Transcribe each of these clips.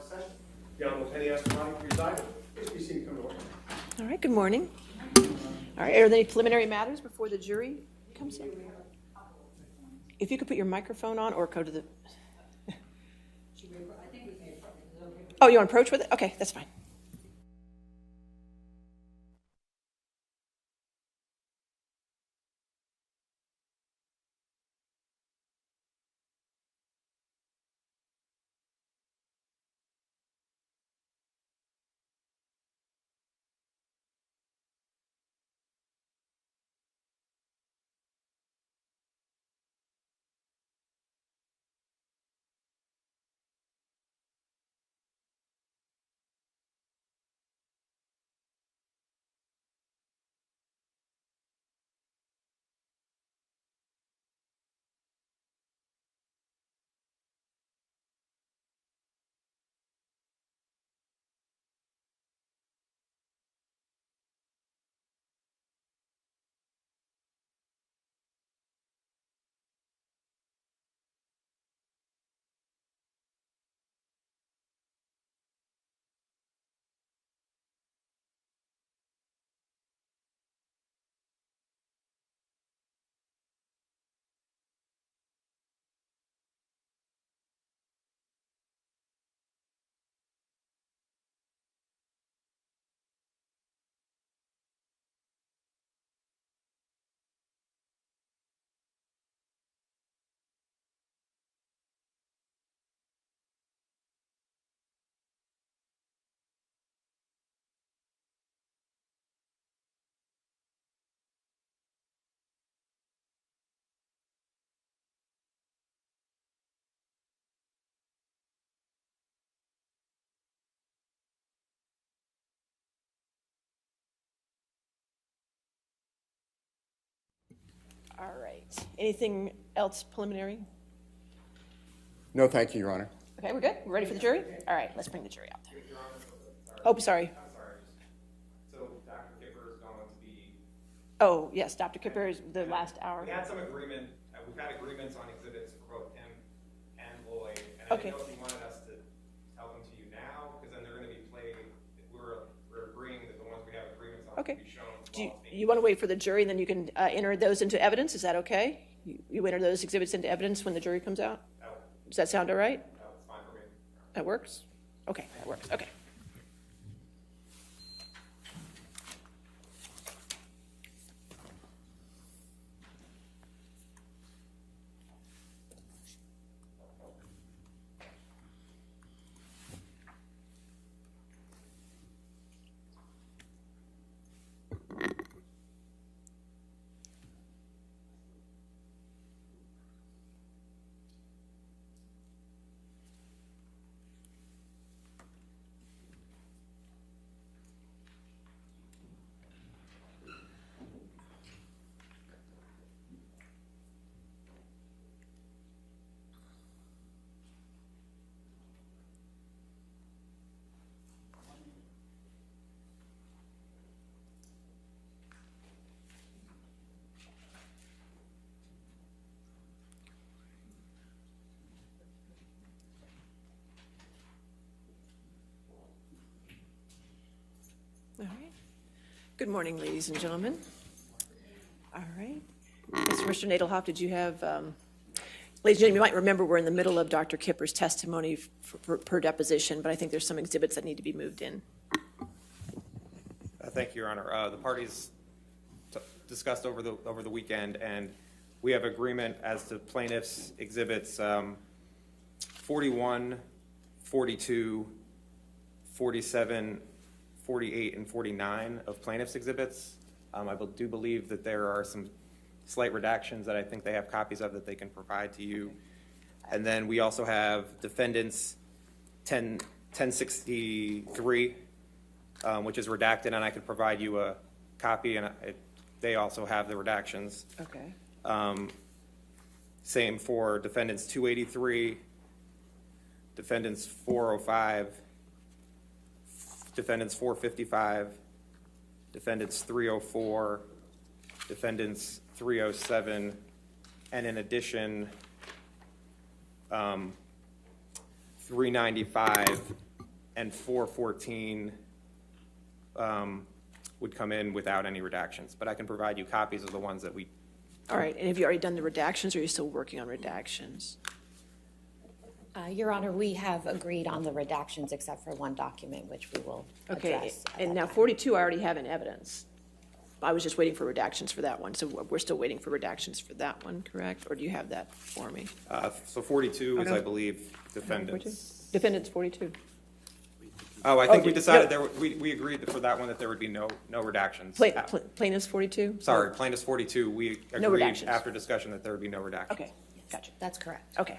session. The Honorable Penny Escalante presiding. Please be seated. Come to order. All right, good morning. All right, are there any preliminary matters before the jury comes in? If you could put your microphone on or go to the... Oh, you want to approach with it? Okay, that's fine. All right. Anything else preliminary? No, thank you, Your Honor. Okay, we're good? We're ready for the jury? All right, let's bring the jury out there. Oh, sorry. I'm sorry. So Dr. Kipper is going to be. Oh, yes, Dr. Kipper is the last hour. We had some agreement. We've had agreements on exhibits for both him and Lloyd. And I didn't know if you wanted us to tell them to you now, because then they're going to be played. We're agreeing that the ones we have agreements on Okay. will be shown. Do you want to wait for the jury, and then you can enter those into evidence? Is that okay? You enter those exhibits into evidence when the jury comes out? Does that sound all right? That's fine for me. That works? Okay, that works. Okay. All right. Good morning, ladies and gentlemen. All right. Mr. Nadelhoff, did you have, ladies and gentlemen, you might remember we're in the middle of Dr. Kipper's testimony per deposition, but I think there's some exhibits that need to be moved in. Thank you, Your Honor. The parties discussed over the weekend, and we have agreement as to plaintiffs' exhibits 41, 42, 47, 48, and 49 of plaintiffs' exhibits. I do believe that there are some slight redactions that I think they have copies of that they can provide to you. And then we also have defendants 1063, which is redacted, and I could provide you a copy, and they also have the redactions. Okay. Same for defendants 283, defendants 405, defendants 455, defendants 304, defendants 307, and in addition, 395 and 414 would come in without any redactions. But I can provide you copies of the ones that we. All right, and have you already done the redactions, or are you still working on redactions? Your Honor, we have agreed on the redactions except for one document, which we will Okay, address. at and that now time. 42 I already have in evidence. I was just waiting for redactions for that one, so we're still waiting for redactions for that one, correct? Or do you have that for me? So 42 is, Okay. I believe, defendants. Defendants 42. Oh, I think we no. decided we agreed that for that one that there would be no redactions. Plaintiffs 42? Sorry, plaintiffs 42, we No agreed redactions. after discussion that there would be no redactions. Okay, gotcha. That's correct. Okay.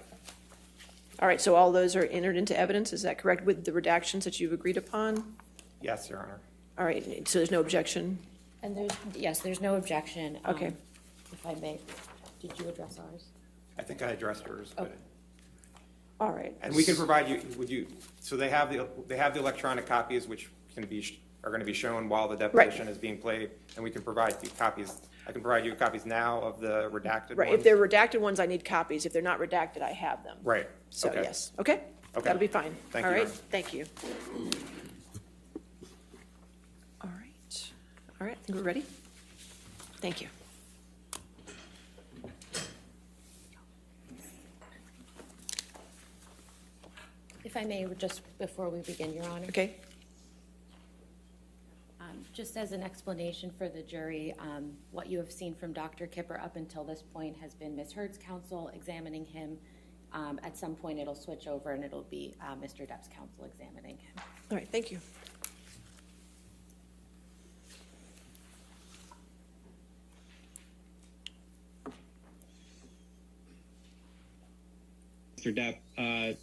All right, so all those are entered into evidence, is that correct, with the redactions that you've agreed upon? Yes, Your Honor. All right, so there's no objection? And there's no objection. Okay. If I may, did you address ours? I think I addressed yours, but. All right. And we can provide you, so they have the electronic copies, which are going to be shown while the deposition is being played, and we can provide you copies. I can provide you copies now of the redacted Right, ones. if they're redacted ones, I need copies. If they're not redacted, I have them. Right. So, Okay. yes, okay? Okay. That'll be fine. Thank All you, right, Your Honor. thank you. All right, all right, I think we're ready? Thank you. If I may, just before we begin, Your Honor. Okay, Just as an explanation for the jury, what you have seen from Dr. Kipper up until this point has been Ms. Hurd's counsel examining him. At some point, it'll switch over and it'll be Mr. Depp's counsel examining him. all right, thank you. Mr. Depp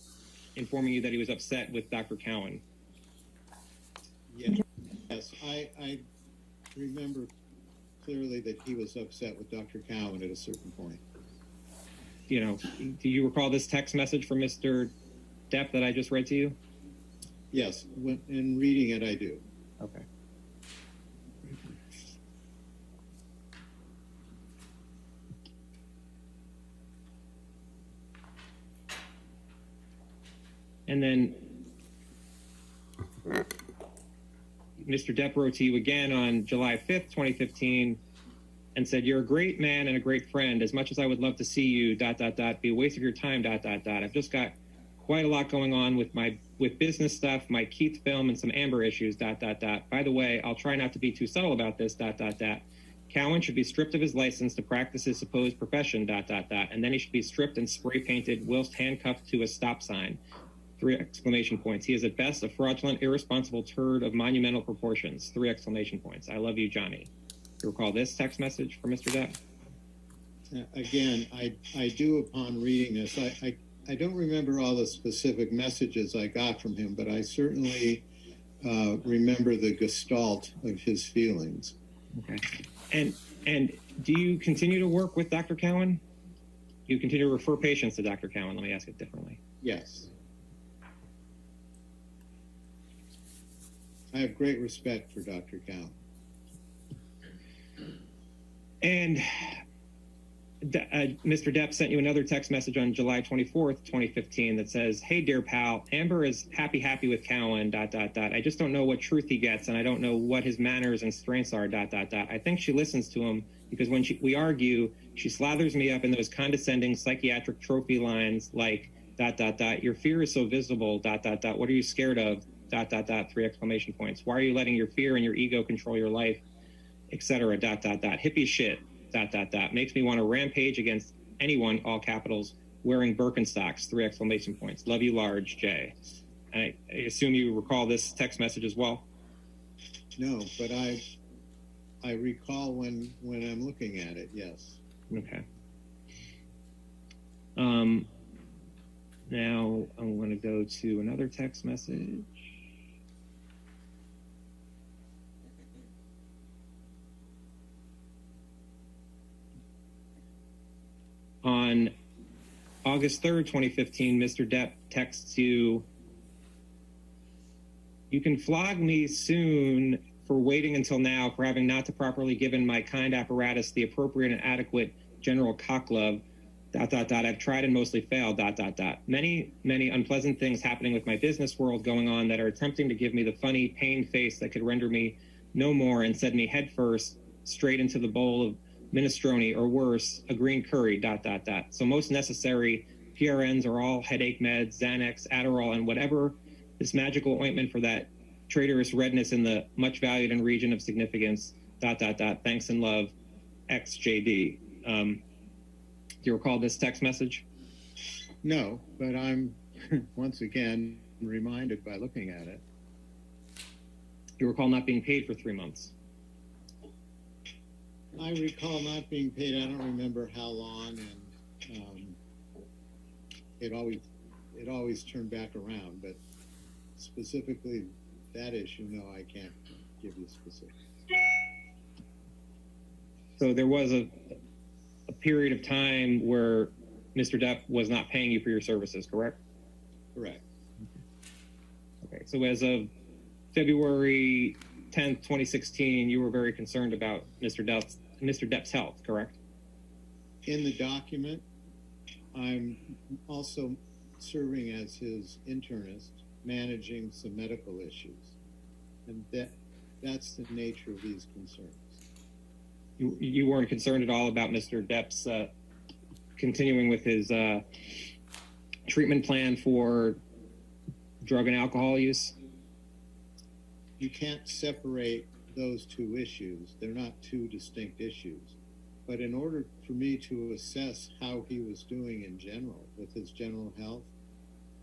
informing you that he was upset with Dr. Cowan. Yes, I remember clearly that he was upset with Dr. Cowan at a certain point. You know, do you recall this text message from Mr. Depp that I just read to you? Yes, in reading it, I do. Okay. And then Mr. Depp wrote to you again on July 5th, 2015, and said, "You're a great man and a great friend. As much as I would love to see you, ... be a waste of your time, ... I've just got quite a lot going on with business stuff, my Keith film, and some Amber issues, ... By the way, I'll try not to be too subtle about this, ... Cowan should be stripped of his license to practice his supposed profession, ... And then he should be stripped and spray painted whilst handcuffed to a stop sign. 3 exclamation points. He is at best a fraudulent, irresponsible turd of monumental proportions. 3 exclamation points. I love you, Johnny." You recall this text message from Mr. Depp? Again, I do upon reading this. I don't remember all the specific messages I got from him, but I certainly remember the gestalt of his feelings. Okay. And do you continue to work with Dr. Cowan? Do you continue to refer patients to Dr. Cowan? Let me ask it differently. Yes. I have great respect for Dr. Cowan. And Mr. Depp sent you another text message on July 24th, 2015 that says, "Hey, dear pal, Amber is happy with Cowan, ... I just don't know what truth he gets, and I don't know what his manners and strengths are, ... I think she listens to him because when we argue, she slathers me up in those condescending psychiatric trophy lines like, ... Your fear is so visible, ... What are you scared of, ... 3 exclamation points. Why are you letting your fear and your ego control your life, etc., ... Hippie shit, ... Makes me want to rampage against anyone, all capitals, wearing Birkenstocks, 3 exclamation points. Love you large, Jay." I assume you recall this text message as well? No, but I recall when I'm looking at it, yes. Okay. Now I'm going to go to another text message. On August 3rd, 2015, Mr. Depp texts you, "You can flog me soon for waiting until now, for having not to properly given my kind apparatus the appropriate and adequate general cock love. I've tried and mostly failed, Many, many unpleasant things happening with my business world going on that are attempting to give me the funny, pained face that could render me no more and send me headfirst straight into the bowl of minestrone or worse, a green curry, So most necessary PRNs are all headache meds, Xanax, Adderall, and whatever this magical ointment for that traitorous redness in the much valued and region of significance, Thanks and love, XJD. Do you recall this text message? No, but I'm once again reminded by looking at it. You recall not being paid for 3 months. I recall not being paid. I don't remember how long, and it always turned back around. But specifically that issue, no, I can't give you specifics. So there was a period of time where Mr. Depp was not paying you for your services, correct? Correct. Okay, so as of February 10th, 2016, you were very concerned about Mr. Depp's health, correct? In the document, I'm also serving as his internist, managing some medical issues, and that's the nature of these concerns. You weren't concerned at all about Mr. Depp's continuing with his treatment plan for drug and alcohol use? You can't separate those two issues. They're not two distinct issues. But in order for me to assess how he was doing in general with his general health,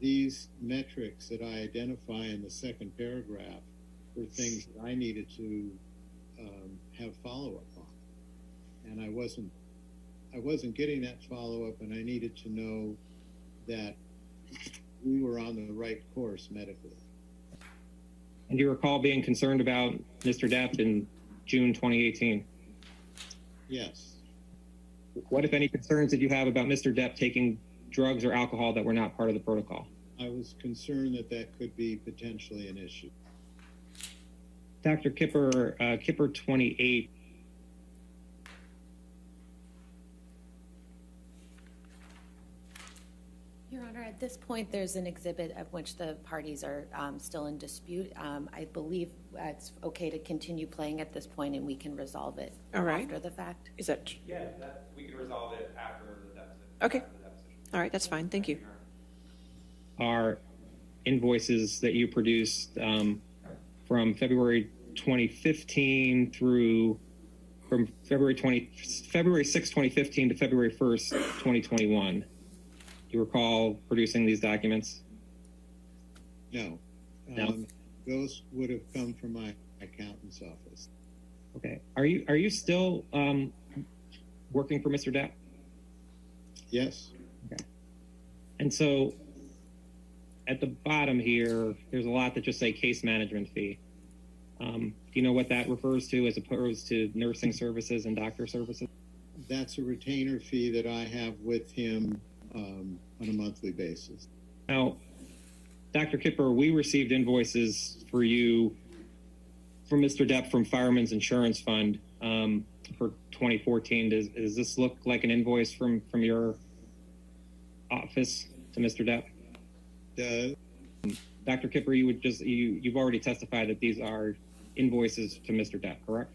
these metrics that I identify in the second paragraph were things that I needed to have follow-up on. And I wasn't getting that follow-up, and I needed to know that we were on the right course medically. And do you recall being concerned about Mr. Depp in June 2018? Yes. What, if any, concerns did you have about Mr. Depp taking drugs or alcohol that were not part of the protocol? I was concerned that that could be potentially an issue. Dr. Kipper, Kipper 28. Your Honor, at this point, there's an exhibit of which the parties are still in dispute. I believe it's okay to continue playing at this point, and we can resolve it All right. after the fact. Is that, Yeah, we can resolve it after the deposition. Okay. all right, that's fine, thank you. Are invoices that you produced from February 2015 through February 6, 2015 to February 1st, 2021. Do you recall producing these documents? No. No. Those would have come from my accountant's office. Okay. Are you still working for Mr. Depp? Yes. Okay. And so at the bottom here, there's a lot that just say case management fee. Do you know what that refers to as opposed to nursing services and doctor services? That's a retainer fee that I have with him on a monthly basis. Now, Dr. Kipper, we received invoices for you from Mr. Depp from Fireman's Insurance Fund for 2014. Does this look like an invoice from your office to Mr. Depp? Dr. Kipper, you've already testified that these are invoices to Mr. Depp, correct?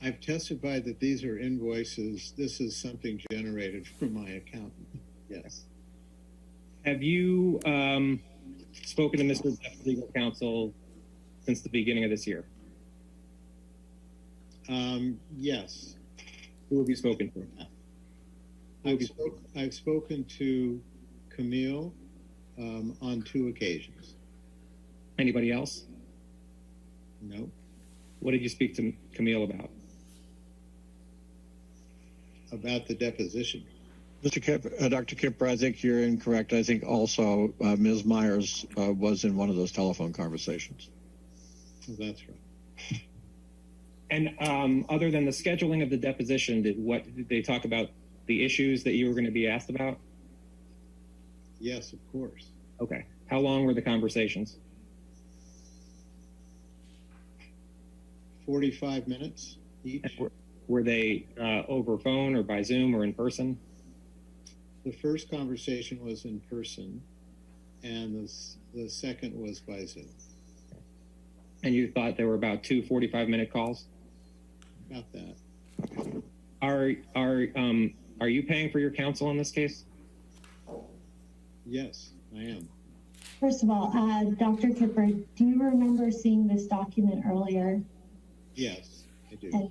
I've testified that these are invoices. This is something generated from my accountant. Yes. Have you spoken to Mr. Depp's legal counsel since the beginning of this year? Yes. Who have you spoken to? I've spoken to Camille on 2 occasions. Anybody else? No. What did you speak to Camille about? About the deposition. Dr. Kipper, I think you're incorrect. I think also Ms. Myers was in one of those telephone conversations. Well, that's right. And other than the scheduling of the deposition, did they talk about the issues that you were going to be asked about? Yes, of course. Okay. How long were the conversations? 45 minutes each. Were they over phone or by Zoom or in person? The first conversation was in person, and the second was by Zoom. And you thought there were about 2 45-minute calls? About that. Are you paying for your counsel in this case? Yes, I am. First of all, Dr. Kipper, do you remember seeing this document earlier? Yes, I do.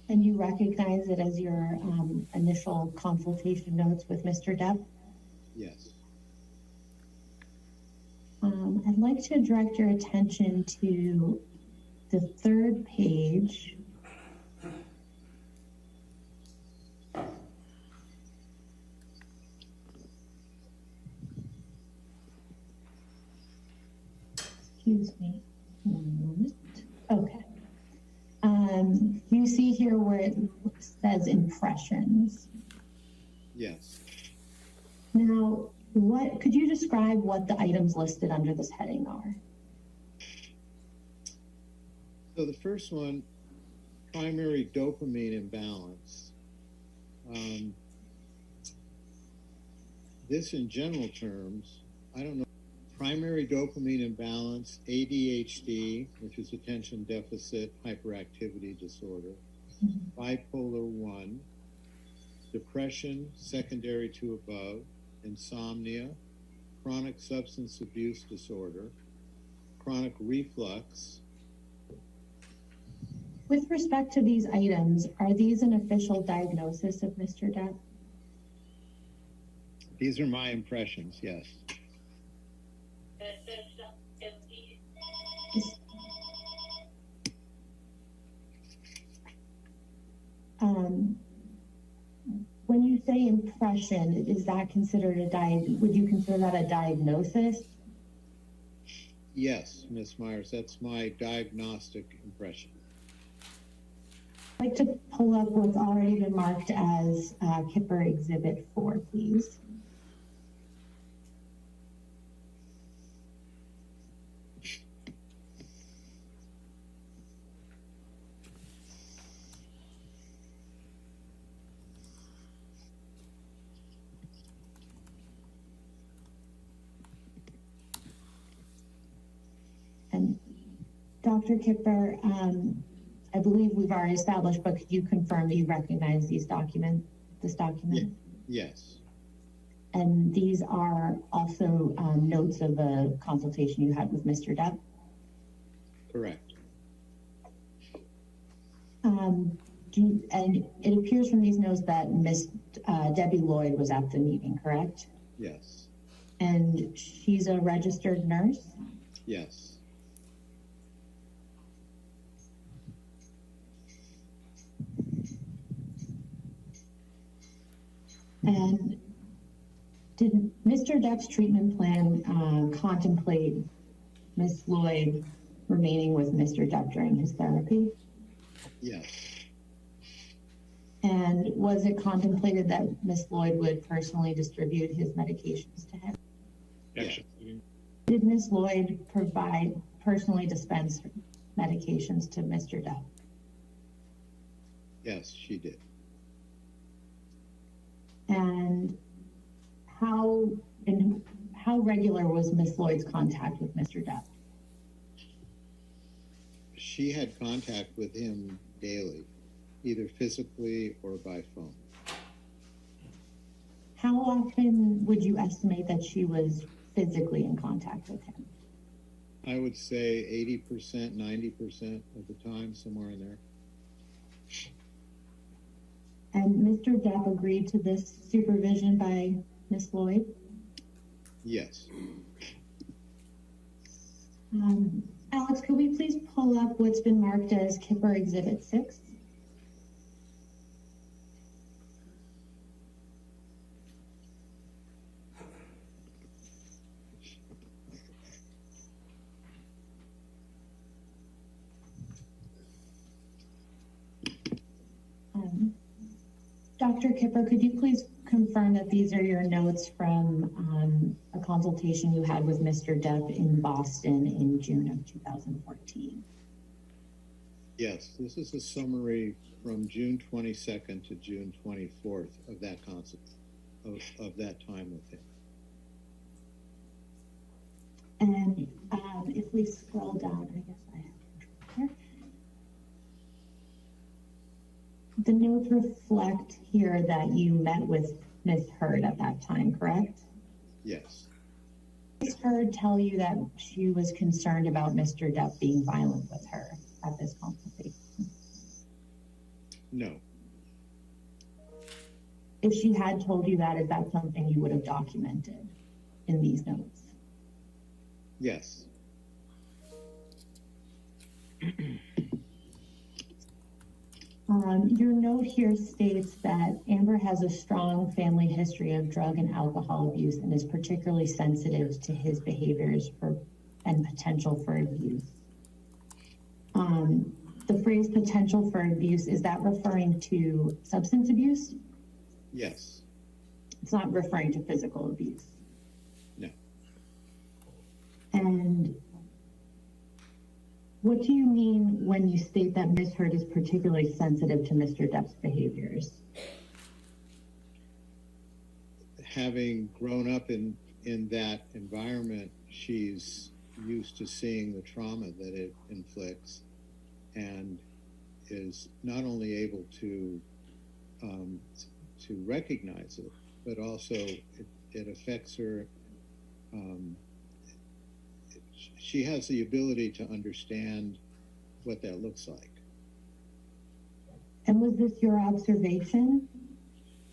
And you recognize it as your initial consultation notes with Mr. Depp? Yes. I'd like to direct your attention to the third page. Excuse me, one moment. Okay. You see here where it says impressions. Yes. Now, could you describe what the items listed under this heading are? So the first one, primary dopamine imbalance. This in general terms, I don't know, primary dopamine imbalance, ADHD, which is attention deficit hyperactivity disorder, bipolar 1, depression secondary to above, insomnia, chronic substance abuse disorder, chronic reflux. With respect to these items, are these an official diagnosis of Mr. Depp? These are my impressions, yes. When you say impression, is that considered would you consider that a diagnosis? Yes, Ms. Myers, that's my diagnostic impression. I'd like to pull up what's already been marked as Kipper Exhibit 4, please. And Dr. Kipper, I believe we've already established, but could you confirm that you recognize this document? Yes. And these are also notes of a consultation you had with Mr. Depp? Correct. And it appears from these notes that Miss Debbie Lloyd was at the meeting, correct? Yes. And she's a registered nurse? Yes. And did Mr. Depp's treatment plan contemplate Miss Lloyd remaining with Mr. Depp during his therapy? Yes. And was it contemplated that Miss Lloyd would personally distribute his medications to him? Yes. Did Miss Lloyd personally dispense medications to Mr. Depp? Yes, she did. And how regular was Miss Lloyd's contact with Mr. Depp? She had contact with him daily, either physically or by phone. How often would you estimate that she was physically in contact with him? I would say 80%, 90% of the time, somewhere in there. And Mr. Depp agreed to this supervision by Miss Lloyd? Yes. Alex, could we please pull up what's been marked as Kipper Exhibit 6? Dr. Kipper, could you please confirm that these are your notes from a consultation you had with Mr. Depp in Boston in June of 2014? Yes, this is a summary from June 22nd to June 24th of that concept, of that time with him. And if we scroll down, I guess I have control here. The notes reflect here that you met with Ms. Heard at that time, correct? Yes. Ms. Heard tell you that she was concerned about Mr. Depp being violent with her at this consultation? No. If she had told you that, is that something you would have documented in these notes? Yes. Your note here states that Amber has a strong family history of drug and alcohol abuse and is particularly sensitive to his behaviors and potential for abuse. The phrase potential for abuse, is that referring to substance abuse? Yes. It's not referring to physical abuse. No. And what do you mean when you state that Ms. Heard is particularly sensitive to Mr. Depp's behaviors? Having grown up in that environment, she's used to seeing the trauma that it inflicts and is not only able to recognize it, but also it affects her. She has the ability to understand what that looks like. And was this your observation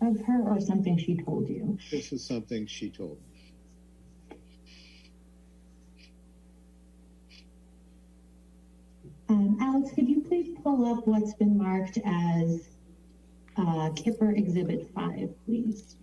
of her or something she told you? This is something she told me. Alex, could you please pull up what's been marked as Kipper Exhibit 5, please?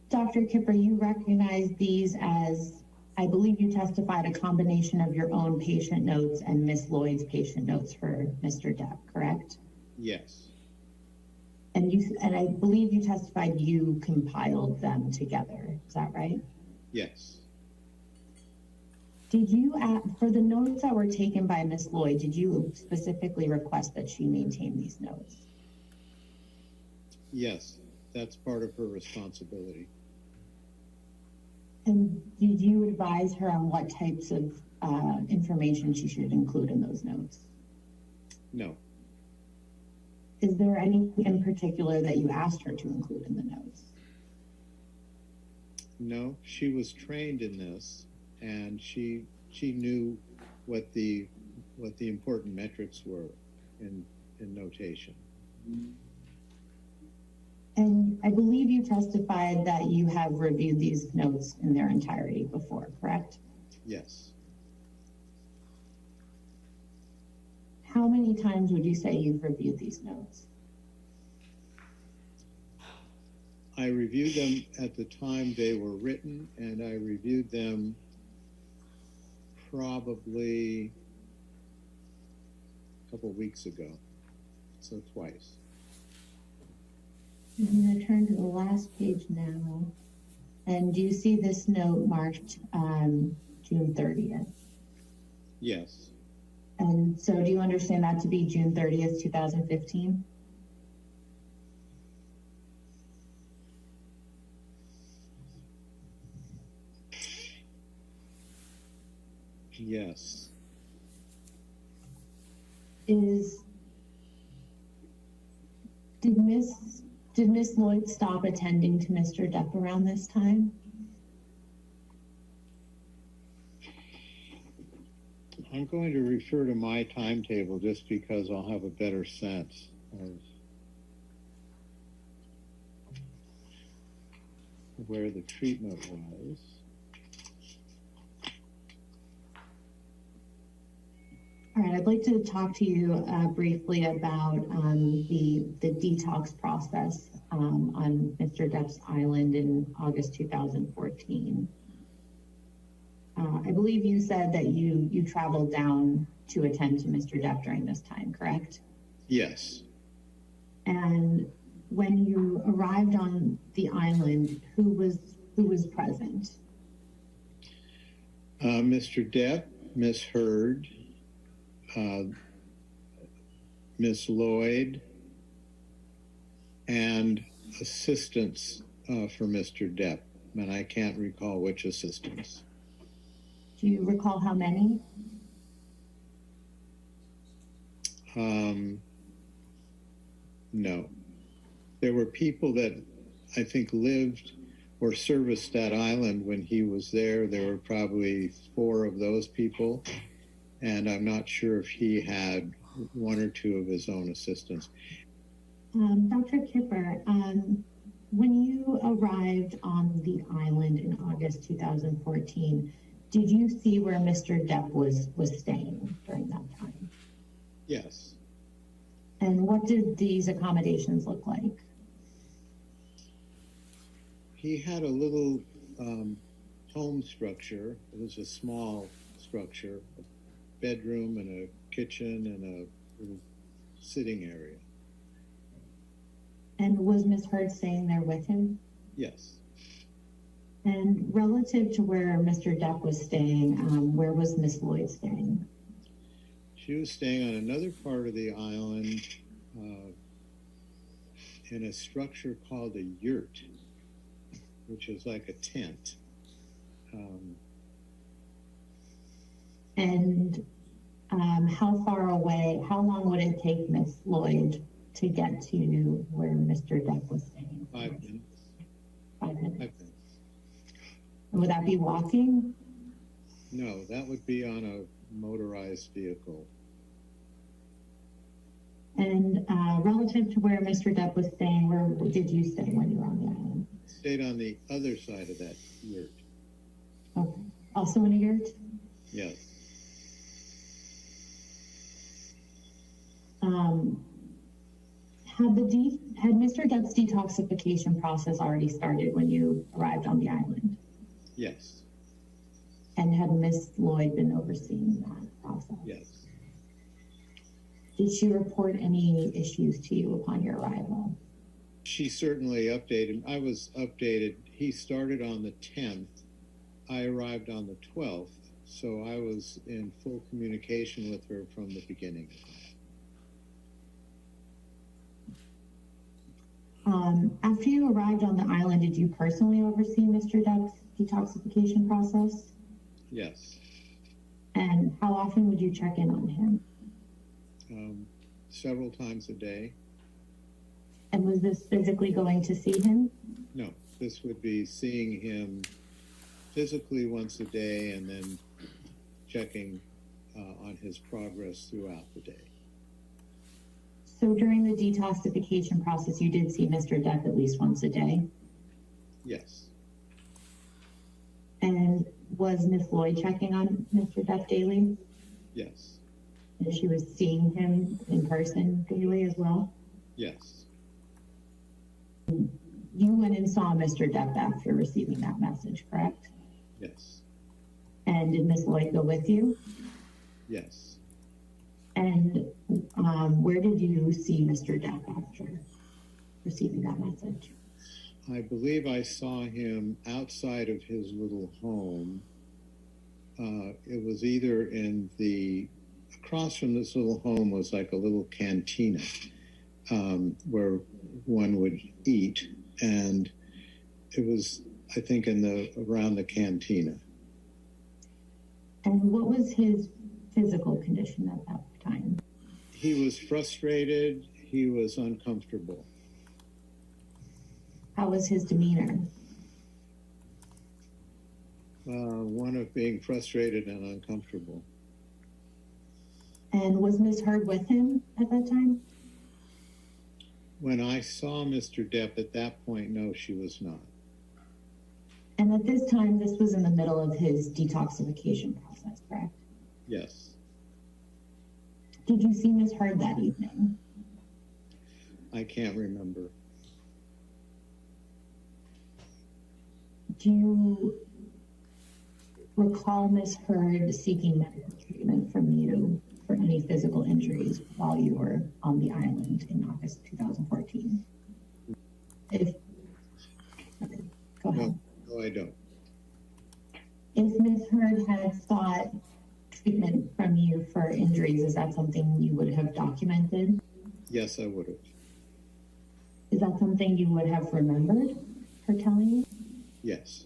Dr. Kipper, you recognize these as, I believe you testified, a combination of your own patient notes and Miss Lloyd's patient notes for Mr. Depp, correct? Yes. And I believe you testified you compiled them together. Is that right? Yes. Did you, for the notes that were taken by Miss Lloyd, did you specifically request that she maintain these notes? Yes, that's part of her responsibility. And did you advise her on what types of information she should include in those notes? No. Is there anything in particular that you asked her to include in the notes? No, she was trained in this, and she knew what the important metrics were in notation. And I believe you testified that you have reviewed these notes in their entirety before, correct? Yes. How many times would you say you've reviewed these notes? I reviewed them at the time they were written, and I reviewed them probably a couple of weeks ago, so twice. I'm going to turn to the last page now. And do you see this note marked June 30th? Yes. And so do you understand that to be June 30th, 2015? Yes. Did Miss Lloyd stop attending to Mr. Depp around this time? I'm going to refer to my timetable just because I'll have a better sense of where the treatment was. All right, I'd like to talk to you briefly about the detox process on Mr. Depp's island in August 2014. I believe you said that you traveled down to attend to Mr. Depp during this time, correct? Yes. And when you arrived on the island, who was present? Mr. Depp, Miss Heard, Miss Lloyd, and assistants for Mr. Depp, and I can't recall which assistants. Do you recall how many? No. There were people that I think lived or serviced that island when he was there. There were probably 4 of those people, and I'm not sure if he had 1 or 2 of his own assistants. Dr. Kipper, when you arrived on the island in August 2014, did you see where Mr. Depp was staying during that time? Yes. And what did these accommodations look like? He had a little home structure. It was a small structure, a bedroom and a kitchen and a little sitting area. And was Ms. Heard staying there with him? Yes. And relative to where Mr. Depp was staying, where was Ms. Lloyd staying? She was staying on another part of the island in a structure called a yurt, which is like a tent. And how far away, how long would it take Ms. Lloyd to get to where Mr. Depp was staying? 5 minutes. 5 minutes. 5 minutes. Would that be walking? No, that would be on a motorized vehicle. And relative to where Mr. Depp was staying, where did you stay when you were on the island? Stayed on the other side of that yurt. Okay. Also in a yurt? Yes. Had Mr. Depp's detoxification process already started when you arrived on the island? Yes. And had Ms. Lloyd been overseeing that process? Yes. Did she report any issues to you upon your arrival? She certainly updated. I was updated. He started on the 10th. I arrived on the 12th. So I was in full communication with her from the beginning. After you arrived on the island, did you personally oversee Mr. Depp's detoxification process? Yes. And how often would you check in on him? Several times a day. And was this physically going to see him? No, this would be seeing him physically once a day and then checking on his progress throughout the day. So during the detoxification process, you did see Mr. Depp at least once a day? Yes. And was Ms. Lloyd checking on Mr. Depp daily? Yes. And she was seeing him in person daily as well? Yes. You went and saw Mr. Depp after receiving that message, correct? Yes. And did Ms. Lloyd go with you? Yes. And where did you see Mr. Depp after receiving that message? I believe I saw him outside of his little home. It was either across from this little home was like a little cantina where one would eat. And it was, I think, around the cantina. And what was his physical condition at that time? He was frustrated. He was uncomfortable. How was his demeanor? One of being frustrated and uncomfortable. And was Ms. Heard with him at that time? When I saw Mr. Depp at that point, no, she was not. And at this time, this was in the middle of his detoxification process, correct? Yes. Did you see Ms. Heard that evening? I can't remember. Do you recall Ms. Heard seeking medical treatment from you for any physical injuries while you were on the island in August 2014? If, okay, go ahead. No, I don't. If Ms. Heard had sought treatment from you for injuries, is that something you would have documented? Yes, I would have. Is that something you would have remembered her telling you? Yes.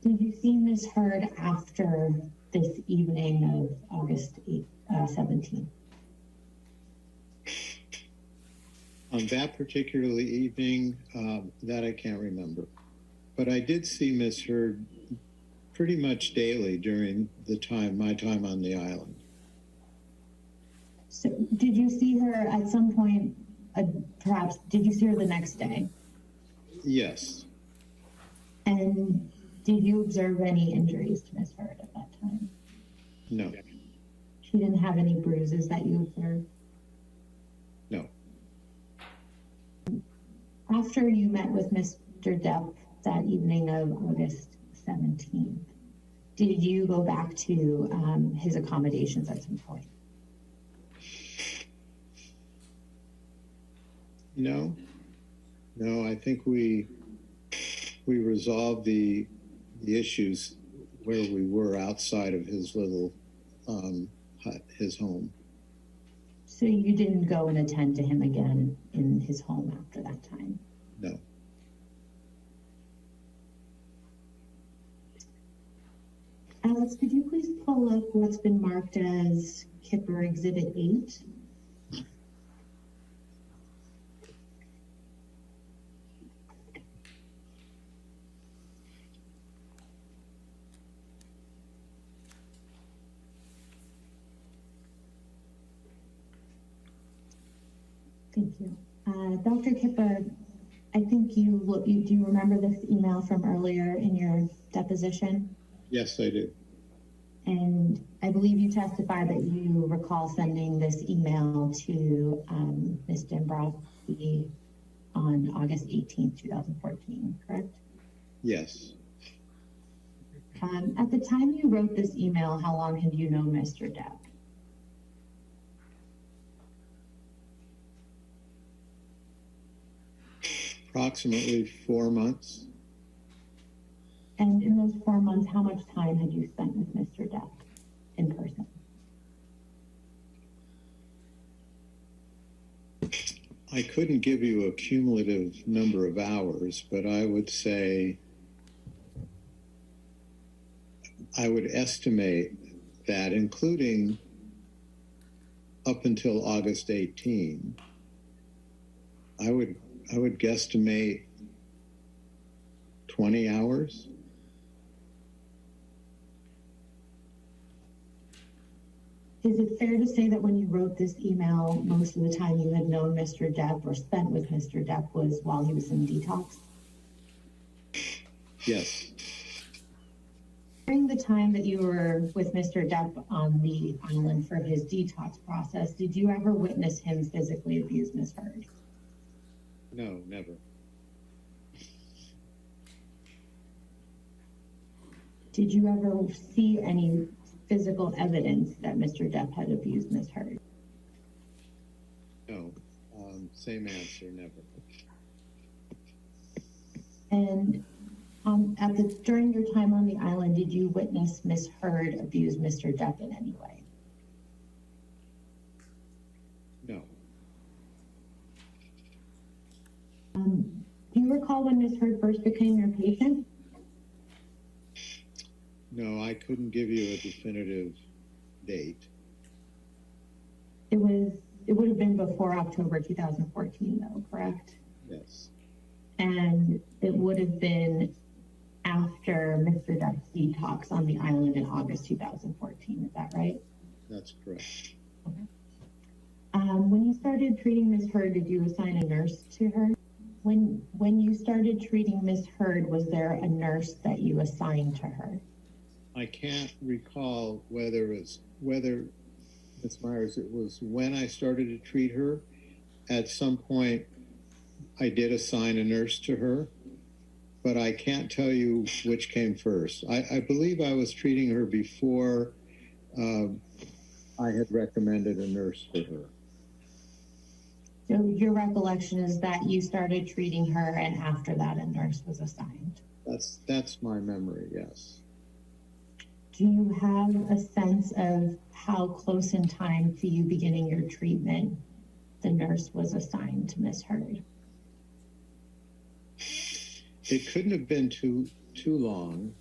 Did you see Ms. Heard after this evening of August 17th? On that particular evening, that I can't remember. But I did see Miss Heard pretty much daily during my time on the island. So did you see her at some point, perhaps, did you see her the next day? Yes. And did you observe any injuries to Ms. Heard at that time? No. She didn't have any bruises that you observed? No. After you met with Mr. Depp that evening of August 17th, did you go back to his accommodations at some point? No. No, I think we resolved the issues where we were outside of his little hut, his home. So you didn't go and attend to him again in his home after that time? No. Alex, could you please pull up what's been marked as Kipper Exhibit 8? Thank you. Dr. Kipper, I think do you remember this email from earlier in your deposition? Yes, I do. And I believe you testified that you recall sending this email to Ms. Dembrowski on August 18th, 2014, correct? Yes. At the time you wrote this email, how long had you known Mr. Depp? Approximately 4 months. And in those 4 months, how much time had you spent with Mr. Depp in person? I couldn't give you a cumulative number of hours, but I would say, I would estimate that including up until August 18, I would guesstimate 20 hours. Is it fair to say that when you wrote this email, most of the time you had known Mr. Depp or spent with Mr. Depp was while he was in detox? Yes. During the time that you were with Mr. Depp on the island for his detox process, did you ever witness him physically abuse Ms. Heard? No, never. Did you ever see any physical evidence that Mr. Depp had abused Ms. Heard? No. Same answer, never. And during your time on the island, did you witness Ms. Heard abuse Mr. Depp in any way? No. Do you recall when Ms. Heard first became your patient? No, I couldn't give you a definitive date. It would have been before October 2014, though, correct? Yes. And it would have been after Mr. Depp's detox on the island in August 2014, is that right? That's correct. Okay. When you started treating Ms. Heard, did you assign a nurse to her? When you started treating Ms. Heard, was there a nurse that you assigned to her? I can't recall whether Ms. Myers, it was when I started to treat her at some point, I did assign a nurse to her, but I can't tell you which came first. I believe I was treating her before I had recommended a nurse for her. So your recollection is that you started treating her and after that a nurse was assigned? That's my memory, yes. Do you have a sense of how close in time to you beginning your treatment the nurse was assigned to Ms. Heard? It couldn't have been too long,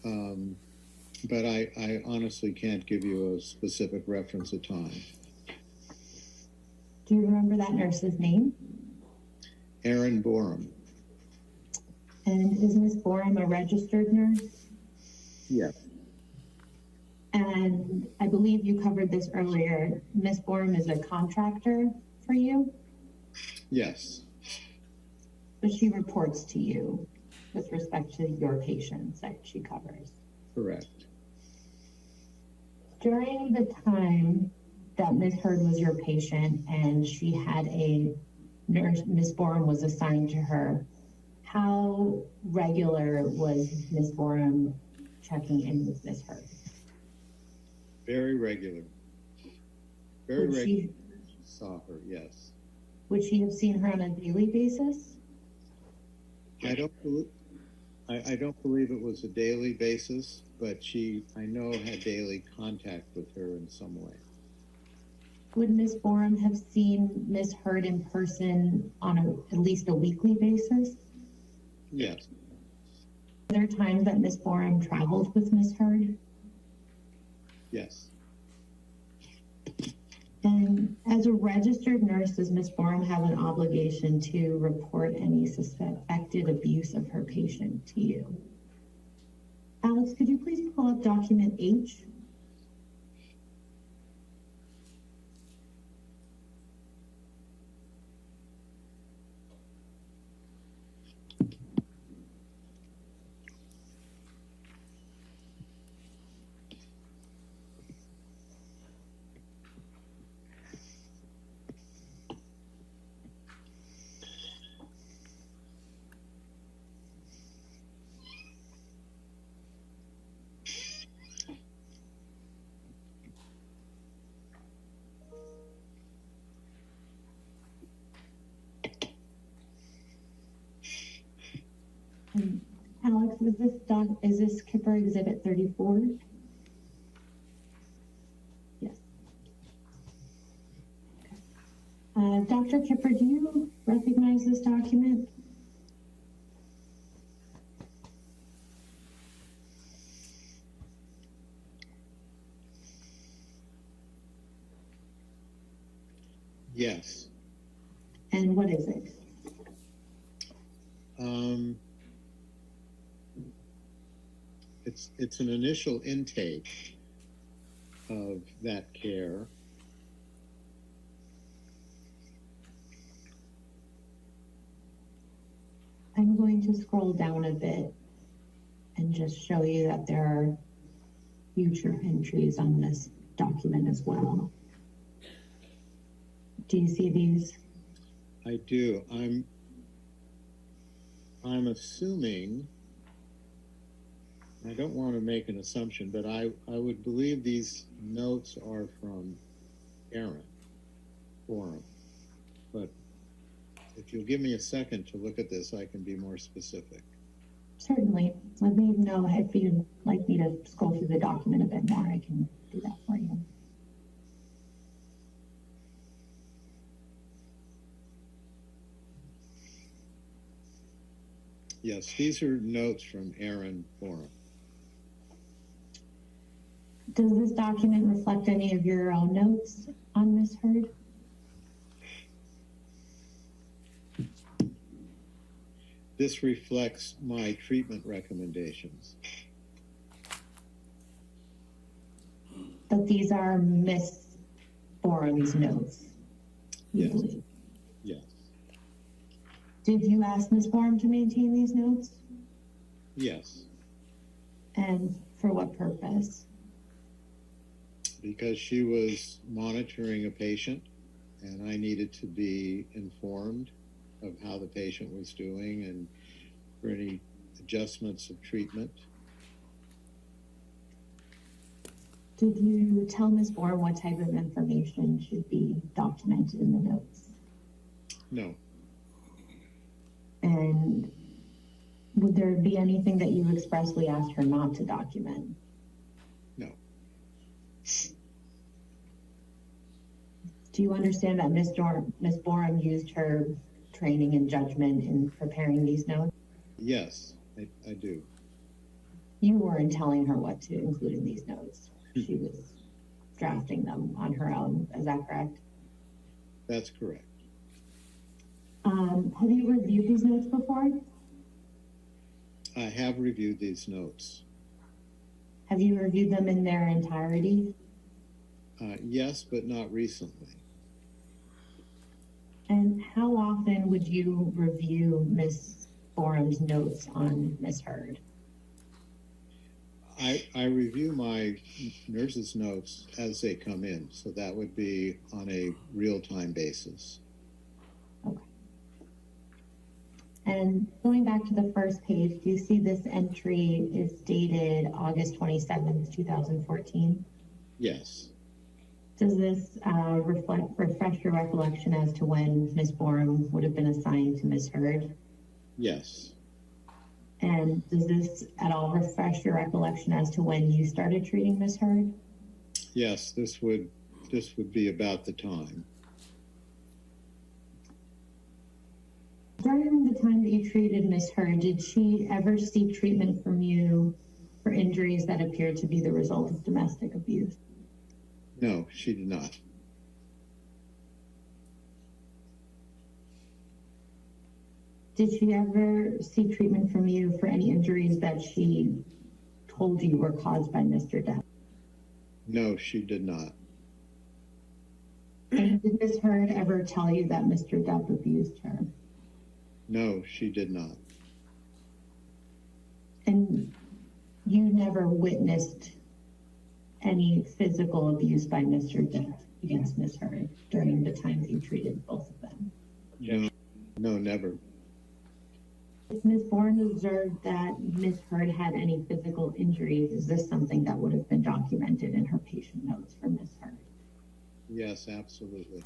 but I honestly can't give you a specific reference of time. Do you remember that nurse's name? Erin Borum. And is Ms. Borum a registered nurse? Yes. And I believe you covered this earlier. Ms. Borum is a contractor for you, Yes. but she reports to you with respect to your patients that she covers. Correct. During the time that Ms. Heard was your patient and she had a nurse, Ms. Borum was assigned to her, how regular was Ms. Borum checking in with Ms. Heard? Very regular. Very Would regular. she, Saw her, yes. would she have seen her on a daily basis? I don't believe it was a daily basis, but I know had daily contact with her in some way. Would Ms. Borum have seen Ms. Heard in person on at least a weekly basis? Yes. Are there times that Ms. Borum traveled with Ms. Heard? Yes. And as a registered nurse, does Ms. Borum have an obligation to report any suspected abuse of her patient to you? Alex, could you please pull up document H? Alex, is this Kipper Exhibit 34? Yes. Dr. Kipper, do you recognize this document? Yes. And what is it? It's an initial intake of that care. I'm going to scroll down a bit and just show you that there are future entries on this document as well. Do you see these? I do. I'm assuming, I don't want to make an assumption, but I would believe these notes are from Erin Borum. But if you'll give me a second to look at this, I can be more specific. Certainly. Let me know if you'd like me to scroll through the document a bit more. I can do that for you. Yes, these are notes from Erin Borum. Does this document reflect any of your own notes on Ms. Heard? This reflects my treatment recommendations. But these are Ms. Borum's notes. Yes. Believe. Yes. Did you ask Ms. Borum to maintain these notes? Yes. And for what purpose? Because she was monitoring a patient and I needed to be informed of how the patient was doing and for any adjustments of treatment. Did you tell Ms. Bourne what type of information should be documented in the notes? No, And would there be anything that you expressly asked her not to document? no, Do you understand that Ms. Bourne used her training and judgment in preparing these notes? yes, I do. You weren't telling her what to include in these notes. She was drafting them on her own. Is that correct? That's correct. Have you reviewed these notes before? I have reviewed these notes. Have you reviewed them in their entirety? Yes, but not recently. And how often would you review Ms. Bourne's notes on Ms. Hurd? I review my nurse's notes as they come in, so that would be on a real-time basis. Okay. And going back to the first page, do you see this entry is dated August 27th, 2014? Yes, Does this refresh your recollection as to when Ms. Bourne would have been assigned to Ms. Hurd? yes, And does this at all refresh your recollection as to when you started treating Ms. Hurd? yes, this would be about the time. During the time that you treated Ms. Hurd, did she ever seek treatment from you for injuries that appeared to be the result of domestic abuse? No, she did not. Did she ever seek treatment from you for any injuries that she told you were caused by Mr. Depp? No, she did not. And did Ms. Hurd ever tell you that Mr. Depp abused her? No, she did not. And you never witnessed any physical abuse by Mr. Depp against Ms. Hurd during the time that you treated both of them? No, never. If Ms. Bourne observed that Ms. Hurd had any physical injuries, is this something that would have been documented in her patient notes for Ms. Hurd? Yes, absolutely.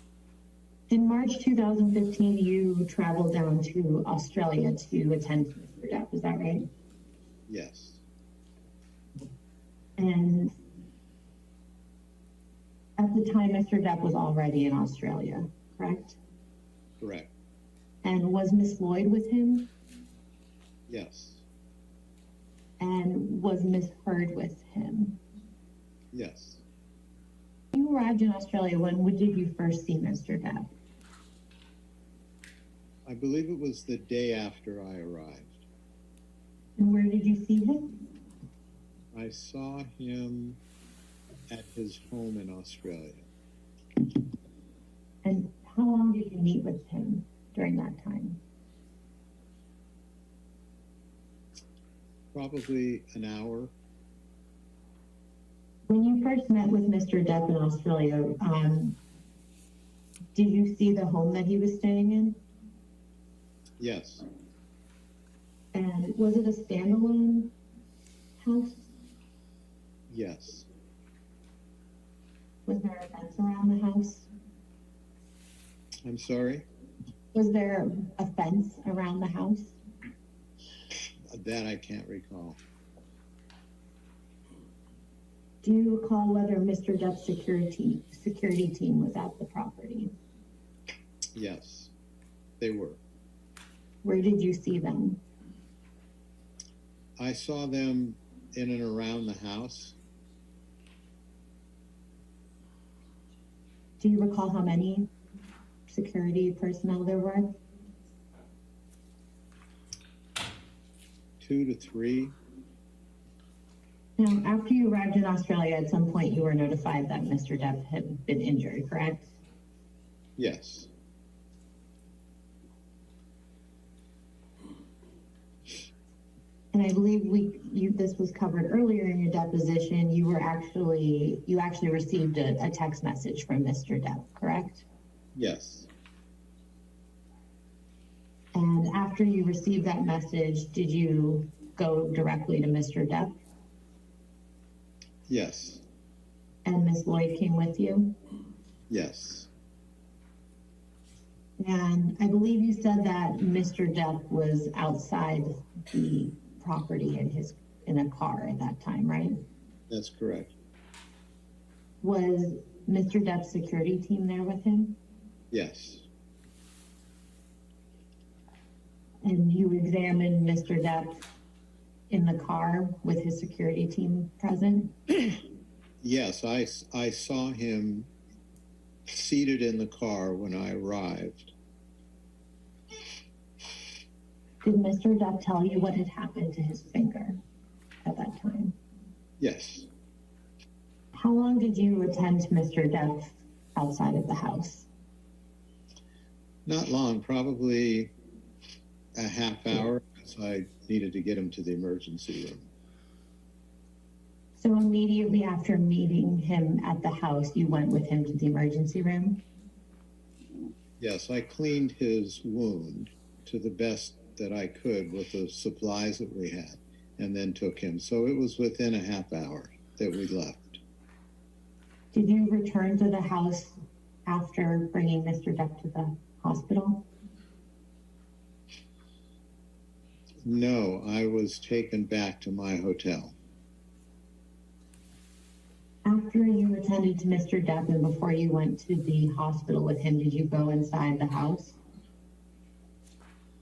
In March 2015, you traveled down to Australia to attend to Mr. Depp, is that right? Yes, And at the time, Mr. Depp was already in Australia, correct? correct. And was Miss Lloyd with him? Yes, And was Miss Hurd with him? yes. You arrived in Australia. When did you first see Mr. Depp? I believe it was the day after I arrived. And where did you see him? I saw him at his home in Australia. And how long did you meet with him during that time? Probably an hour. When you first met with Mr. Depp in Australia, did you see the home that he was staying in? Yes, And was it a standalone house? yes. Was there a fence around the house? I'm sorry? Was there a fence around the house? That I can't recall. Do you recall whether Mr. Depp's security team was at the property? Yes, they were. Where did you see them? I saw them in and around the house. Do you recall how many security personnel there were? 2 to 3. Now, after you arrived in Australia, at some point you were notified that Mr. Depp had been injured, correct? Yes, And I believe this was covered earlier in your deposition. You actually received a text message from Mr. Depp, correct? Yes. And after you received that message, did you go directly to Mr. Depp? Yes. And Ms. Lloyd came with you? Yes. And I believe you said that Mr. Depp was outside the property in a car at that time, right? That's correct. Was Mr. Depp's security team there with him? Yes. And you examined Mr. Depp in the car with his security team present? Yes, I saw him seated in the car when I arrived. Did Mr. Depp tell you what had happened to his finger at that time? Yes. How long did you attend to Mr. Depp outside of the house? Not long, probably a half hour, because I needed to get him to the emergency room. So immediately after meeting him at the house, you went with him to the emergency room? Yes, I cleaned his wound to the best that I could with the supplies that we had, and then took him. So it was within a half hour that we left. Did you return to the house after bringing Mr. Depp to the hospital? No, I was taken back to my hotel. After you attended to Mr. Depp and before you went to the hospital with him, did you go inside the house?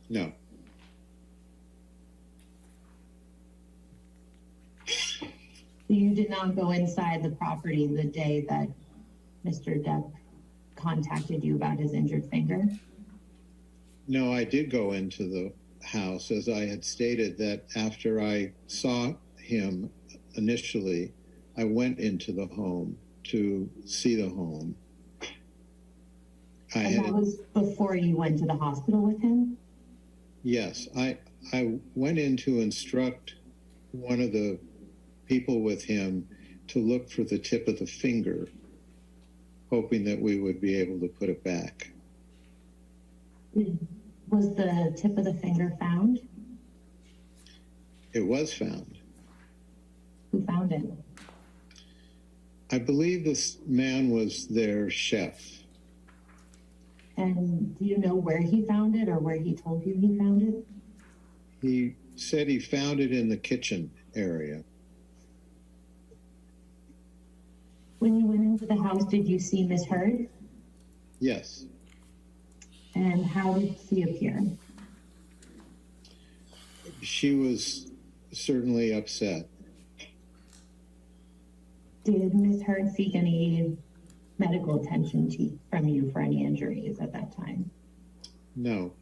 No. You did not go inside the property the day that Mr. Depp contacted you about his injured finger? No, I did go into the house, as I had stated, that after I saw him initially, I went into the home to see the home. And that was before you went to the hospital with him? Yes, I went in to instruct one of the people with him to look for the tip of the finger, hoping that we would be able to put it back. Was the tip of the finger found? It was found. Who found it? I believe this man was their chef. And do you know where he found it or where he told you he found it? He said he found it in the kitchen area. When you went into the house, did you see Miss Heard? Yes. And how did she appear? She was certainly upset. Did Miss Heard seek any medical attention from you for any injuries at that time? No.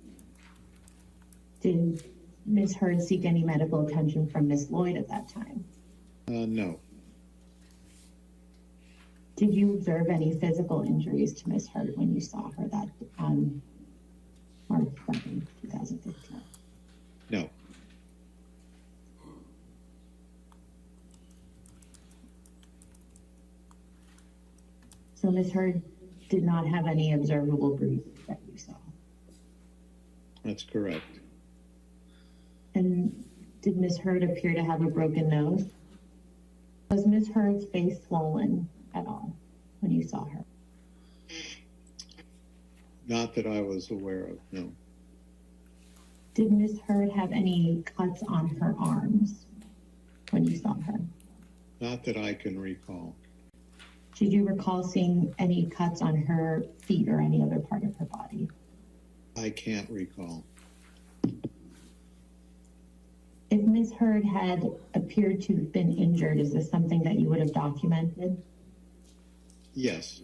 Did Miss Heard seek any medical attention from Miss Lloyd at that time? No. Did you observe any physical injuries to Miss Heard when you saw her that on March 2nd, 2015? No. So Miss Heard did not have any observable bruises that you saw? That's correct. And did Miss Heard appear to have a broken nose? Was Miss Heard's face swollen at all when you saw her? Not that I was aware of, no. Did Miss Heard have any cuts on her arms when you saw her? Not that I can recall. Did you recall seeing any cuts on her feet or any other part of her body? I can't recall. If Miss Heard had appeared to have been injured, is this something that you would have documented? Yes.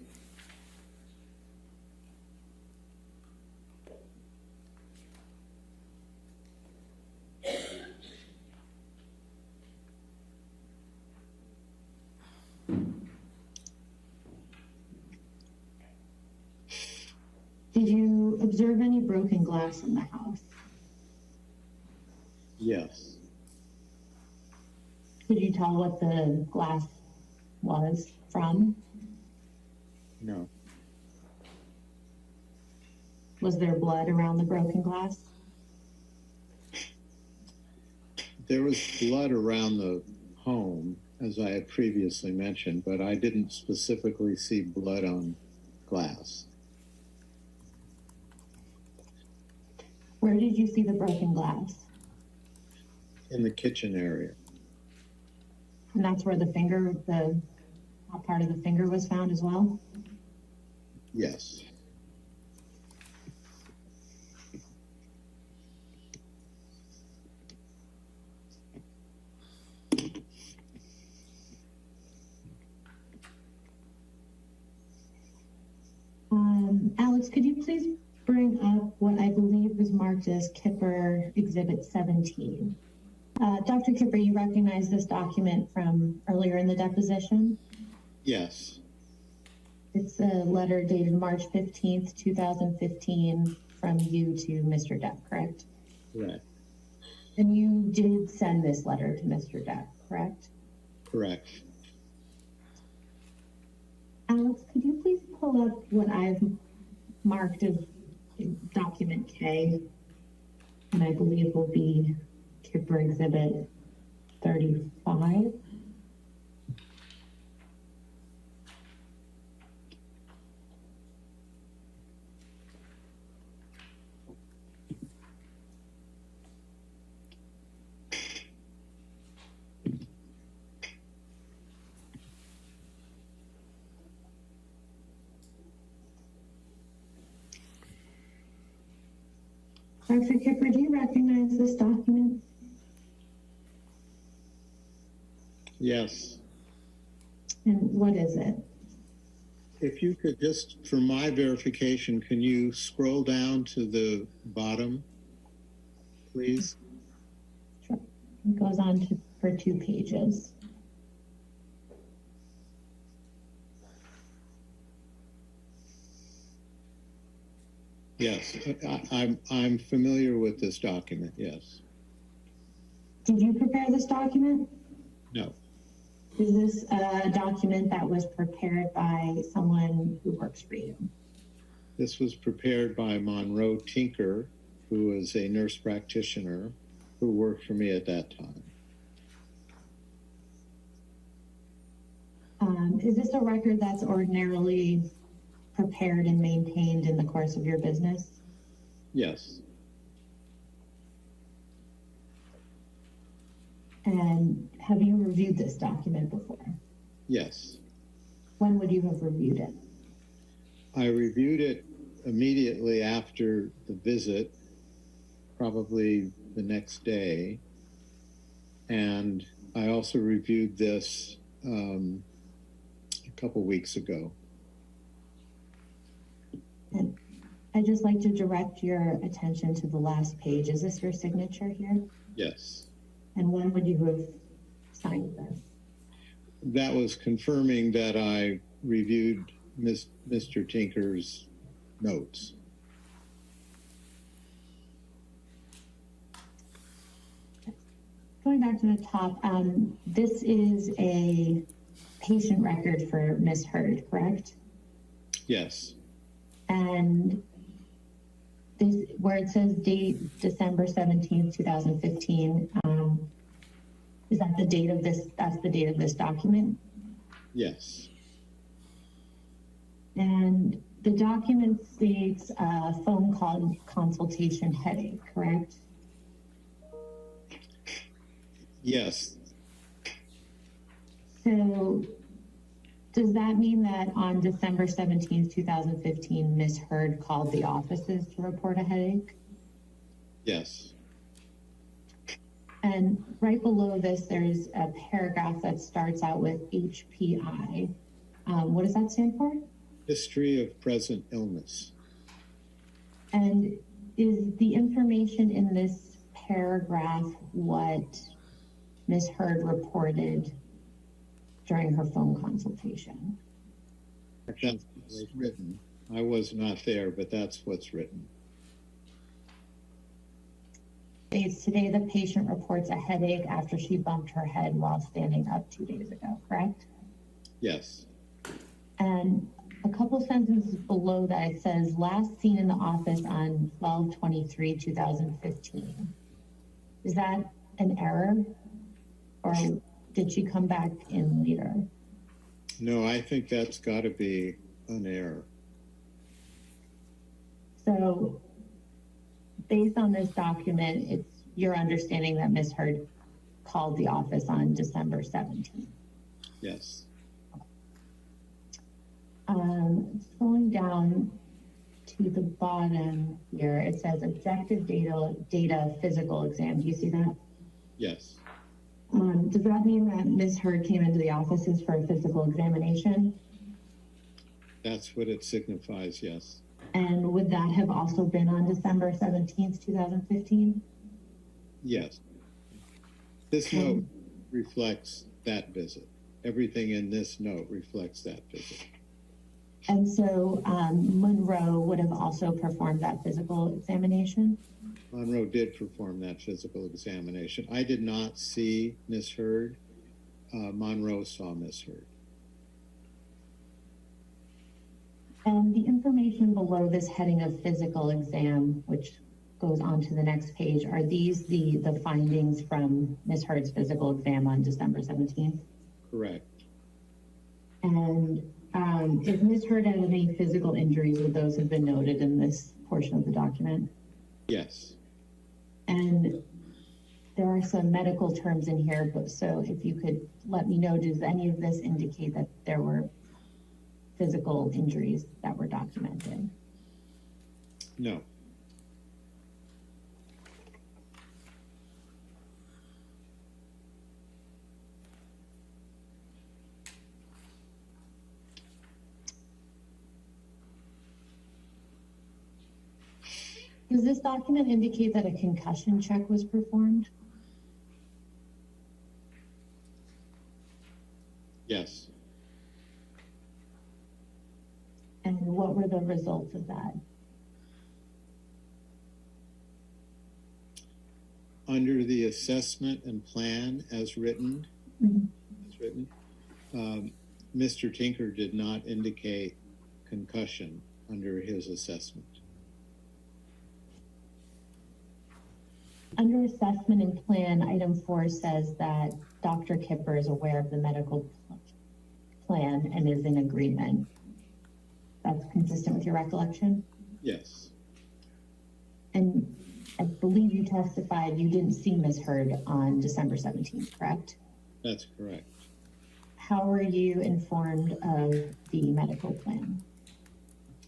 Did you observe any broken glass in the house? Yes. Could you tell what the glass was from? No. Was there blood around the broken glass? There was blood around the home, as I had previously mentioned, but I didn't specifically see blood on glass. Where did you see the broken glass? In the kitchen area. And that's where the finger, the top part of the finger was found as well? Yes. Alex, could you please bring up what I believe was marked as Kipper Exhibit 17? Dr. Kipper, you recognize this document from earlier in the deposition? Yes. It's a letter dated March 15th, 2015 from you to Mr. Depp, correct? Correct. And you did send this letter to Mr. Depp, correct? Correct. Alex, could you please pull up what I've marked as document K? And I believe will be Kipper Exhibit 35. Dr. Kipper, do you recognize this document? Yes. And what is it? If you could just, for my verification, can you scroll down to the bottom, please? Sure. It goes on for 2 pages. Yes, I'm familiar with this document, yes. Did you prepare this document? No, Is this a document that was prepared by someone who works for you? this was prepared by Monroe Tinker, who was a nurse practitioner who worked for me at that time. Is this a record that's ordinarily prepared and maintained in the course of your business? Yes, And have you reviewed this document before? yes. When would you have reviewed it? I reviewed it immediately after the visit, probably the next day. And I also reviewed this a couple weeks ago. And I'd just like to direct your attention to the last page. Is this your signature here? Yes. And when would you have signed this? That was confirming that I reviewed Mr. Tinker's notes. Going back to the top, this is a patient record for Ms. Heard, correct? Yes, And this, where it says date December 17th, 2015, is that the date of this, that's the date of this document? yes, And the document states phone call consultation headache, correct? yes, So does that mean that on December 17th, 2015, Ms. Heard called the offices to report a headache? yes. And right below this, there's a paragraph that starts out with HPI. What does that stand for? History of present illness. And is the information in this paragraph what Ms. Heard reported during her phone consultation? That's what's written. I was not there, but that's what's written. It's today the patient reports a headache after she bumped her head while standing up 2 days ago, correct? Yes, And a couple sentences below that, it says last seen in the office on 12/23/2015. Is that an error, or did she come back in later? No, I think that's got to be an error. So based on this document, it's your understanding that Ms. Heard called the office on December 17th. Yes. Scrolling down to the bottom here, it says objective data physical exam. Do you see that? Yes. Does that mean that Ms. Heard came into the offices for a physical examination? That's what it signifies, yes. And would that have also been on December 17th, 2015? Yes. This note reflects that visit. Everything in this note reflects that visit. And so Monroe would have also performed that physical examination? Monroe did perform that physical examination. I did not see Ms. Heard. Monroe saw Ms. Heard. And the information below this heading of physical exam, which goes on to the next page, are these the findings from Ms. Heard's physical exam on December 17th? Correct. And if Ms. Heard had any physical injuries, would those have been noted in this portion of the document? Yes. And there are some medical terms in here, but so if you could let me know, does any of this indicate that there were physical injuries that were documented? No. Does this document indicate that a concussion check was performed? Yes. And what were the results of that? Under the assessment and plan as written, Mr. Tinker did not indicate concussion under his assessment. Under assessment and plan, item 4 says that Dr. Kipper is aware of the medical plan and is in agreement. That's consistent with your recollection? Yes. And I believe you testified you didn't see Ms. Heard on December 17th, correct? That's correct. How were you informed of the medical plan?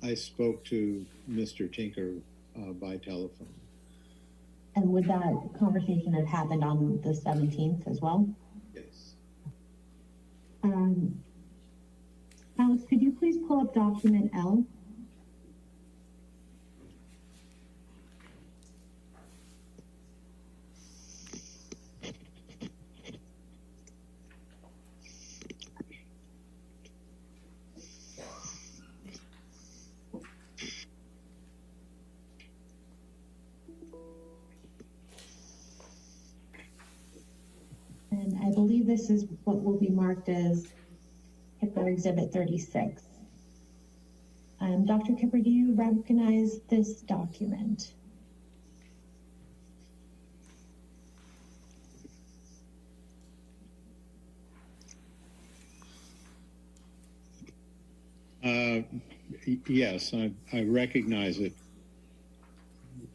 I spoke to Mr. Tinker by telephone. And would that conversation have happened on the 17th as well? Yes. Alex, could you please pull up document L? And I believe this is what will be marked as Hippo Exhibit 36. Dr. Kipper, do you recognize this document? Yes, I recognize it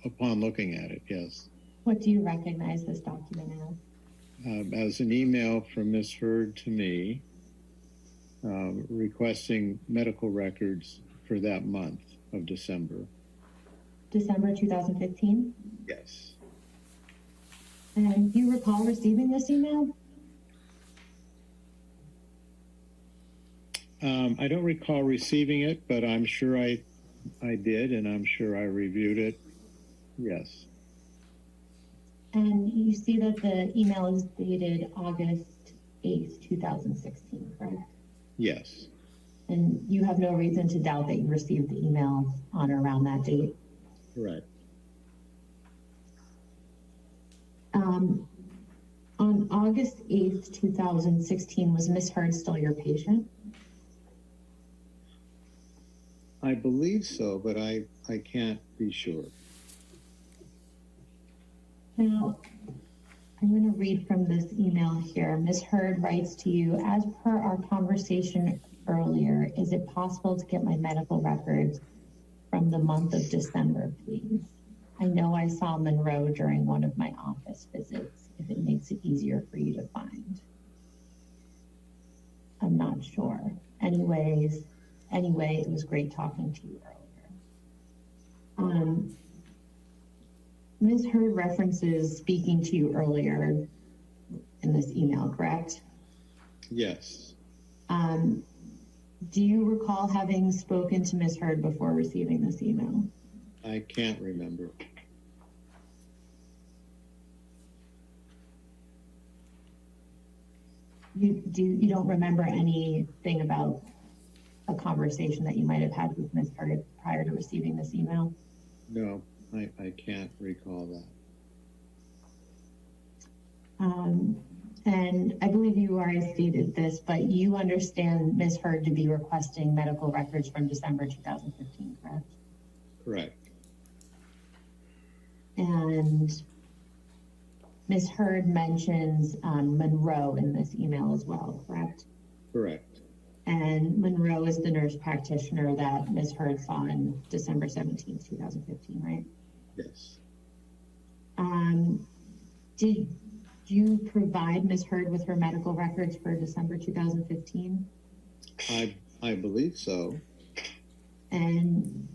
upon looking at it, yes. What do you recognize this document As an email from Ms. Heard to me requesting medical records for that month of December. December 2015? Yes. And do you recall receiving this email? I don't recall receiving it, but I'm sure I did, and I'm sure I reviewed it. Yes. And you see that the email is dated August 8th, 2016, correct? Yes. And you have no reason to doubt that you received the email on or around that date? Correct. On August 8th, 2016, was Ms. Heard still your patient? I believe so, but I can't be sure. Now, I'm going to read from this email here. Ms. Hurd writes to you, as per our conversation earlier, is it possible to get my medical records from the month of December, please? I know I saw Monroe during one of my office visits, if it makes it easier for you to find. I'm not sure. Anyway, it was great talking to you earlier. Ms. Hurd references speaking to you earlier in this email, correct? Yes. Do you recall having spoken to Ms. Hurd before receiving this email? I can't remember. You don't remember anything about a conversation that you might have had with Ms. Hurd prior to receiving this email? No, I can't recall that. And I believe you already stated this, but you understand Ms. Hurd to be requesting medical records from December 2015, correct? Correct. And Ms. Hurd mentions Monroe in this email as well, correct? Correct. And Monroe is the nurse practitioner that Ms. Hurd saw on December 17, 2015, right? Yes. Did you provide Ms. Hurd with her medical records for December 2015? I believe so. And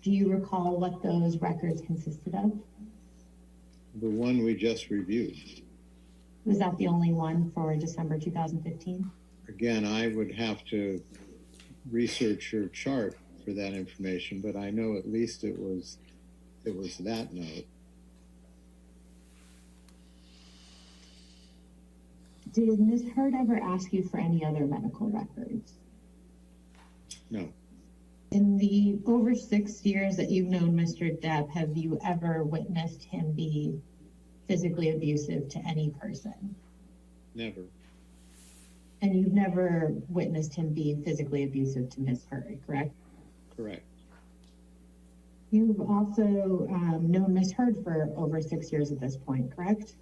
do you recall what those records consisted of? The one we just reviewed. Was that the only one for December 2015? Again, I would have to research your chart for that information, but I know at least it was that note. Did Ms. Hurd ever ask you for any other medical records? No. In the over 6 years that you've known Mr. Depp, have you ever witnessed him be physically abusive to any person? Never. And you've never witnessed him be physically abusive to Ms. Hurd, correct? Correct. You've also known Ms. Hurd for over 6 years at this point, correct?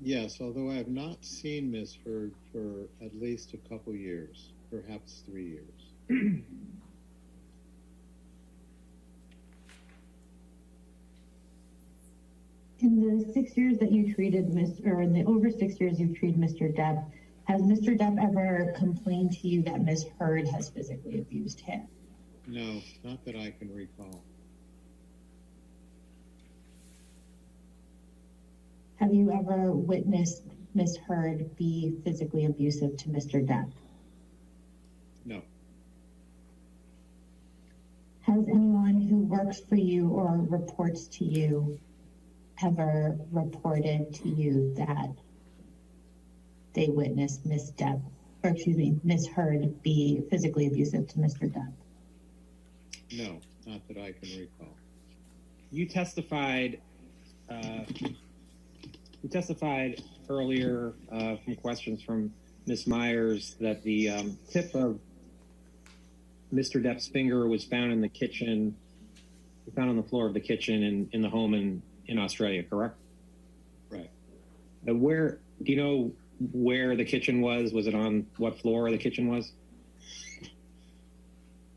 Yes, although I have not seen Ms. Hurd for at least a couple years, perhaps 3 years. In the 6 years that you treated in the over 6 years you've treated Mr. Depp, has Mr. Depp ever complained to you that Ms. Hurd has physically abused him? No, not that I can recall. Have you ever witnessed Ms. Hurd be physically abusive to Mr. Depp? No. Has anyone who works for you or reports to you ever reported to you that they witnessed Ms. Hurd be physically abusive to Mr. Depp? No, not that I can recall. You testified earlier from questions from Ms. Myers that the tip of Mr. Depp's finger was found in the kitchen, found on the floor of the kitchen in the home in Australia, correct? Right. Where do you know where the kitchen was? Was it on what floor the kitchen was?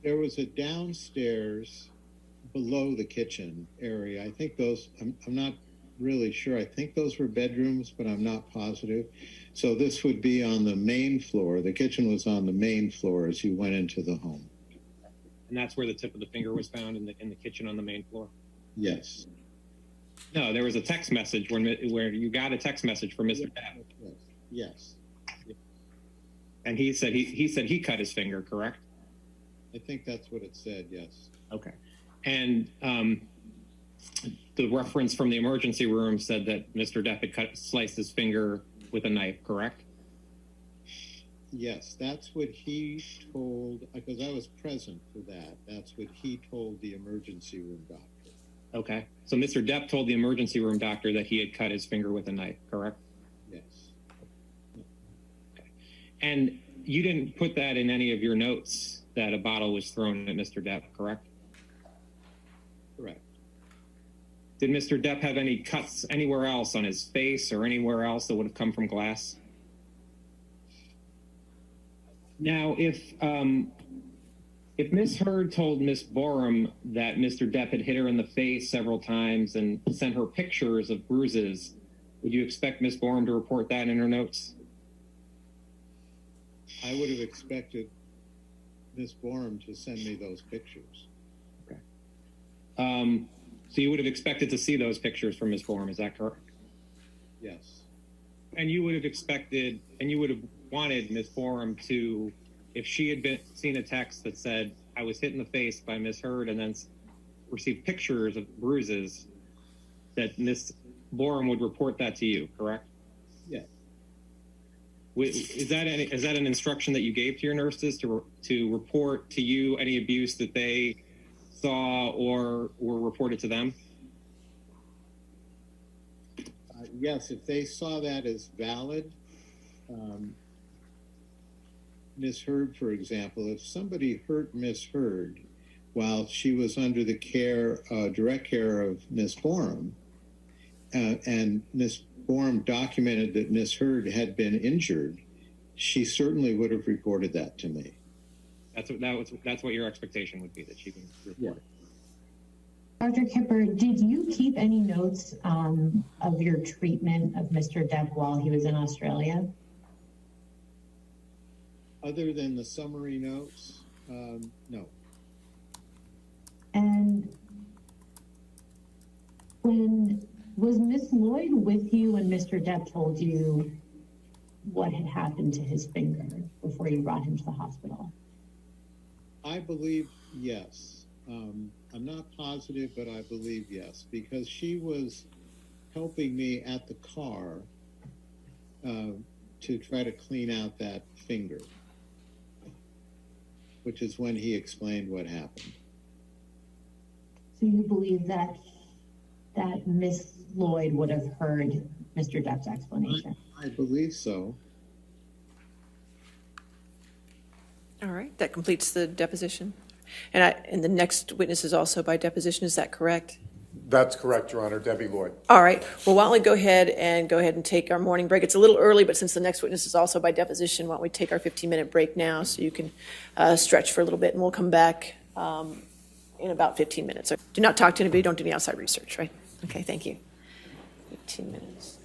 There was a downstairs below the kitchen area. I think those, I'm not really sure. I think those were bedrooms, but I'm not positive. So this would be on the main floor. The kitchen was on the main floor as you went into the home. And that's where the tip of the finger was found in the kitchen on the main floor? Yes. No, there was a text message where you got a text message from Mr. Depp. Yes. And he said he cut his finger, correct? I think that's what it said, yes. Okay. And the reference from the emergency room said that Mr. Depp had sliced his finger with a knife, correct? Yes, that's what he told, because I was present for that. That's what he told the emergency room doctor. Okay. So Mr. Depp told the emergency room doctor that he had cut his finger with a knife, correct? Yes. Okay. And you didn't put that in any of your notes that a bottle was thrown at Mr. Depp, correct? Correct. Did Mr. Depp have any cuts anywhere else on his face or anywhere else that would have come from glass? Now, if Ms. Heard told Ms. Borum that Mr. Depp had hit her in the face several times and sent her pictures of bruises, would you expect Ms. Borum to report that in her notes? I would have expected Ms. Borum to send me those pictures. Okay. So you would have expected to see those pictures from Ms. Borum, is that correct? Yes. And you would have expected, and you would have wanted Ms. Borum to, if she had seen a text that said, I was hit in the face by Ms. Heard and then received pictures of bruises, that Ms. Borum would report that to you, correct? Yeah. Is that an instruction that you gave to your nurses to report to you any abuse that they saw or were reported to them? Yes, if they saw that as valid. Miss Heard, for example, if somebody hurt Miss Heard while she was under the direct care of Miss Borum, and Miss Borum documented that Miss Heard had been injured, she certainly would have reported that to me. That's what your expectation would be, that she can report. Dr. Kipper, did you keep any notes of your treatment of Mr. Depp while he was in Australia? Other than the summary notes, no. And was Miss Lloyd with you when Mr. Depp told you what had happened to his finger before you brought him to the hospital? I believe yes. I'm not positive, but I believe yes, because she was helping me at the car to try to clean out that finger, which is when he explained what happened. So you believe that Miss Lloyd would have heard Mr. Depp's explanation? I believe so. All right, that completes the deposition. And the next witness is also by deposition, is that correct? That's correct, Your Honor. Debbie Lloyd. All right, well, why don't we go ahead and take our morning break. It's a little early, but since the next witness is also by deposition, why don't we take our 15-minute break now so you can stretch for a little bit, and we'll come back in about 15 minutes. So do not talk to anybody, don't do any outside research, right? Okay, thank you. 15 minutes.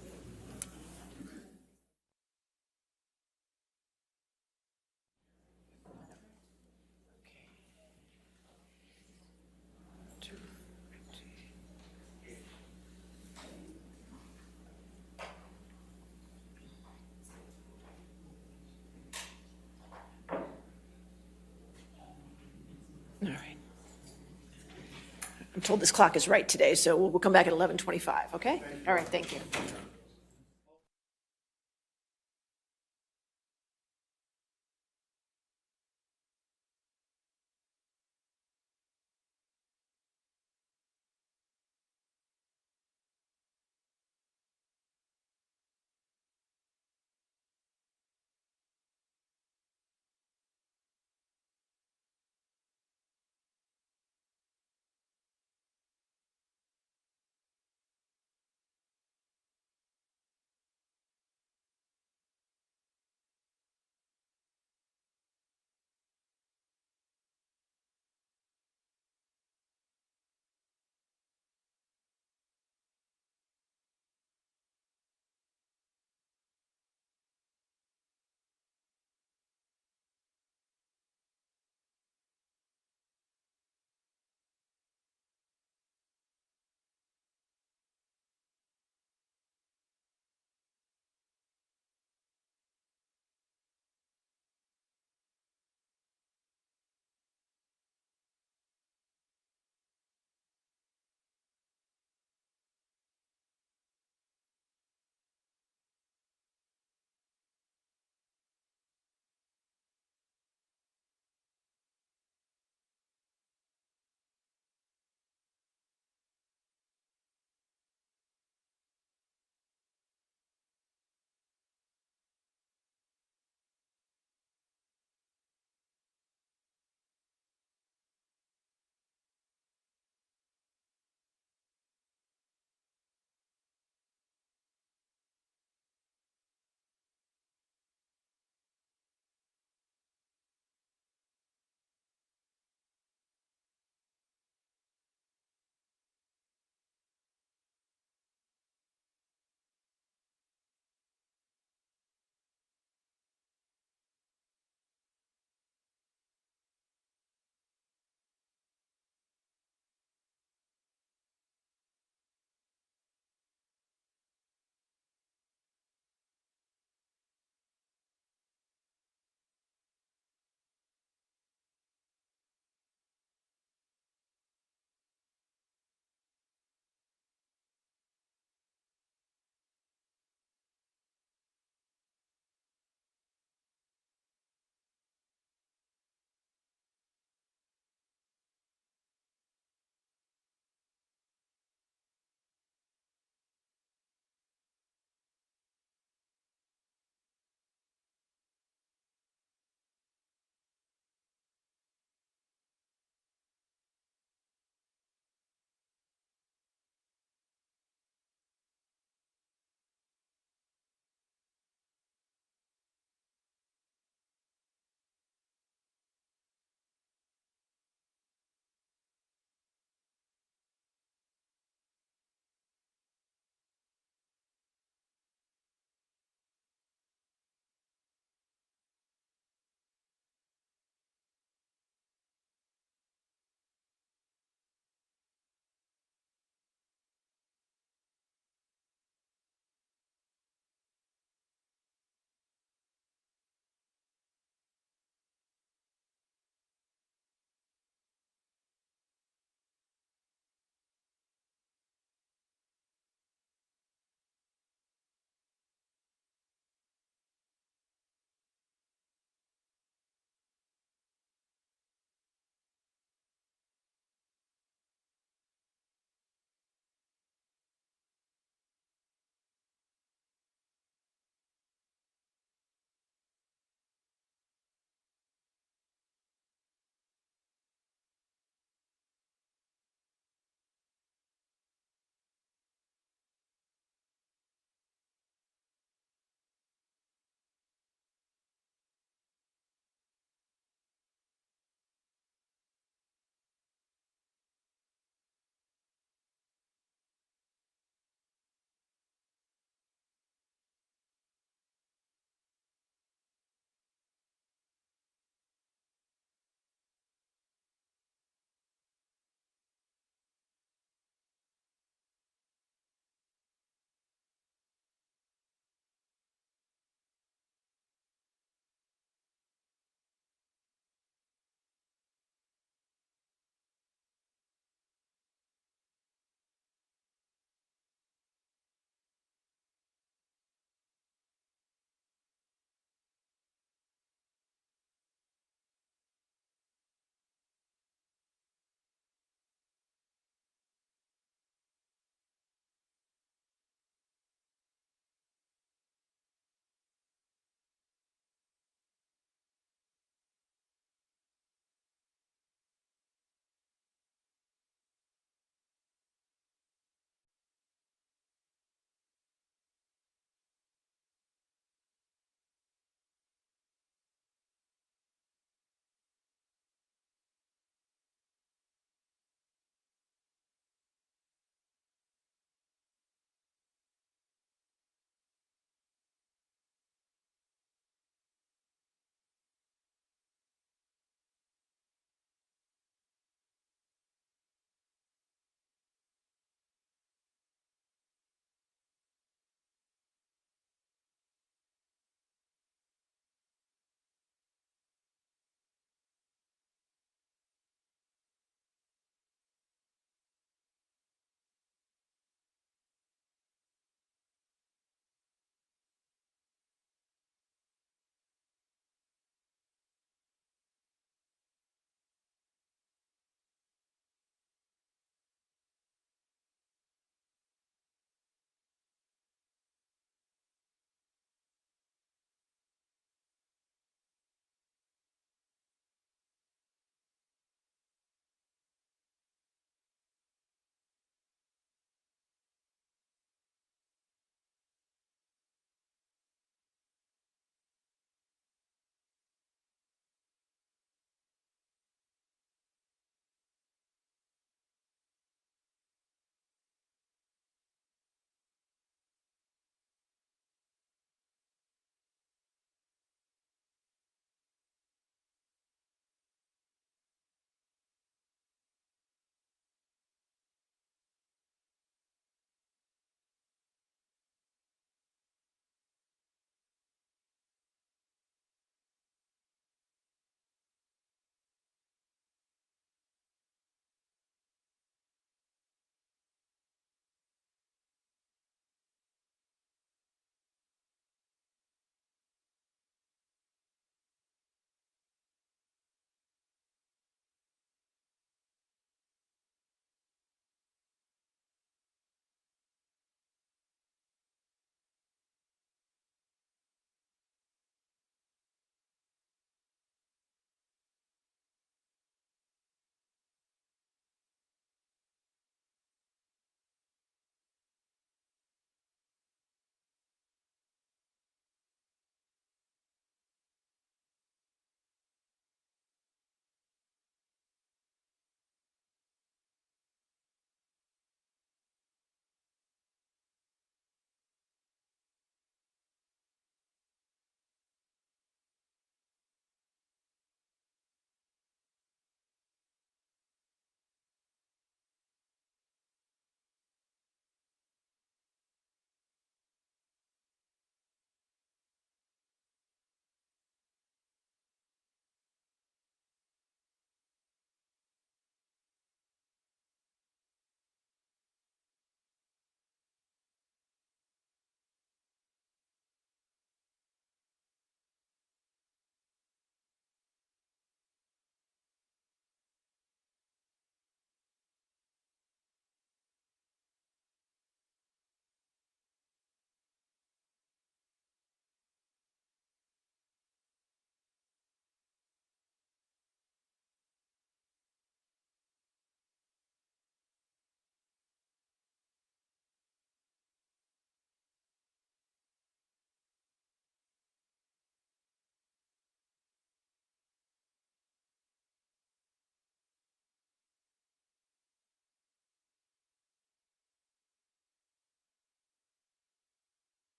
All right. I'm told this clock is right today, so we'll come back at 11:25, okay? All right, thank you.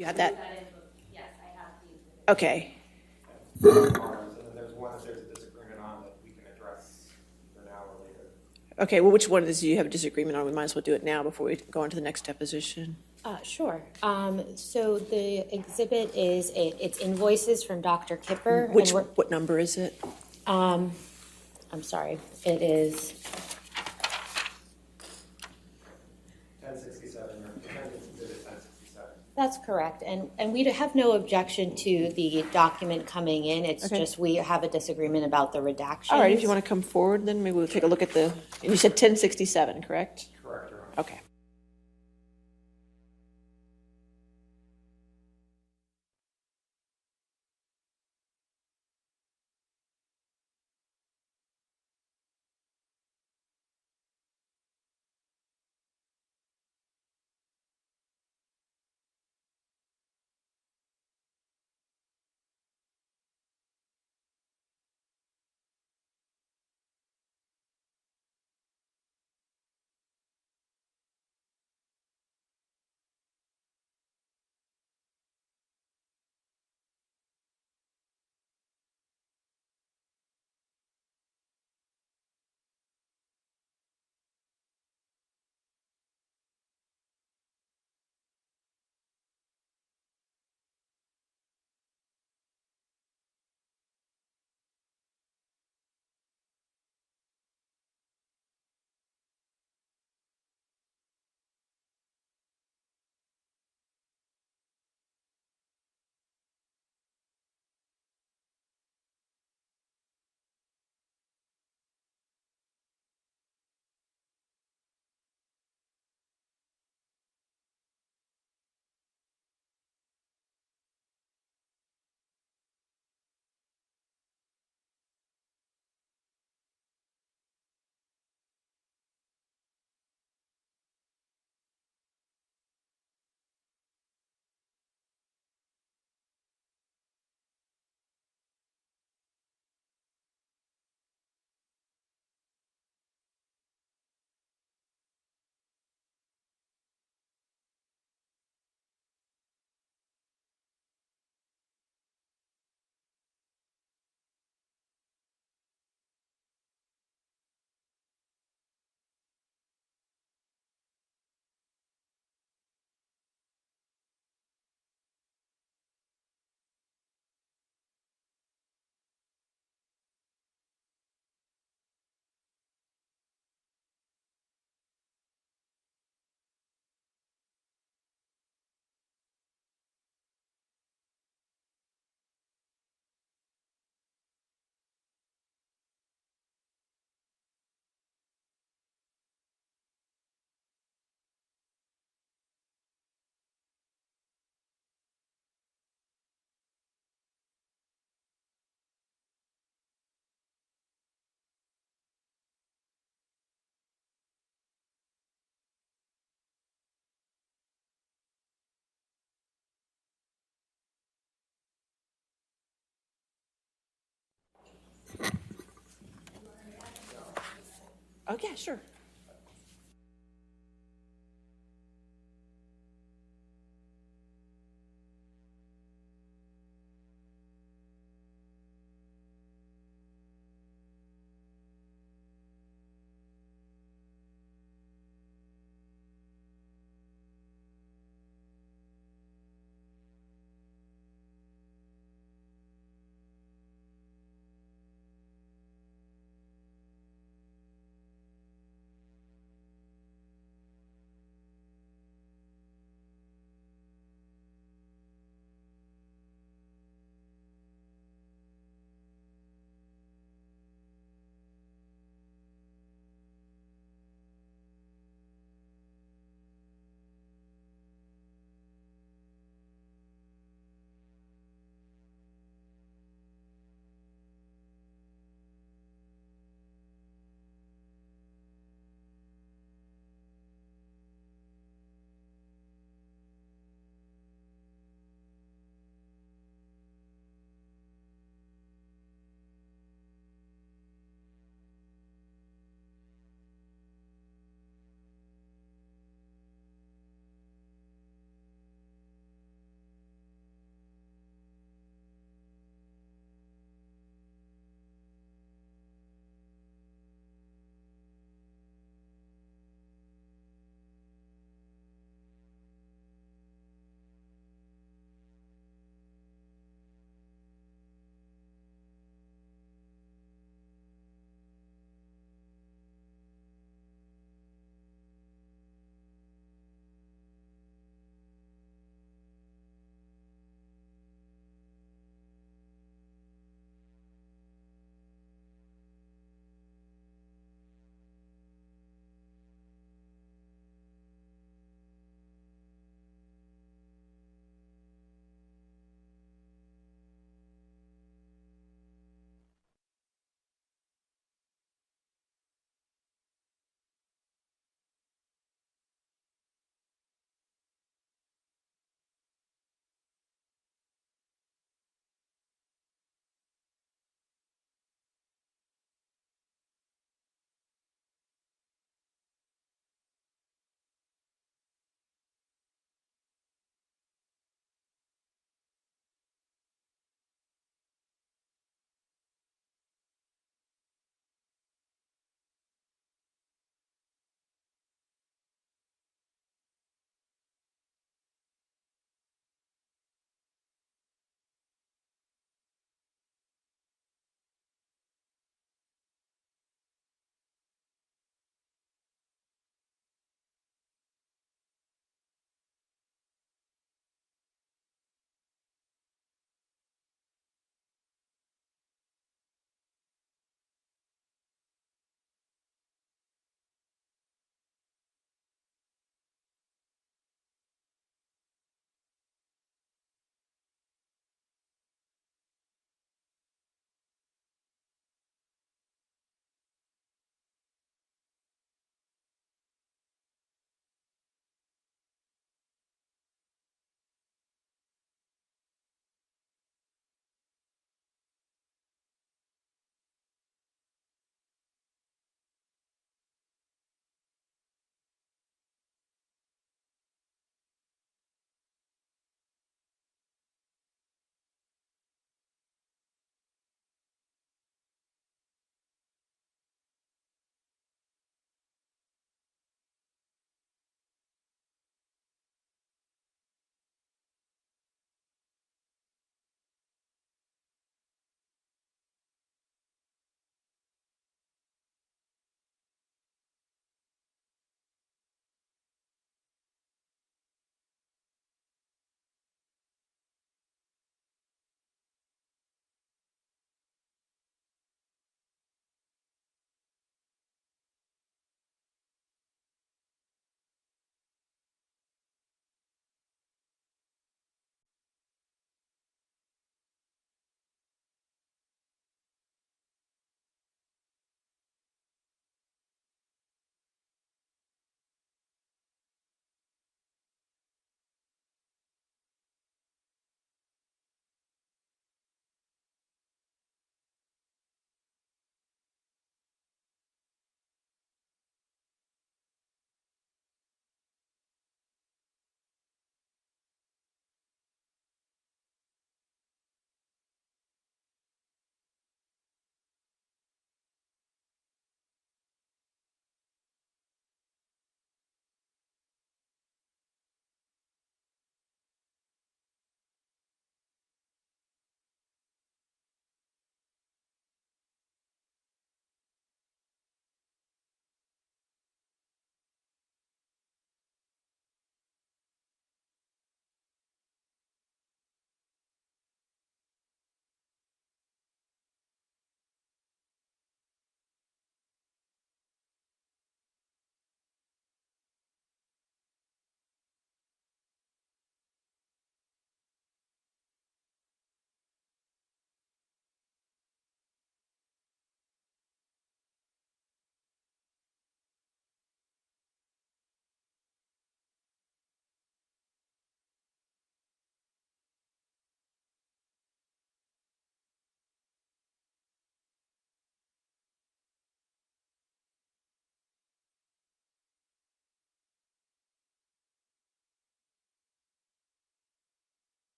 You have that? Yes, I have the. Okay. And then there's one that there's a disagreement on that we can address either now or later. Okay, well, which one do you have a disagreement on? We might as well do it now before we go on to the next deposition. Sure. So the exhibit is, it's invoices from Dr. Kipper. and What number is it? I'm sorry, it is, 1067, or defendant's exhibit 1067. that's correct. And we have no objection to the document coming in. It's Okay. just we have a disagreement about the redactions. All right, if you want to come forward, then maybe we'll take a look at the, and you said 1067, correct? Correct, Your Honor. Okay. Oh, yeah, sure.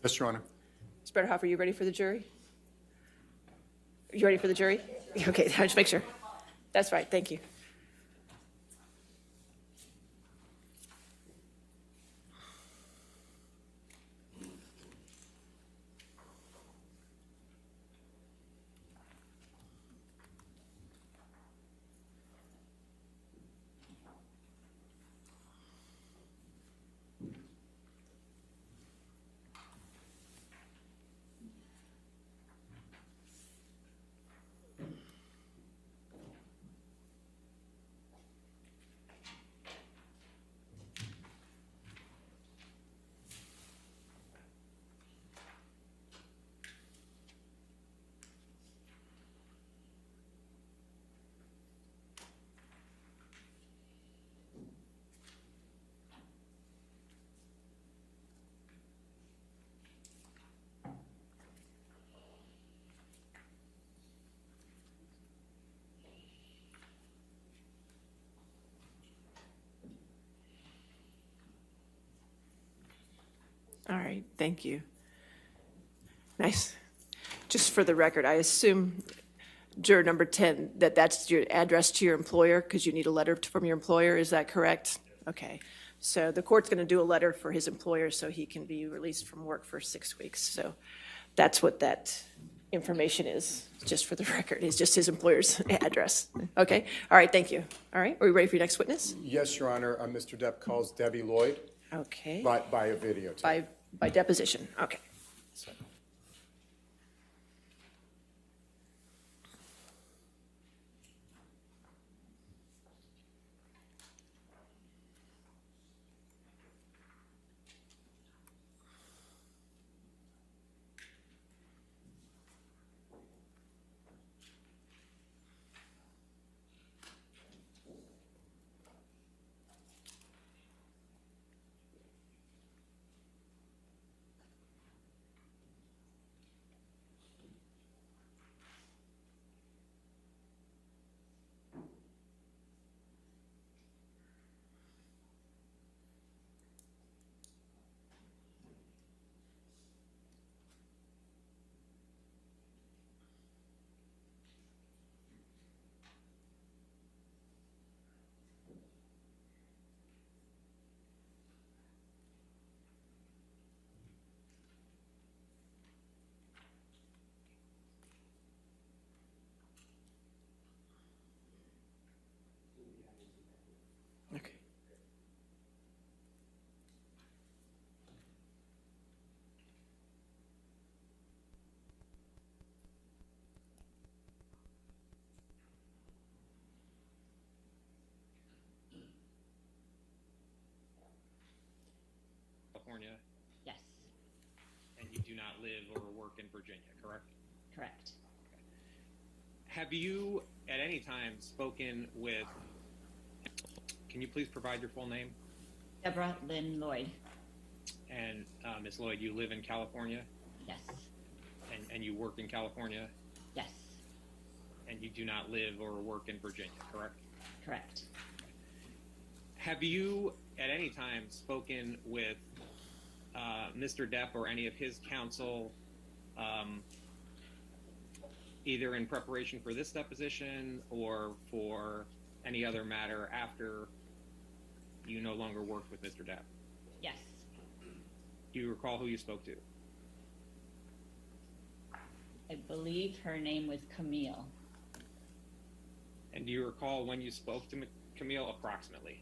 Yes, Your Honor. Ms. Bretterhoff, are you ready for the jury? Are you ready for the jury? Okay, just make sure. That's right, thank you. All right, thank you. Nice. Just for the record, I assume, juror number 10, that that's your address to your employer because you need a letter from your employer, is that correct? Okay, so the court's going to do a letter for his employer so he can be released from work for 6 weeks. So that's what that information is, just for the record. It's just his employer's address. Okay, all right, thank you. All right, are we ready for your next witness? Yes, Your Honor. Mr. Depp calls Debbie Lloyd Okay, by a videotape. by deposition, okay. Okay. California, Yes, and you do not live or work in Virginia, correct? correct. Have you at any time spoken with, can you please provide your full name? Deborah Lynn Lloyd. And Ms. Lloyd, you live in California Yes, and you work in California, yes, and you do not live or work in Virginia, correct? correct. Have you at any time spoken with Mr. Depp or any of his counsel, either in preparation for this deposition or for any other matter after you no longer worked with Mr. Depp? Yes, Do you recall who you spoke to? I believe her name was Camille. And do you recall when you spoke to Camille approximately?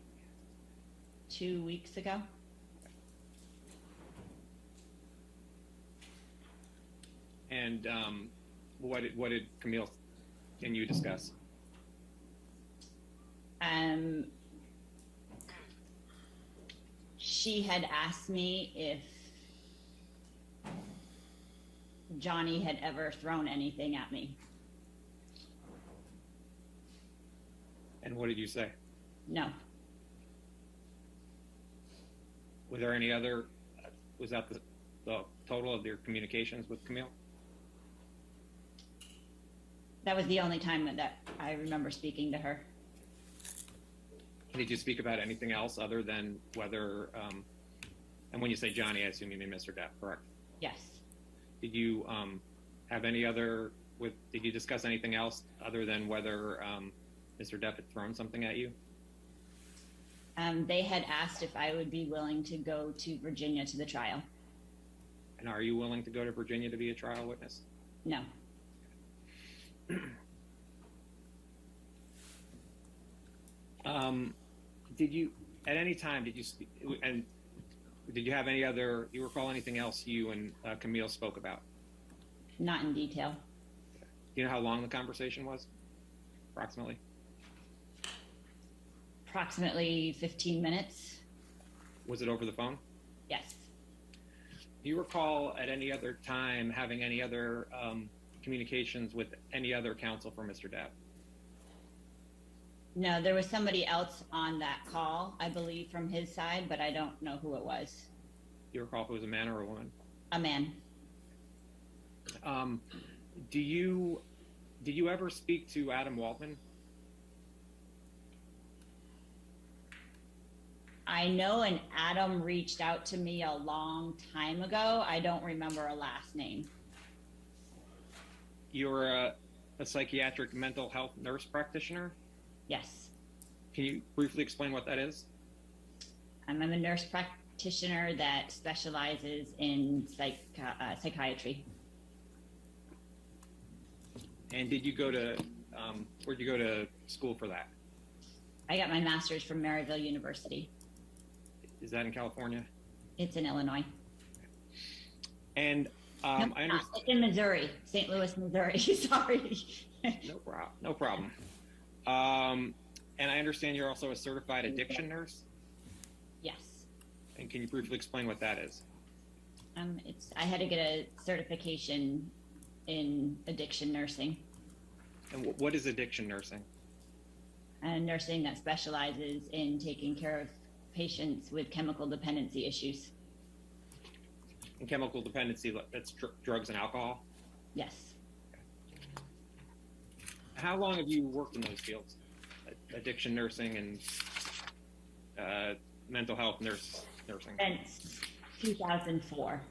2 weeks ago. And what did Camille and you discuss? She had asked me if Johnny had ever thrown anything at me. And what did you say? No, Was there any other, was that the total of your communications with Camille? that was the only time that I remember speaking to her. Did you speak about anything else other than whether, and when you say Johnny, I assume you mean Mr. Depp, correct? Yes. Did you have any other, did you discuss anything else other than whether Mr. Depp had thrown something at you? They had asked if I would be willing to go to Virginia to the trial. And are you willing to go to Virginia to be a trial witness? No. Did you, at any time, did you speak, and did you have any other, you recall anything else you and Camille spoke about? Not in detail. Do you know how long the conversation was, approximately? Approximately 15 minutes. Was it over the phone? Yes. Do you recall at any other time having any other communications with any other counsel for Mr. Depp? No, there was somebody else on that call, I believe, from his side, but I don't know who it was. Do you recall if it was a man or a woman? A man. Did you ever speak to Adam Walton? I know an Adam reached out to me a long time ago. I don't remember a last name. You're a psychiatric mental health nurse practitioner? Yes. Can you briefly explain what that is? I'm a nurse practitioner that specializes in psychiatry. And did you go to, where'd you go to school for that? I got my master's from Maryville University. Is that in California? It's in Illinois. And No, I it's understand. not. It's in Missouri, St. Louis, Missouri. Sorry. No problem. And I understand you're also a certified addiction nurse. Yes. And can you briefly explain what that is? I had to get a certification in addiction nursing. And what is addiction nursing? Nursing that specializes in taking care of patients with chemical dependency issues. And chemical dependency, that's drugs and alcohol? Yes. How long have you worked in those fields? Addiction nursing and mental health nursing? Since 2004.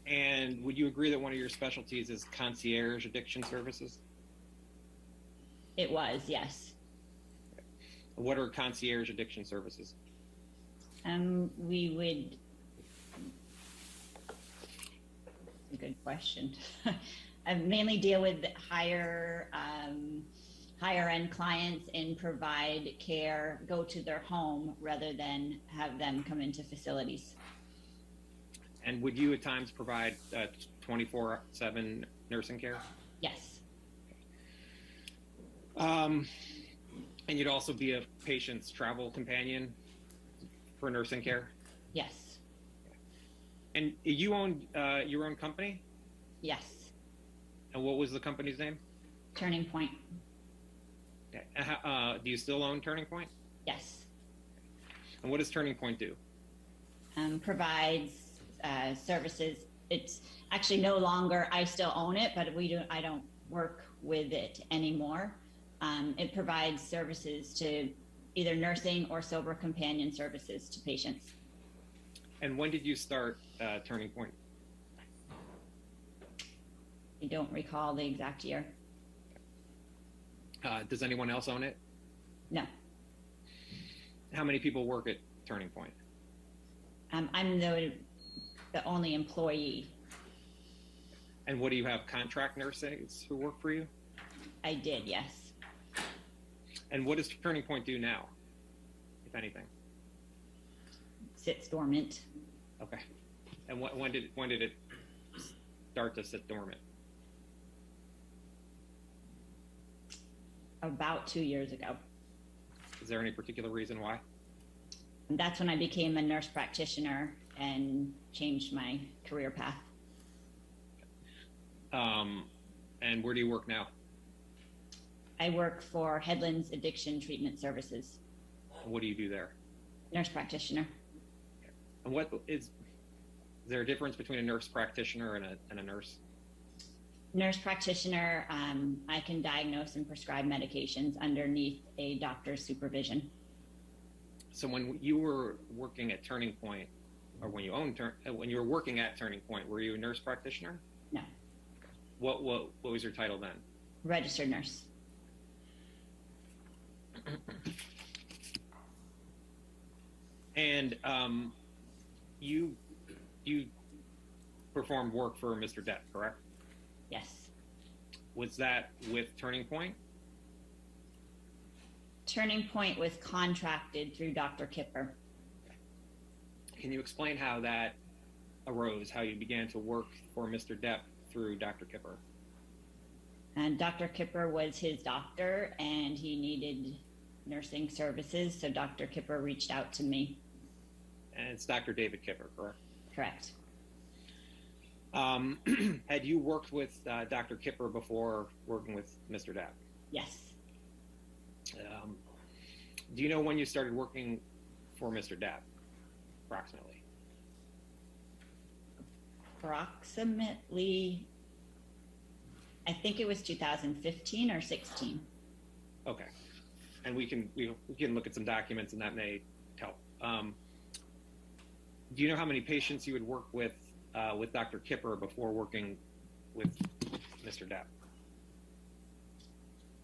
And would you agree that one of your specialties is concierge addiction services? It was, yes. What are concierge addiction services? We would. A good question. I mainly deal with higher end clients and provide care, go to their home rather than have them come into facilities. And would you at times provide 24/7 nursing care? Yes. And you'd also be a patient's travel companion for nursing care? Yes. And you owned your own company? Yes. And what was the company's name? Turning Point. Okay. Do you still own Turning Point? Yes. And what does Turning Point do? Provides services. It's actually no longer, I still own it, but I don't work with it anymore. It provides services to either nursing or sober companion services to patients. And when did you start Turning Point? I don't recall the exact year. Does anyone else own it? No. How many people work at Turning Point? I'm the only employee. And what do you have, contract nurses who work for you? I did, yes. And what does Turning Point do now, if anything? Sits dormant. Okay. And when did it start to sit dormant? About 2 years ago. Is there any particular reason why? And that's when I became a nurse practitioner and changed my career path. And where do you work now? I work for Headlands Addiction Treatment Services. What do you do there? Nurse practitioner. And is there a difference between a nurse practitioner and a nurse? Nurse practitioner, I can diagnose and prescribe medications underneath a doctor's supervision. So when you were working at Turning Point, or when you were working at Turning Point, were you a nurse practitioner? No, What was your title then? registered nurse. And you performed work for Mr. Depp, correct? Yes. Was that with Turning Point? Turning Point was contracted through Dr. Kipper. Can you explain how that arose, how you began to work for Mr. Depp through Dr. Kipper? And Dr. Kipper was his doctor, and he needed nursing services, so Dr. Kipper reached out to me. And it's Dr. David Kipper, correct? Correct. Had you worked with Dr. Kipper before working with Mr. Depp? Yes. Do you know when you started working for Mr. Depp, approximately? Approximately, I think it was 2015 or 16. Okay. And we can look at some documents, and that may help. Do you know how many patients you would work with Dr. Kipper before working with Mr. Depp?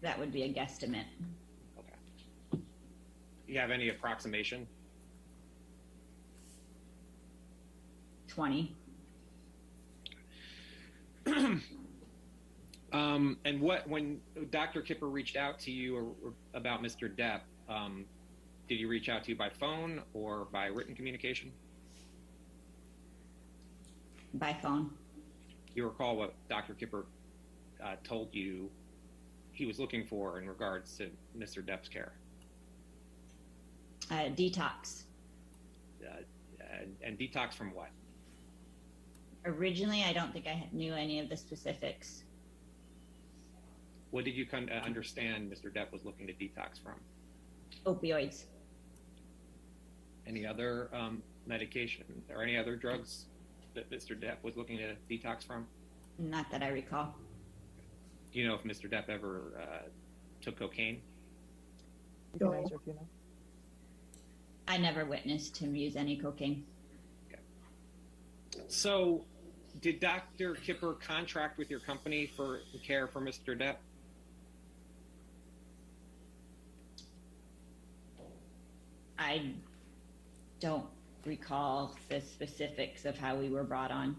That would be a guesstimate. Okay. Do you have any approximation? 20. And when Dr. Kipper reached out to you about Mr. Depp, did he reach out to you by phone or by written communication? By phone. Do you recall what Dr. Kipper told you he was looking for in regards to Mr. Depp's care? Detox. And detox from what? Originally, I don't think I knew any of the specifics. What did you understand Mr. Depp was looking to detox from? Opioids. Any other medication or any other drugs that Mr. Depp was looking to detox from? Not that I recall. Do you know if Mr. Depp ever took cocaine? You can answer if you know. I never witnessed him use any cocaine. Okay. So, did Dr. Kipper contract with your company for care for Mr. Depp? I don't recall the specifics of how we were brought on.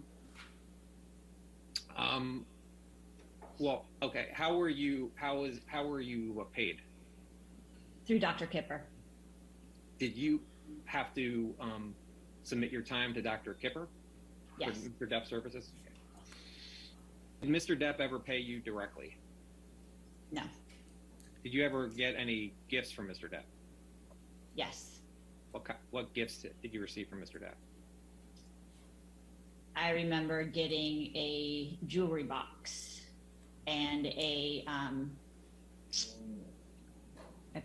Well, okay. How were you paid? Through Dr. Kipper. Did you have to submit your time to Dr. Kipper? Yes. For Depp services? Okay. Did Mr. Depp ever pay you directly? No. Did you ever get any gifts from Mr. Depp? Yes. What gifts did you receive from Mr. Depp? I remember getting a jewelry box and a, I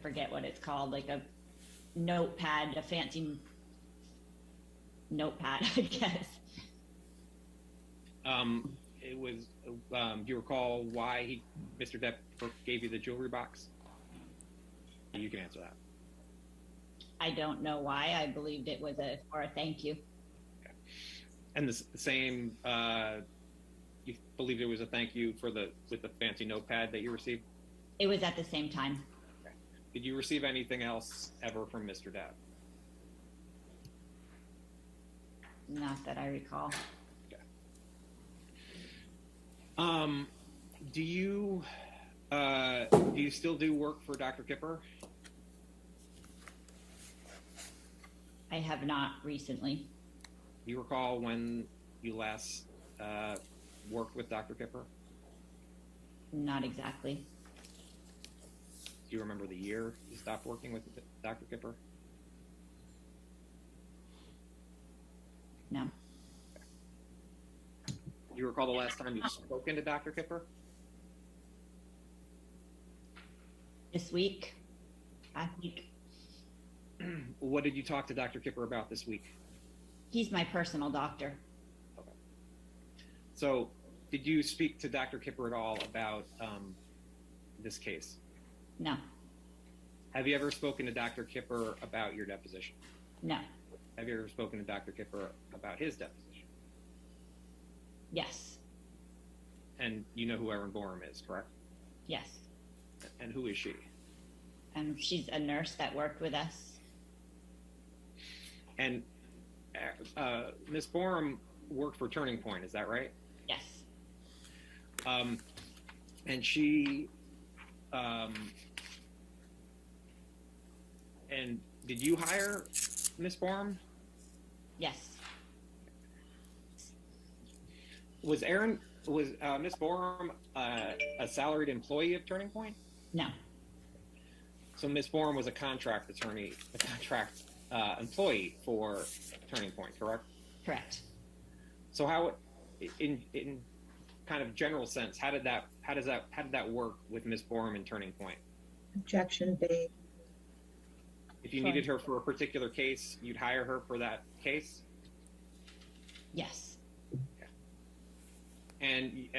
forget what it's called, like a notepad, a fancy notepad, I guess. It was, do you recall why Mr. Depp gave you the jewelry box? You can answer that. I don't know why. I believed it was for a thank you. Okay. And the same, you believed it was a thank you with the fancy notepad that you received? It was at the same time. Okay. Did you receive anything else ever from Mr. Depp? Not that I recall. Okay. Do you still do work for Dr. Kipper? I have not recently. Do you recall when you last worked with Dr. Kipper? Not exactly. Do you remember the year you stopped working with Dr. Kipper? No. Do you recall the last time you spoke to Dr. Kipper? This week, last week. What did you talk to Dr. Kipper about this week? He's my personal doctor. Okay. So, did you speak to Dr. Kipper at all about this case? No. Have you ever spoken to Dr. Kipper about your deposition? No. Have you ever spoken to Dr. Kipper about his deposition? Yes. And you know who Erin Borum is, correct? Yes. And who is she? She's a nurse that worked with us. And Ms. Borum worked for Turning Point, is that right? Yes. And she, and did you hire Ms. Borum? Yes. Was Ms. Borum a salaried employee of Turning Point? No. So Ms. Borum was a contract attorney, a contract employee for Turning Point, correct? Correct. So how, in kind of general sense, how did that work with Ms. Borum and Turning Point? Objection made. If you needed her for a particular case, you'd hire her for that case? Yes. And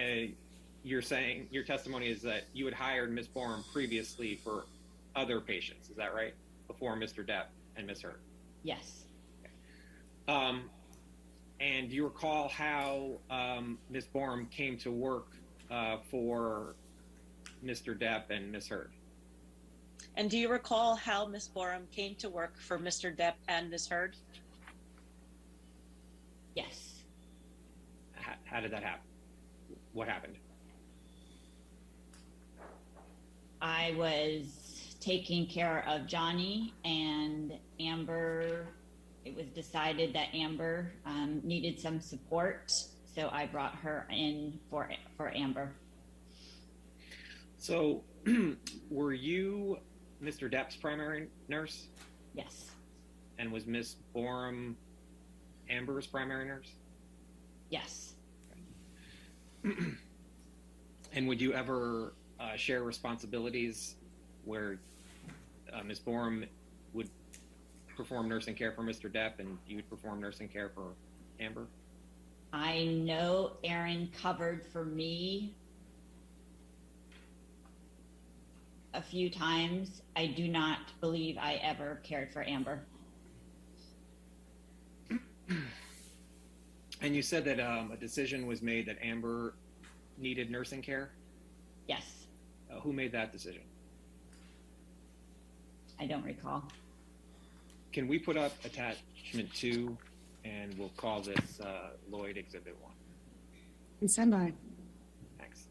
you're saying, your testimony is that you had hired Ms. Borum previously for other patients, is that right? Before Mr. Depp and Ms. Hurd? Yes. And do you recall how Ms. Borum came to work for Mr. Depp and Ms. Hurd? And do you recall how Ms. Borum came to work for Mr. Depp and Ms. Hurd? Yes. How did that happen? What happened? I was taking care of Johnny and Amber. It was decided that Amber needed some support, so I brought her in for Amber. So were you Mr. Depp's primary nurse? Yes. And was Ms. Borum Amber's primary nurse? Yes. And would you ever share responsibilities where Ms. Borum would perform nursing care for Mr. Depp and you would perform nursing care for Amber? I know Erin covered for me a few times. I do not believe I ever cared for Amber. And you said that a decision was made that Amber needed nursing care? Yes. Who made that decision? I don't recall. Can we put up attachment 2 and we'll call this Lloyd Exhibit 1? Stand by. Thanks.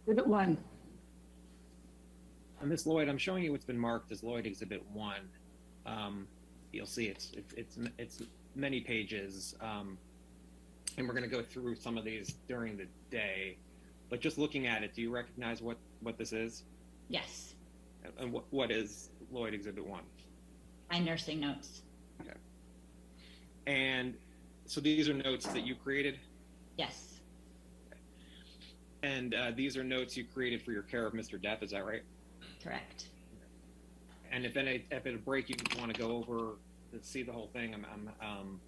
Exhibit 1. Ms. Lloyd, I'm showing you what's been marked as Lloyd Exhibit 1. You'll see it's many pages, and we're going to go through some of these during the day. But just looking at it, do you recognize what this is? Yes. And what is Lloyd Exhibit 1? My nursing notes. Okay. And so these are notes that you created? Yes. And these are notes you created for your care of Mr. Depp, is that right? Correct. And if at a break you want to go over to see the whole thing, I'm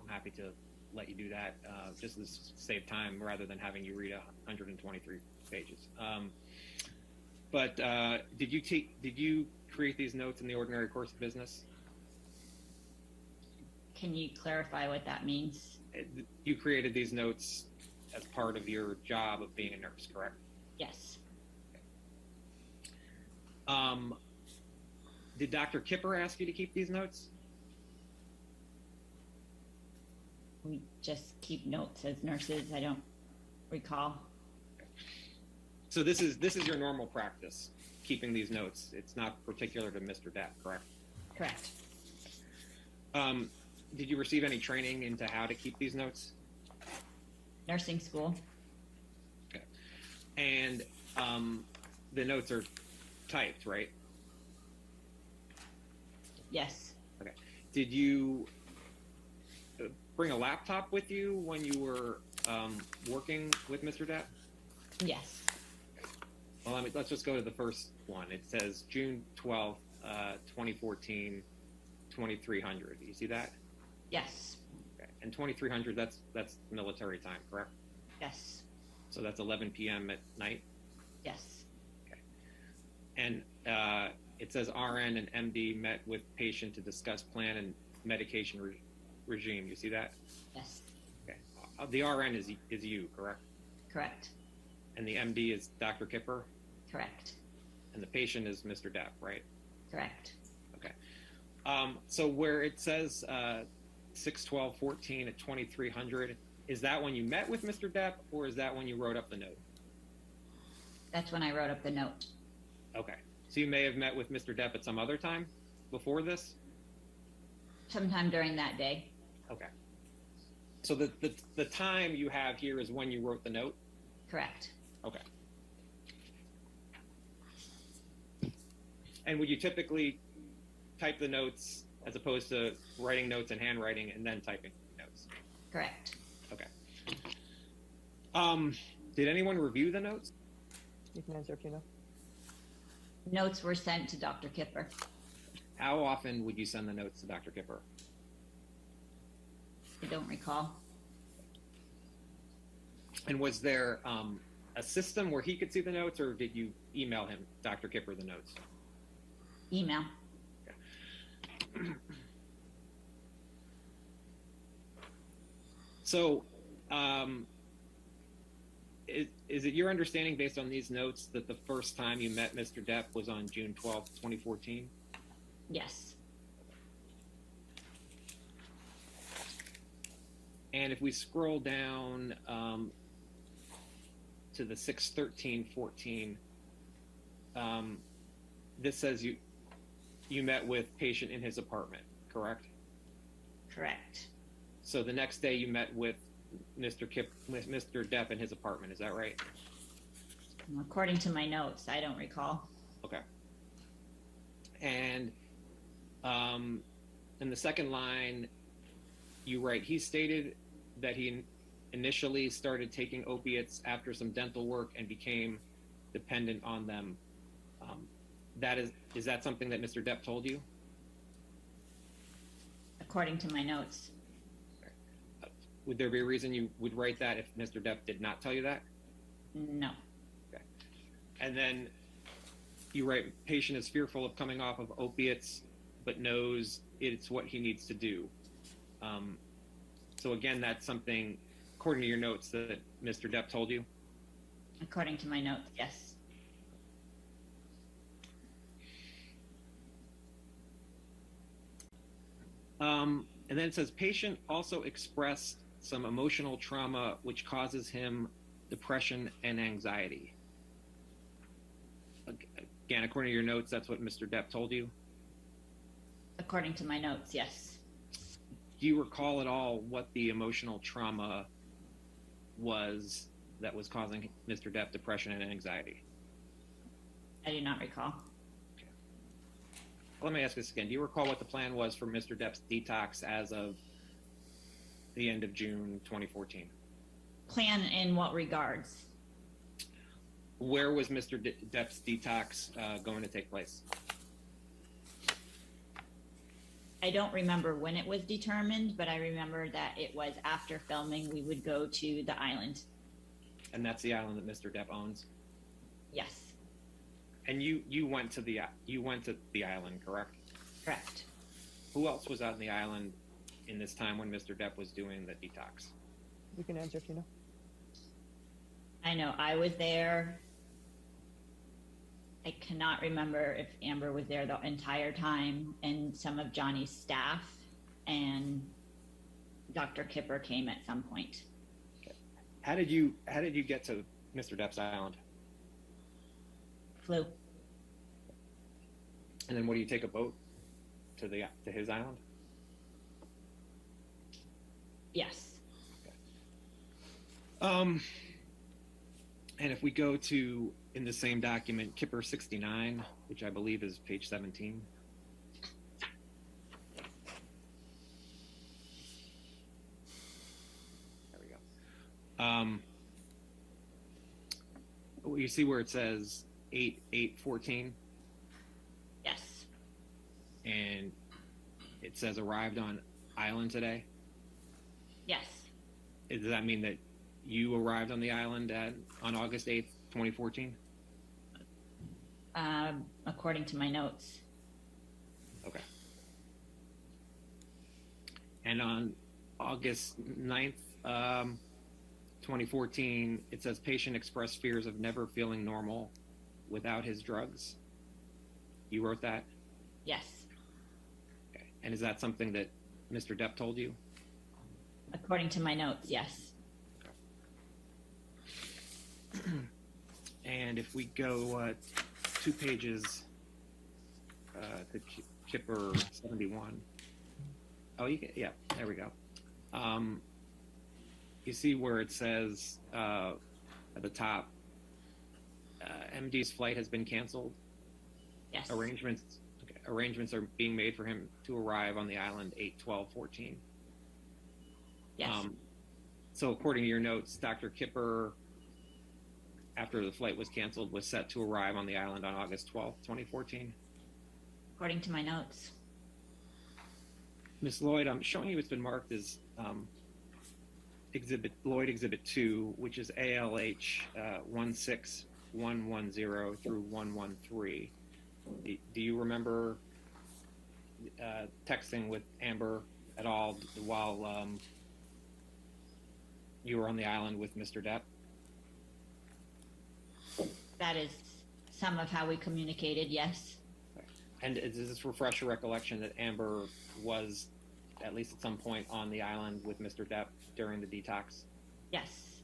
happy to let you do that, just to save time rather than having you read 123 pages. But did you create these notes in the ordinary course of business? Can you clarify what that means? You created these notes as part of your job of being a nurse, correct? Yes. Did Dr. Kipper ask you to keep these notes? We just keep notes as nurses. I don't recall. So this is your normal practice, keeping these notes. It's not particular to Mr. Depp, correct? Correct. Did you receive any training into how to keep these notes? Nursing school. Okay. And the notes are typed, right? Yes. Okay. Did you bring a laptop with you when you were working with Mr. Depp? Yes. Well, let's just go to the first one. It says June 12th, 2014, 2300. You see that? Yes. Okay. And 2300, that's military time, correct? Yes. So that's 11 p.m. at night? Yes. Okay. And it says RN and MD met with patient to discuss plan and medication regime. You see that? Yes. Okay. The RN is you, correct? Correct. And the MD is Dr. Kipper? Correct. And the patient is Mr. Depp, right? Correct. Okay. So where it says 6/12/14 at 2300, is that when you met with Mr. Depp, or is that when you wrote up the note? That's when I wrote up the note. Okay. So you may have met with Mr. Depp at some other time before this? Sometime during that day. Okay. So the time you have here is when you wrote the note? Correct. Okay. And would you typically type the notes as opposed to writing notes in handwriting and then typing notes? Correct. Okay. Did anyone review the notes? You can answer if you know. Notes were sent to Dr. Kipper. How often would you send the notes to Dr. Kipper? I don't recall. And was there a system where he could see the notes, or did you email him, Dr. Kipper, the notes? Email. So, is it your understanding, based on these notes, that the first time you met Mr. Depp was on June 12th, 2014? Yes. And if we scroll down to the 6/13/14, this says you met with patient in his apartment, correct? Correct. So the next day you met with Mr. Depp in his apartment, is that right? According to my notes, I don't recall. Okay. And in the second line, you write, he stated that he initially started taking opiates after some dental work and became dependent on them. Is that something that Mr. Depp told you? According to my notes. Would there be a reason you would write that if Mr. Depp did not tell you that? No. Okay. And then you write, patient is fearful of coming off of opiates, but knows it's what he needs to do. So again, that's something, according to your notes, that Mr. Depp told you? According to my notes, yes. And then it says, patient also expressed some emotional trauma which causes him depression and anxiety. Again, according to your notes, that's what Mr. Depp told you? According to my notes, yes. Do you recall at all what the emotional trauma was that was causing Mr. Depp depression and anxiety? I do not recall. Okay. Let me ask this again. Do you recall what the plan was for Mr. Depp's detox as of the end of June 2014? Plan in what regards? Where was Mr. Depp's detox going to take place? I don't remember when it was determined, but I remember that it was after filming. We would go to the island. And that's the island that Mr. Depp owns? Yes. And you went to the island, correct? Correct. Who else was on the island in this time when Mr. Depp was doing the detox? You can answer if you know. I know I was there. I cannot remember if Amber was there the entire time, and some of Johnny's staff, and Dr. Kipper came at some point. Okay. How did you get to Mr. Depp's island? Flew. And then what, do you take a boat to his island? Yes. Okay. And if we go to, in the same document, Kipper 69, which I believe is page 17. You see where it says 8/8/14, Yes. and it says arrived on island today. Yes. Does that mean that you arrived on the island on August 8th, 2014? According to my notes. Okay. And on August 9th, 2014, it says patient expressed fears of never feeling normal without his drugs. You wrote that? Yes. Okay. And is that something that Mr. Depp told you? According to my notes, yes. And if we go 2 pages to Kipper 71. Oh, you can, yeah, there we go. You see where it says at the top, MD's flight has been canceled. Yes. Arrangements are being made for him to arrive on the island 8/12/14. Yes. So according to your notes, Dr. Kipper, after the flight was canceled, was set to arrive on the island on August 12th, 2014. According to my notes. Miss Lloyd, I'm showing you it's been marked as Lloyd Exhibit 2, which is ALH 16110 through 113. Do you remember texting with Amber at all while you were on the island with Mr. Depp? That is some of how we communicated, yes. And does this refresh your recollection that Amber was, at least at some point, on the island with Mr. Depp during the detox? Yes.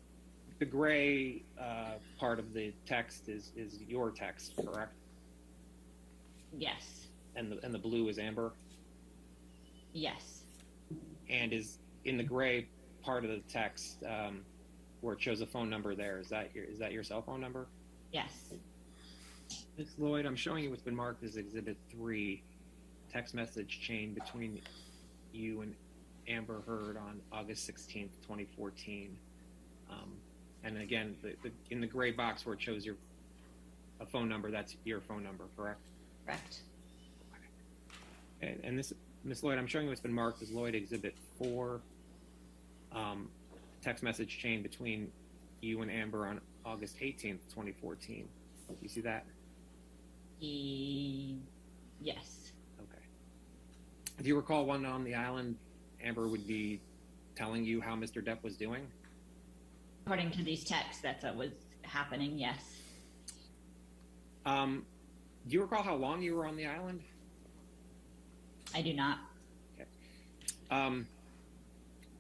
The gray part of the text is your text, correct? Yes. And the blue is Amber? Yes. And is in the gray part of the text where it shows a phone number there, is that your cell phone number? Yes. Ms. Lloyd, I'm showing you what's been marked as Exhibit 3, text message chain between you and Amber Heard on August 16th, 2014. And again, in the gray box where it shows a phone number, that's your phone number, correct? Correct. And this, Ms. Lloyd, I'm showing you what's been marked as Lloyd Exhibit 4, text message chain between you and Amber on August 18th, 2014. You see that? Yes. Okay. Do you recall when on the island Amber would be telling you how Mr. Depp was doing? According to these texts, that's what was happening, yes. Do you recall how long you were on the island? I do not. Okay.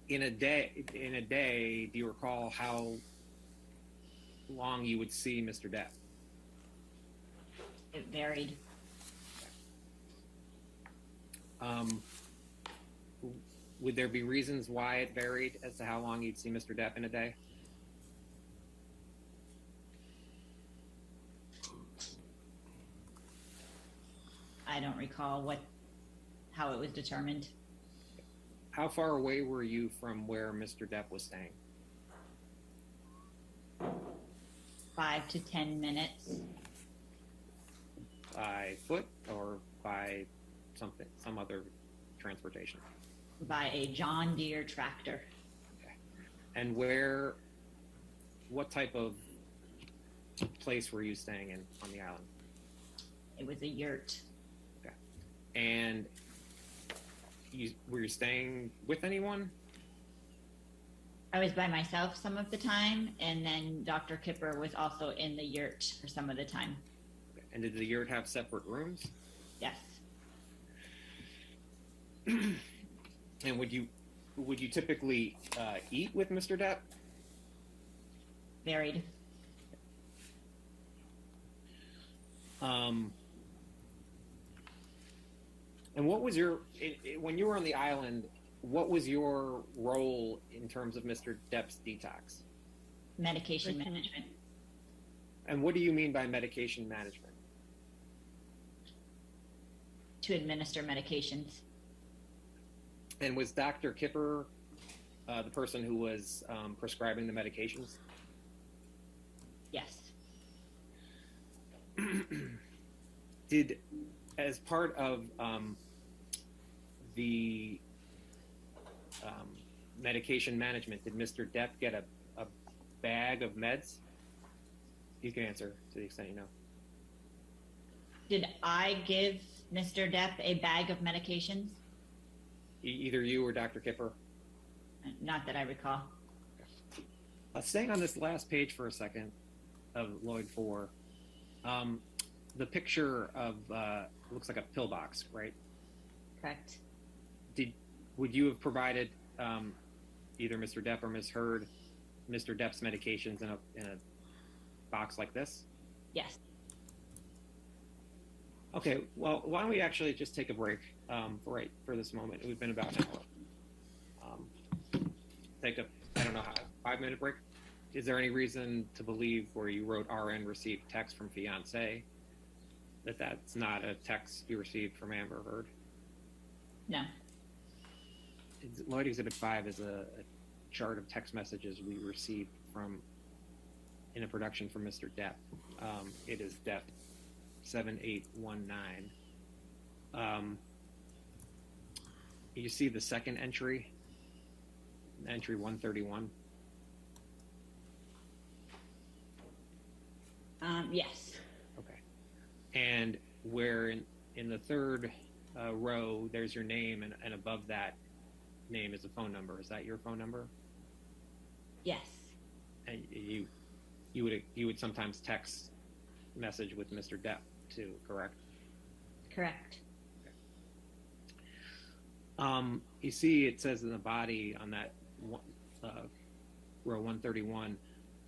In a day, do you recall how long you would see Mr. Depp? It varied. Would there be reasons why it varied as to how long you'd see Mr. Depp in a day? I don't recall how it was determined. How far away were you from where Mr. Depp was staying? 5 to 10 minutes. By foot or by some other transportation? By a John Deere tractor. Okay. And what type of place were you staying in on the island? It was a yurt. Okay. And were you staying with anyone? I was by myself some of the time, and then Dr. Kipper was also in the yurt for some of the time. Okay. And did the yurt have separate rooms? Yes. And would you typically eat with Mr. Depp? Varied. And what was when you were on the island, what was your role in terms of Mr. Depp's detox? Medication management. And what do you mean by medication management? To administer medications. And was Dr. Kipper the person who was prescribing the medications? Yes. Did, as part of the medication management, did Mr. Depp get a bag of meds? You can answer to the extent you know. Did I give Mr. Depp a bag of medications? Either you or Dr. Kipper? Not that I recall. Staying on this last page for a second of Lloyd 4, the picture of looks like a pillbox, right? Correct. Would you have provided either Mr. Depp or Ms. Heard Mr. Depp's medications in a box like this? Yes. Okay. Well, why don't we actually just take a break for this moment? We've been about an hour. Take a 5-minute break. Is there any reason to believe where you wrote RN received text from fiance that's not a text you received from Amber Heard? No. Lloyd Exhibit 5 is a chart of text messages we received in a production from Mr. Depp. It is Depp 7819. You see the second entry, entry 131. Yes. Okay. And where in the third row, there's your name, and above that name is a phone number. Is that your phone number? Yes. And you would sometimes text message with Mr. Depp too, correct? Correct. You see, it says in the body on that row 131,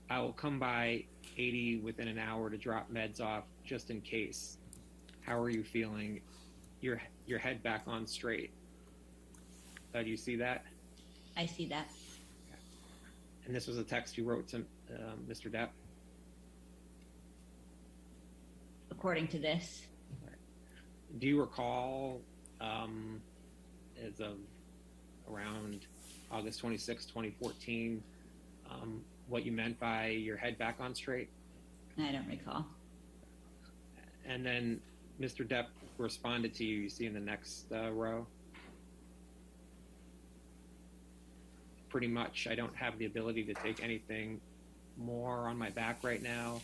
I will come by 80 within an hour to drop meds off just in case. How are you feeling? Your head back on straight. Do you see that? I see that. Okay. And this was a text you wrote to Mr. Depp? According to this. Right. Do you recall, as of around August 26, 2014, what you meant by your head back on straight? I don't recall. And then Mr. Depp responded to you see in the next row? Pretty much, I don't have the ability to take anything more on my back right now.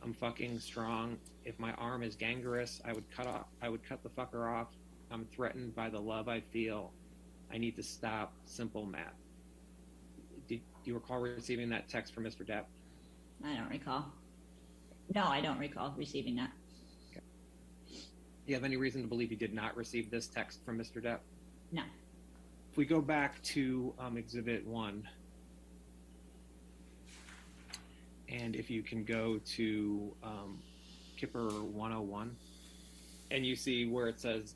I'm fucking strong. If my arm is gangrenous, I would cut the fucker off. I'm threatened by the love I feel. I need to stop. Simple math. Do you recall receiving that text from Mr. Depp? I don't recall. No, I don't recall receiving that. Okay. Do you have any reason to believe you did not receive this text from Mr. Depp? No. If we go back to Exhibit 1, and if you can go to Kipper 101, and you see where it says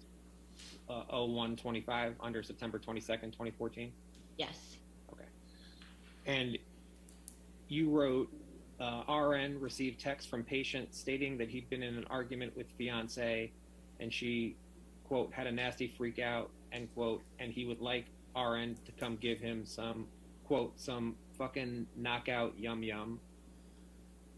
0125 under September 22nd, 2014? Yes. Okay. And you wrote, RN received text from patient stating that he'd been in an argument with fiance, and she, quote, had a nasty freak out, end quote, and he would like RN to come give him some, quote, some fucking knockout yum yum.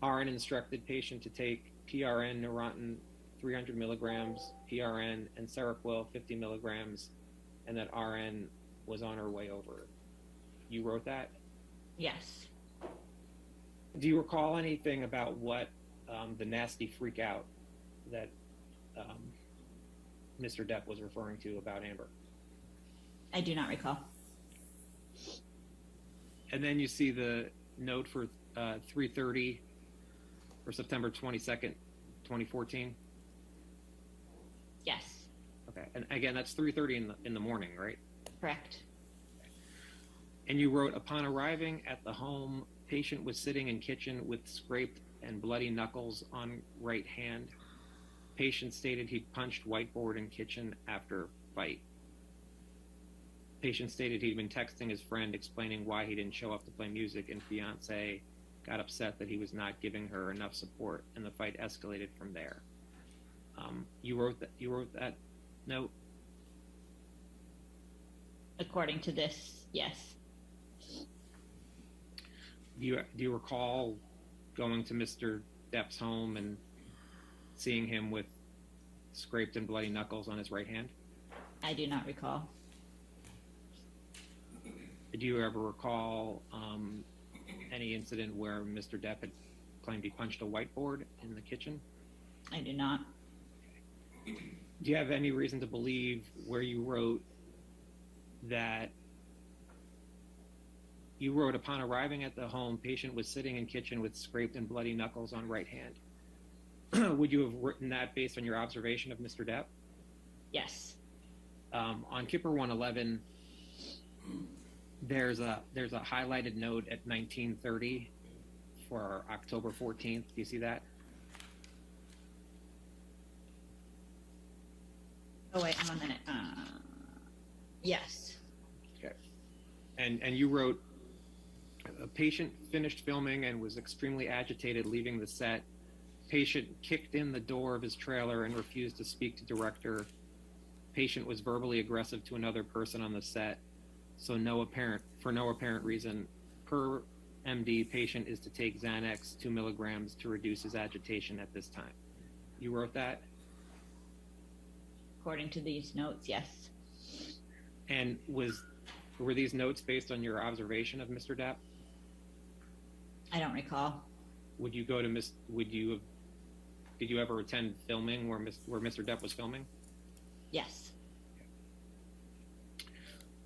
RN instructed patient to take PRN Neurontin 300 milligrams, PRN and Seroquel 50 milligrams, and that RN was on her way over. You wrote that? Yes. Do you recall anything about what the nasty freak out that Mr. Depp was referring to about Amber? I do not recall. And then you see the note for 3:30 for September 22nd, 2014? Yes. Okay. And again, that's 3:30 in the morning, right? Correct. And you wrote, upon arriving at the home, patient was sitting in kitchen with scraped and bloody knuckles on right hand. Patient stated he'd punched whiteboard in kitchen after fight. Patient stated he'd been texting his friend explaining why he didn't show up to play music, and fiance got upset that he was not giving her enough support, and the fight escalated from there. You wrote that note? According to this, yes. Do you recall going to Mr. Depp's home and seeing him with scraped and bloody knuckles on his right hand? I do not recall. Do you ever recall any incident where Mr. Depp had claimed he punched a whiteboard in the kitchen? I do not. Do you have any reason to believe where you wrote that you wrote upon arriving at the home, patient was sitting in kitchen with scraped and bloody knuckles on right hand? Would you have written that based on your observation of Mr. Depp? Yes. On Kipper 111, there's a highlighted note at 1930 for October 14th. Do you see that? Oh wait, hang on a minute. Yes. Okay. And you wrote, a patient finished filming and was extremely agitated leaving the set. Patient kicked in the door of his trailer and refused to speak to director. Patient was verbally aggressive to another person on the set. For no apparent reason. Per MD, patient is to take Xanax 2 milligrams to reduce his agitation at this time. You wrote that? According to these notes, yes. And were these notes based on your observation of Mr. Depp? I don't recall. Did you ever attend filming where Mr. Depp was filming? Yes.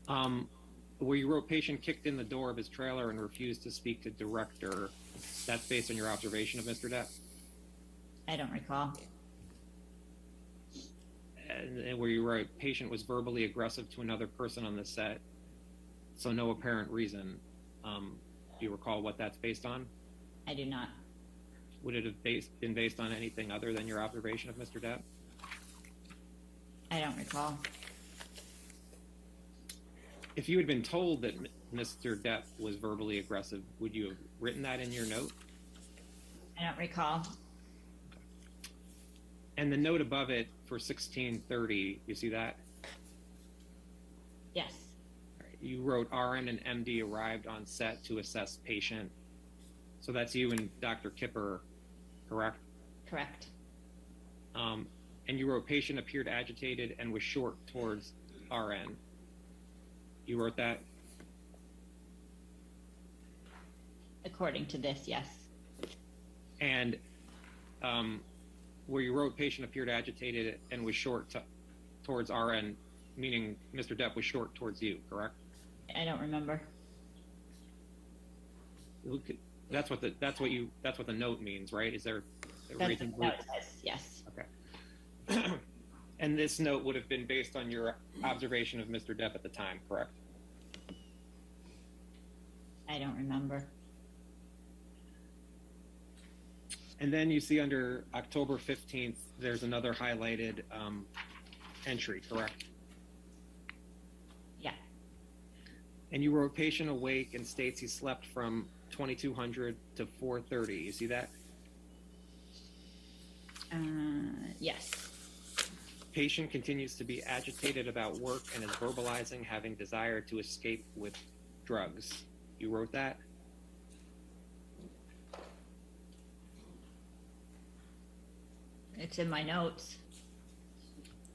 Where you wrote patient kicked in the door of his trailer and refused to speak to director, that's based on your observation of Mr. Depp? I don't recall. And where you wrote patient was verbally aggressive to another person on the set, so no apparent reason. Do you recall what that's based on? I do not. Would it have been based on anything other than your observation of Mr. Depp? I don't recall. If you had been told that Mr. Depp was verbally aggressive, would you have written that in your note? I don't recall. And the note above it for 1630, you see that? Yes. You wrote RN and MD arrived on set to assess patient. So that's you and Dr. Kipper, correct? Correct. And you wrote patient appeared agitated and was short towards RN. You wrote that? According to this, yes. And where you wrote patient appeared agitated and was short towards RN, meaning Mr. Depp was short towards you, correct? I don't remember. That's what the note means, right? Is there a That's reason? what it says, yes. Okay. And this note would have been based on your observation of Mr. Depp at the time, correct? I don't remember. And then you see under October 15th, there's another highlighted entry, correct? Yeah. And you wrote patient awake and states he slept from 2200 to 4:30. You see that? Yes. Patient continues to be agitated about work and is verbalizing having desire to escape with drugs. You wrote that? It's in my notes.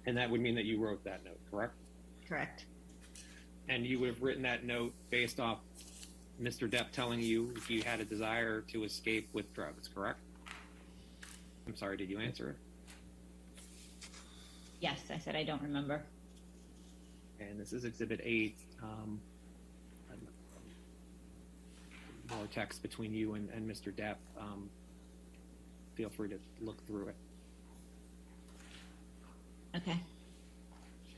And that would mean that you wrote that note, correct? Correct. And you would have written that note based off Mr. Depp telling you he had a desire to escape with drugs, correct? I'm sorry, did you answer it? Yes, I said I don't remember. And this is Exhibit 8. More text between you and Mr. Depp. Feel free to look through it. Okay.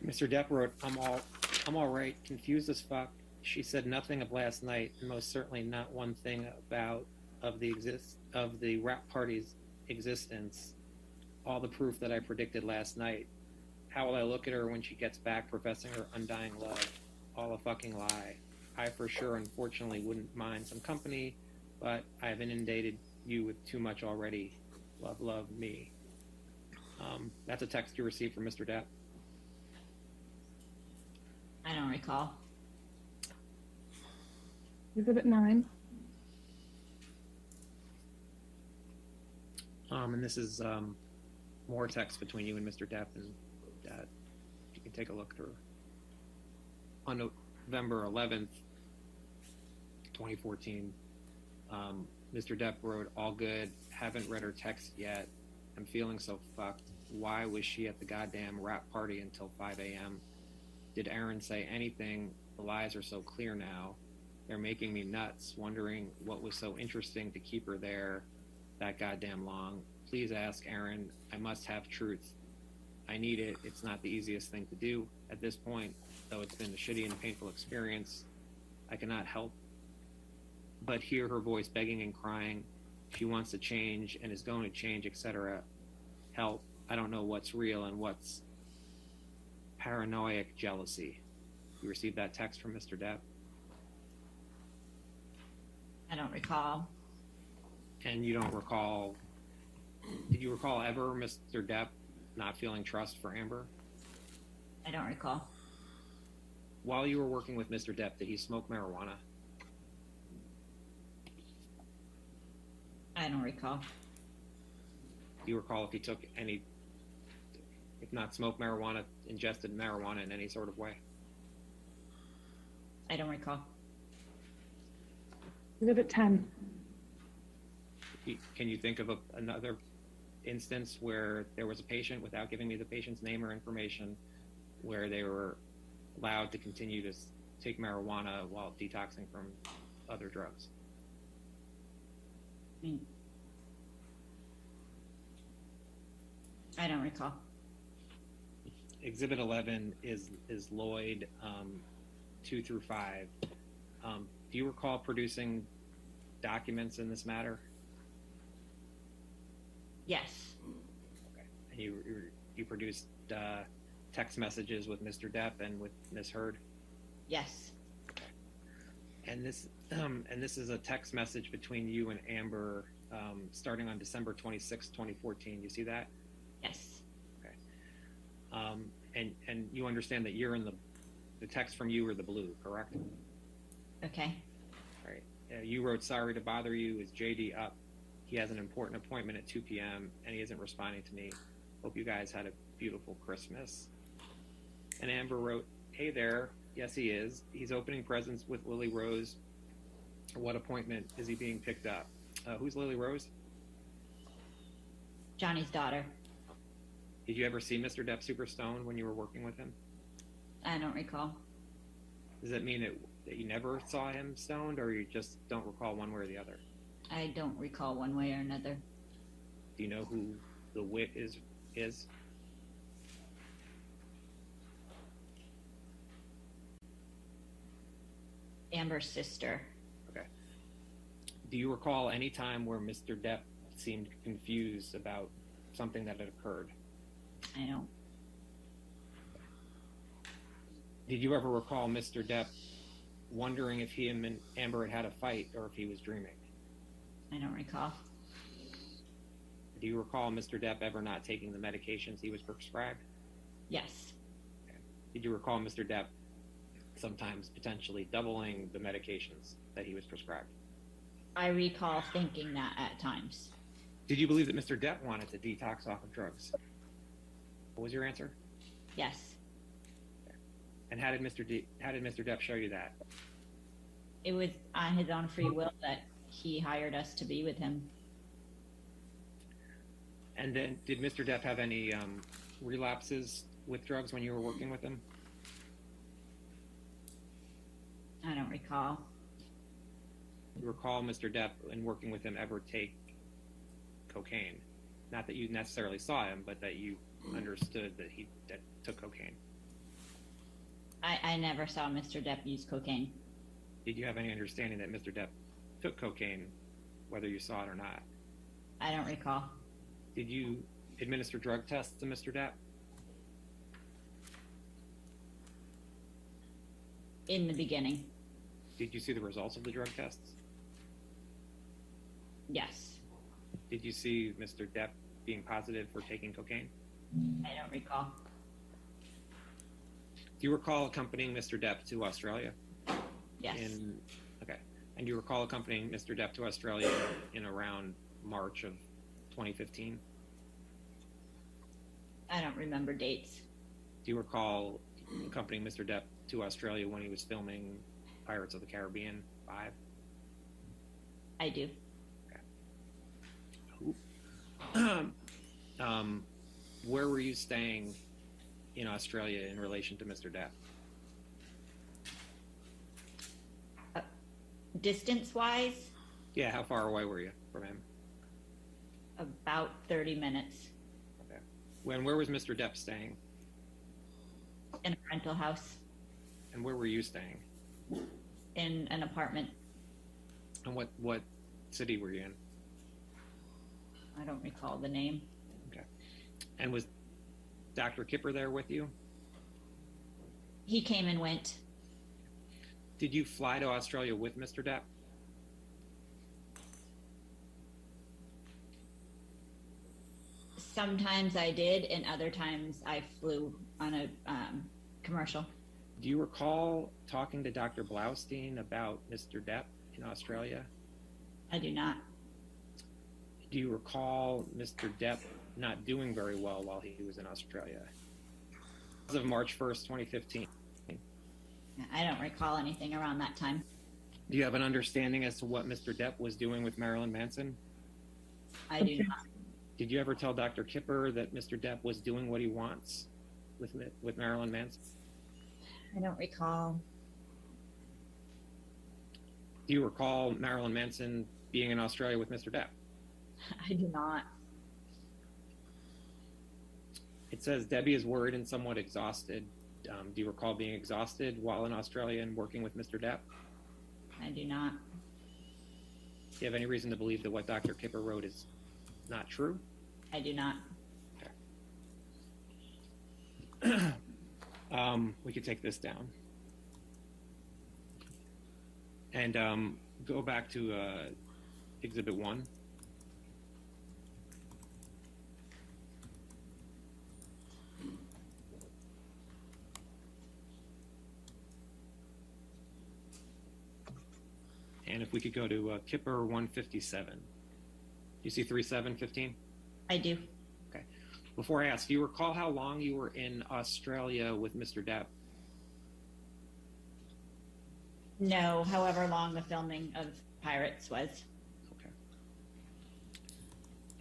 Mr. Depp wrote, I'm all right, confused as fuck. She said nothing of last night, and most certainly not one thing of the rap party's existence. All the proof that I predicted last night. How will I look at her when she gets back professing her undying love? All a fucking lie. I for sure, unfortunately, wouldn't mind some company, but I have inundated you with too much already. Love, love, me. That's a text you received from Mr. Depp. I don't recall. Exhibit 9. And this is more text between you and Mr. Depp, and you can take a look through. On November 11th, 2014, Mr. Depp wrote, "All good, haven't read her text yet. I'm feeling so fucked. Why was she at the goddamn rap party until 5 a.m.? Did Aaron say anything? The lies are so clear now. They're making me nuts, wondering what was so interesting to keep her there that goddamn long. Please ask Aaron. I must have truth. I need it. It's not the easiest thing to do at this point, though it's been a shitty and painful experience. I cannot help but hear her voice begging and crying. She wants to change and is going to change, etc. Help. I don't know what's real and what's paranoid jealousy." You received that text from Mr. Depp? I don't recall. And you don't recall, did you recall ever Mr. Depp not feeling trust for Amber? I don't recall. While you were working with Mr. Depp, did he smoke marijuana? I don't recall. Do you recall if he took any, if not smoked marijuana, ingested marijuana in any sort of way? I don't recall. Exhibit 10. Can you think of another instance where there was a patient, without giving me the patient's name or information, where they were allowed to continue to take marijuana while detoxing from other drugs? I don't recall. Exhibit 11 is Lloyd 2 through 5. Do you recall producing documents in this matter? Yes. Okay. And you produced text messages with Mr. Depp and with Ms. Heard? Yes. Okay. And this is a text message between you and Amber starting on December 26, 2014. You see that? Yes. Okay. And you understand that you're in the text from you are the blue, correct? Okay. All right. You wrote, "Sorry to bother you. Is JD up? He has an important appointment at 2 p.m. and he isn't responding to me. Hope you guys had a beautiful Christmas." And Amber wrote, "Hey there. Yes, he is. He's opening presents with Lily Rose. What appointment is he being picked up?" Who's Lily Rose? Johnny's daughter. Did you ever see Mr. Depp super stoned when you were working with him? I don't recall. Does that mean that you never saw him stoned, or you just don't recall one way or the other? I don't recall one way or another. Do you know who the wit is? Amber's sister. Okay. Do you recall any time where Mr. Depp seemed confused about something that had occurred? I don't. Did you ever recall Mr. Depp wondering if he and Amber had a fight or if he was dreaming? I don't recall. Do you recall Mr. Depp ever not taking the medications he was prescribed? Yes. Okay. Did you recall Mr. Depp sometimes potentially doubling the medications that he was prescribed? I recall thinking that at times. Did you believe that Mr. Depp wanted to detox off of drugs? What was your answer? Yes. And how did Mr. Depp show you that? It was on his own free will that he hired us to be with him. And then did Mr. Depp have any relapses with drugs when you were working with him? I don't recall. Do you recall Mr. Depp in working with him ever take cocaine? Not that you necessarily saw him, but that you understood that he took cocaine. I never saw Mr. Depp use cocaine. Did you have any understanding that Mr. Depp took cocaine, whether you saw it or not? I don't recall. Did you administer drug tests to Mr. Depp? In the beginning. Did you see the results of the drug tests? Yes. Did you see Mr. Depp being positive for taking cocaine? I don't recall. Do you recall accompanying Mr. Depp to Australia? Yes. Okay. And do you recall accompanying Mr. Depp to Australia in around March of 2015? I don't remember dates. Do you recall accompanying Mr. Depp to Australia when he was filming Pirates of the Caribbean 5? I do. Where were you staying in Australia in relation to Mr. Depp? Distance-wise, Yeah, how far away were you from him? about 30 minutes Okay. Where was Mr. Depp staying? in a rental house, And where were you staying? in an apartment. And what city were you in? I don't recall the name. Okay. And was Dr. Kipper there with you? He came and went. Did you fly to Australia with Mr. Depp? Sometimes I did, and other times I flew on a commercial. Do you recall talking to Dr. Blaustein about Mr. Depp in Australia? I do not. Do you recall Mr. Depp not doing very well while he was in Australia? As of March 1st, 2015. I don't recall anything around that time. Do you have an understanding as to what Mr. Depp was doing with Marilyn Manson? I do not. Did you ever tell Dr. Kipper that Mr. Depp was doing what he wants with Marilyn Manson? I don't recall. Do you recall Marilyn Manson being in Australia with Mr. Depp? I do not. It says Debbie is worried and somewhat exhausted. Do you recall being exhausted while in Australia and working with Mr. Depp? I do not. Do you have any reason to believe that what Dr. Kipper wrote is not true? I do not. We could take this down. And go back to Exhibit 1. And if we could go to Kipper 157. You see 3715? I do. Okay. Before I ask, do you recall how long you were in Australia with Mr. Depp? No, however long the filming of Pirates was. Okay.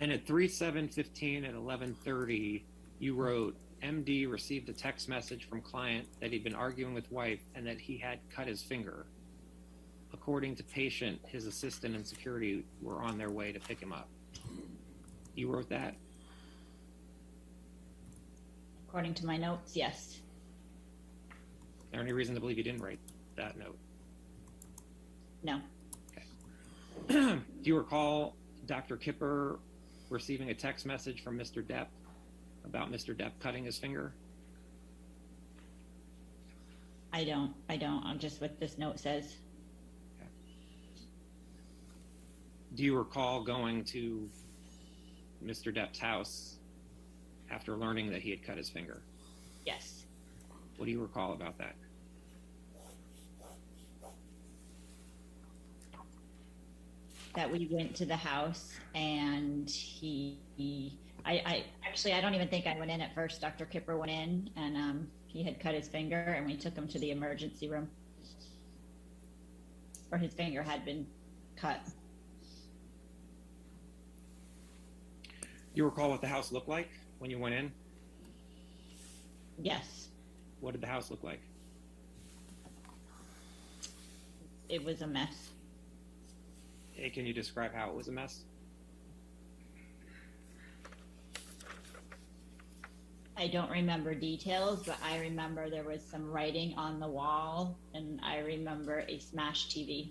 And at 3715 at 1130, you wrote, MD received a text message from client that he'd been arguing with wife and that he had cut his finger. According to patient, his assistant and security were on their way to pick him up. You wrote that? According to my notes, yes. Is there any reason to believe you didn't write that note? No. Do you recall Dr. Kipper receiving a text message from Mr. Depp about Mr. Depp cutting his finger? I don't. I'm just what this note says. Okay. Do you recall going to Mr. Depp's house after learning that he had cut his finger? Yes. What do you recall about that? That we went to the house and I don't even think I went in at first. Dr. Kipper went in and he had cut his finger and we took him to the emergency room where his finger had been cut. You recall what the house looked like when you went in? Yes. What did the house look like? It was a mess. Hey, can you describe how it was a mess? I don't remember details, but I remember there was some writing on the wall and I remember a smashed TV.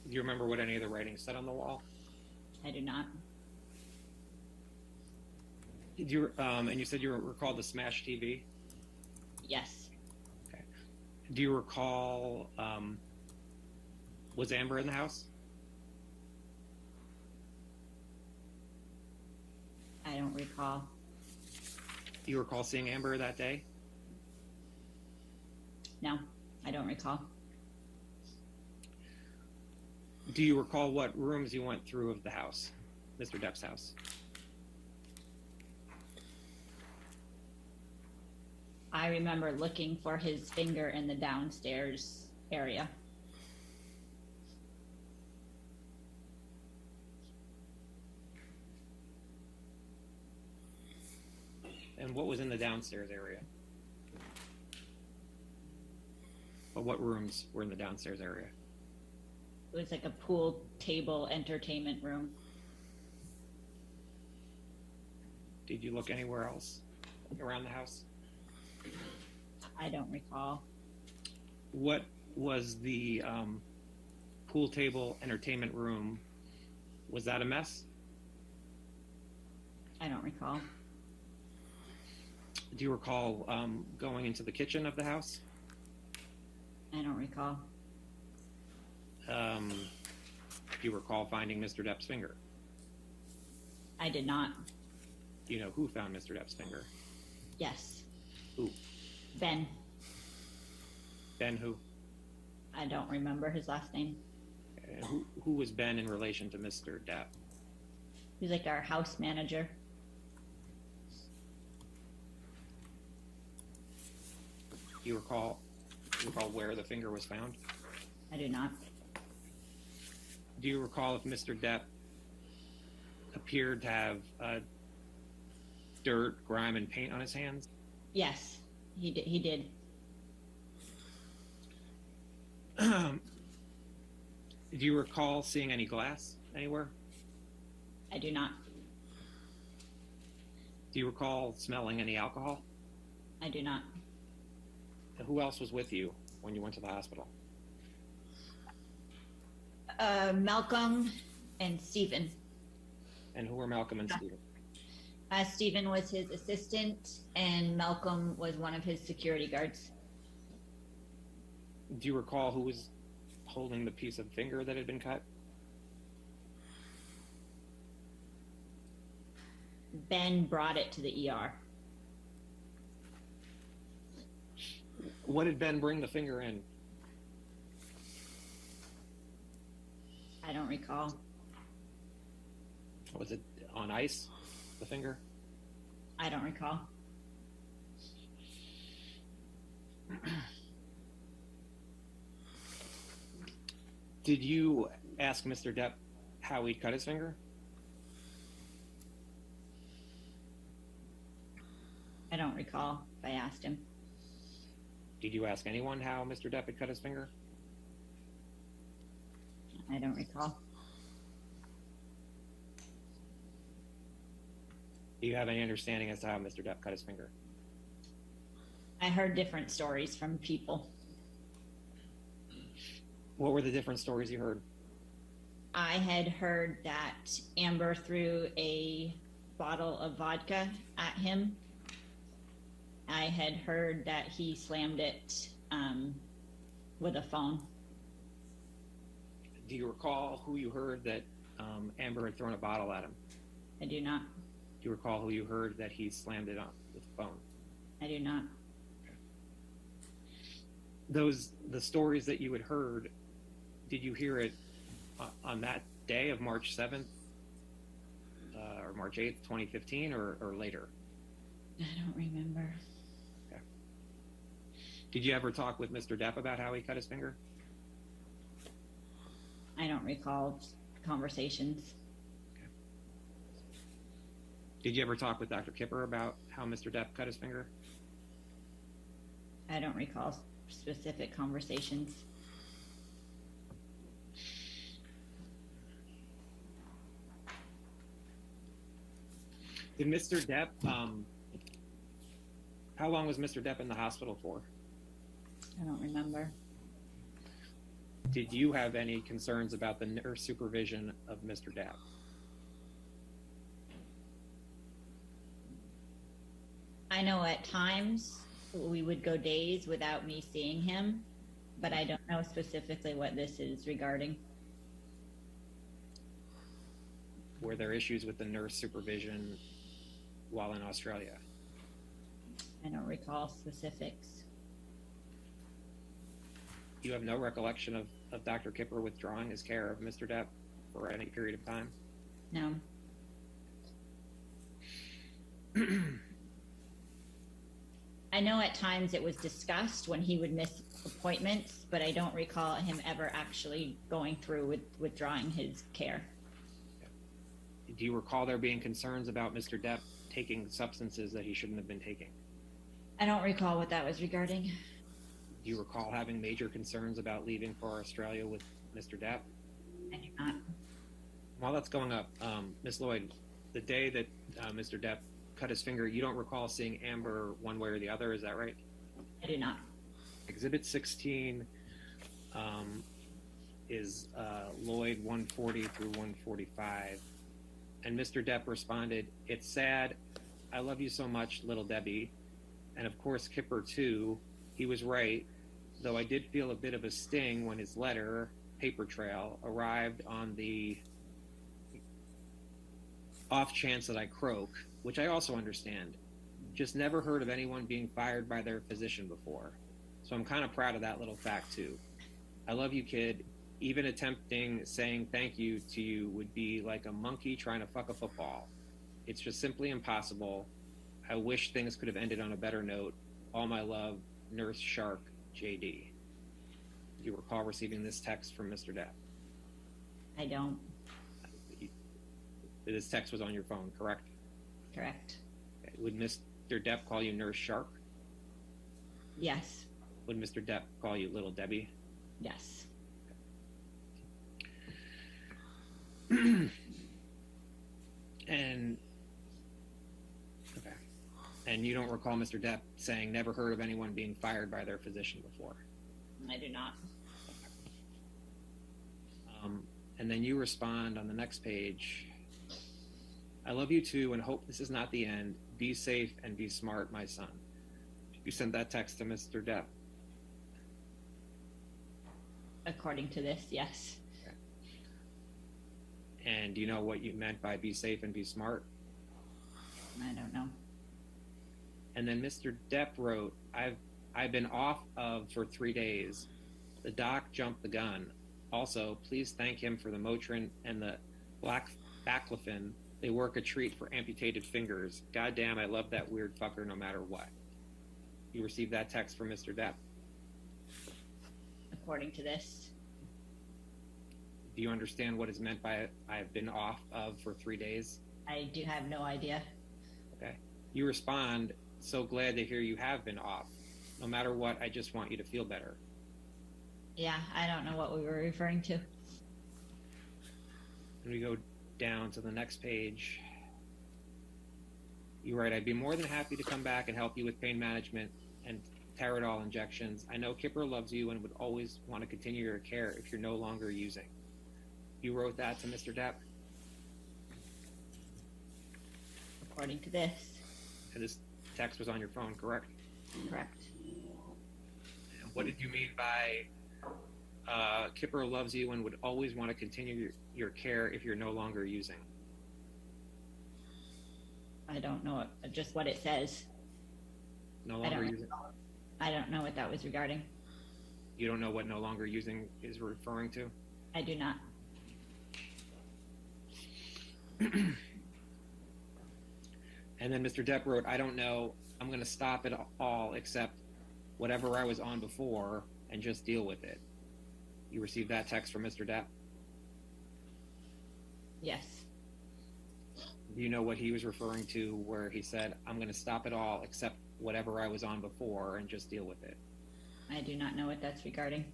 Do you remember what any of the writing said on the wall? I do not. Did you, and you said you recalled the smashed TV? Yes. Okay. Do you recall, was Amber in the house? I don't recall. Do you recall seeing Amber that day? No, I don't recall. Do you recall what rooms you went through of the house, Mr. Depp's house? I remember looking for his finger in the downstairs area. And what was in the downstairs area? But what rooms were in the downstairs area? It was like a pool table entertainment room. Did you look anywhere else around the house? I don't recall. What was the pool table entertainment room? Was that a mess? I don't recall. Do you recall going into the kitchen of the house? I don't recall. Do you recall finding Mr. Depp's finger? I did not. Do you know who found Mr. Depp's finger? Yes. Who? Ben. Ben who? I don't remember his last name. And who was Ben in relation to Mr. Depp? He's like our house manager. Do you recall where the finger was found? I do not. Do you recall if Mr. Depp appeared to have dirt, grime, and paint on his hands? Yes, he did. He did. Do you recall seeing any glass anywhere? I do not. Do you recall smelling any alcohol? I do not. And who else was with you when you went to the hospital? Malcolm and Stephen. And who were Malcolm and Stephen? Stephen was his assistant, and Malcolm was one of his security guards. Do you recall who was holding the piece of finger that had been cut? Ben brought it to the ER. What did Ben bring the finger in? I don't recall. Was it on ice, the finger? I don't recall. Did you ask Mr. Depp how he cut his finger? I don't recall if I asked him. Did you ask anyone how Mr. Depp had cut his finger? I don't recall. Do you have any understanding as to how Mr. Depp cut his finger? I heard different stories from people. What were the different stories you heard? I had heard that Amber threw a bottle of vodka at him. I had heard that he slammed it with a phone. Do you recall who you heard that Amber had thrown a bottle at him? I do not. Do you recall who you heard that he slammed it on with the phone? I do not. The stories that you had heard, did you hear it on that day of March 7th or March 8th, 2015, or later? I don't remember. Okay. Did you ever talk with Mr. Depp about how he cut his finger? I don't recall conversations. Okay. Did you ever talk with Dr. Kipper about how Mr. Depp cut his finger? I don't recall specific conversations. Did Mr. Depp, how long was Mr. Depp in the hospital for? I don't remember. Did you have any concerns about the nurse supervision of Mr. Depp? I know at times we would go days without me seeing him, but I don't know specifically what this is regarding. Were there issues with the nurse supervision while in Australia? I don't recall specifics. You have no recollection of Dr. Kipper withdrawing his care of Mr. Depp for any period of time? No. I know at times it was discussed when he would miss appointments, but I don't recall him ever actually going through with withdrawing his care. Do you recall there being concerns about Mr. Depp taking substances that he shouldn't have been taking? I don't recall what that was regarding. Do you recall having major concerns about leaving for Australia with Mr. Depp? I do not. While that's going up, Ms. Lloyd, the day that Mr. Depp cut his finger, you don't recall seeing Amber one way or the other, is that right? I do not. Exhibit 16 is Lloyd 140 through 145. And Mr. Depp responded, "It's sad. I love you so much, little Debbie." And of course, Kipper too. He was right, though I did feel a bit of a sting when his letter, paper trail, arrived on the off chance that I croak, which I also understand. Just never heard of anyone being fired by their physician before. So I'm kind of proud of that little fact too. I love you, kid. Even attempting saying thank you to you would be like a monkey trying to fuck a football. It's just simply impossible. I wish things could have ended on a better note. All my love, Nurse Shark, JD. Do you recall receiving this text from Mr. Depp? I don't. This text was on your phone, correct? Correct. Okay. Would Mr. Depp call you Nurse Shark? Yes. Would Mr. Depp call you Little Debbie? Yes. And okay. And you don't recall Mr. Depp saying never heard of anyone being fired by their physician before? I do not. And then you respond on the next page. I love you too and hope this is not the end. Be safe and be smart, my son. You sent that text to Mr. Depp. According to this, yes. Okay. And do you know what you meant by be safe and be smart? I don't know. And then Mr. Depp wrote, I've been off of for 3 days. The doc jumped the gun. Also, please thank him for the Motrin and the black baclofen. They work a treat for amputated fingers. Goddamn, I love that weird fucker no matter what. You received that text from Mr. Depp. According to this, Do you understand what is meant by I've been off of for 3 days? I do have no idea. Okay. You respond, so glad to hear you have been off. No matter what, I just want you to feel better. Yeah, I don't know what we were referring to. And we go down to the next page. You write, I'd be more than happy to come back and help you with pain management and Taradol injections. I know Kipper loves you and would always want to continue your care if you're no longer using. You wrote that to Mr. Depp? According to this, And this text was on your phone, correct? correct. And what did you mean by Kipper loves you and would always want to continue your care if you're no longer using? I don't know just what it says. No I longer don't using? I don't know what that was regarding. You don't know what no longer using is referring to? I do not. And then Mr. Depp wrote, I don't know, I'm going to stop it all except whatever I was on before and just deal with it. You received that text from Mr. Depp? Yes. Do you know what he was referring to where he said, I'm going to stop it all except whatever I was on before and just deal with it? I do not know what that's regarding.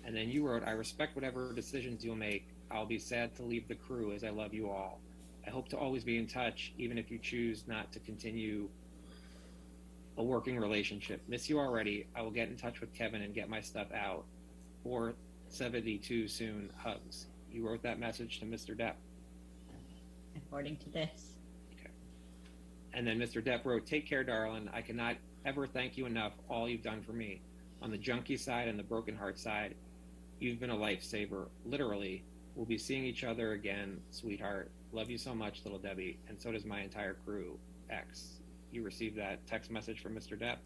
And then you wrote, I respect whatever decisions you'll make. I'll be sad to leave the crew as I love you all. I hope to always be in touch, even if you choose not to continue a working relationship. Miss you already. I will get in touch with Kevin and get my stuff out. Or 72 soon. Hugs. You wrote that message to Mr. Depp. According to this. Okay. And then Mr. Depp wrote, take care, darling. I cannot ever thank you enough all you've done for me. On the junkie side and the broken heart side, you've been a lifesaver. Literally. We'll be seeing each other again, sweetheart. Love you so much, little Debbie. And so does my entire crew. X. You received that text message from Mr. Depp?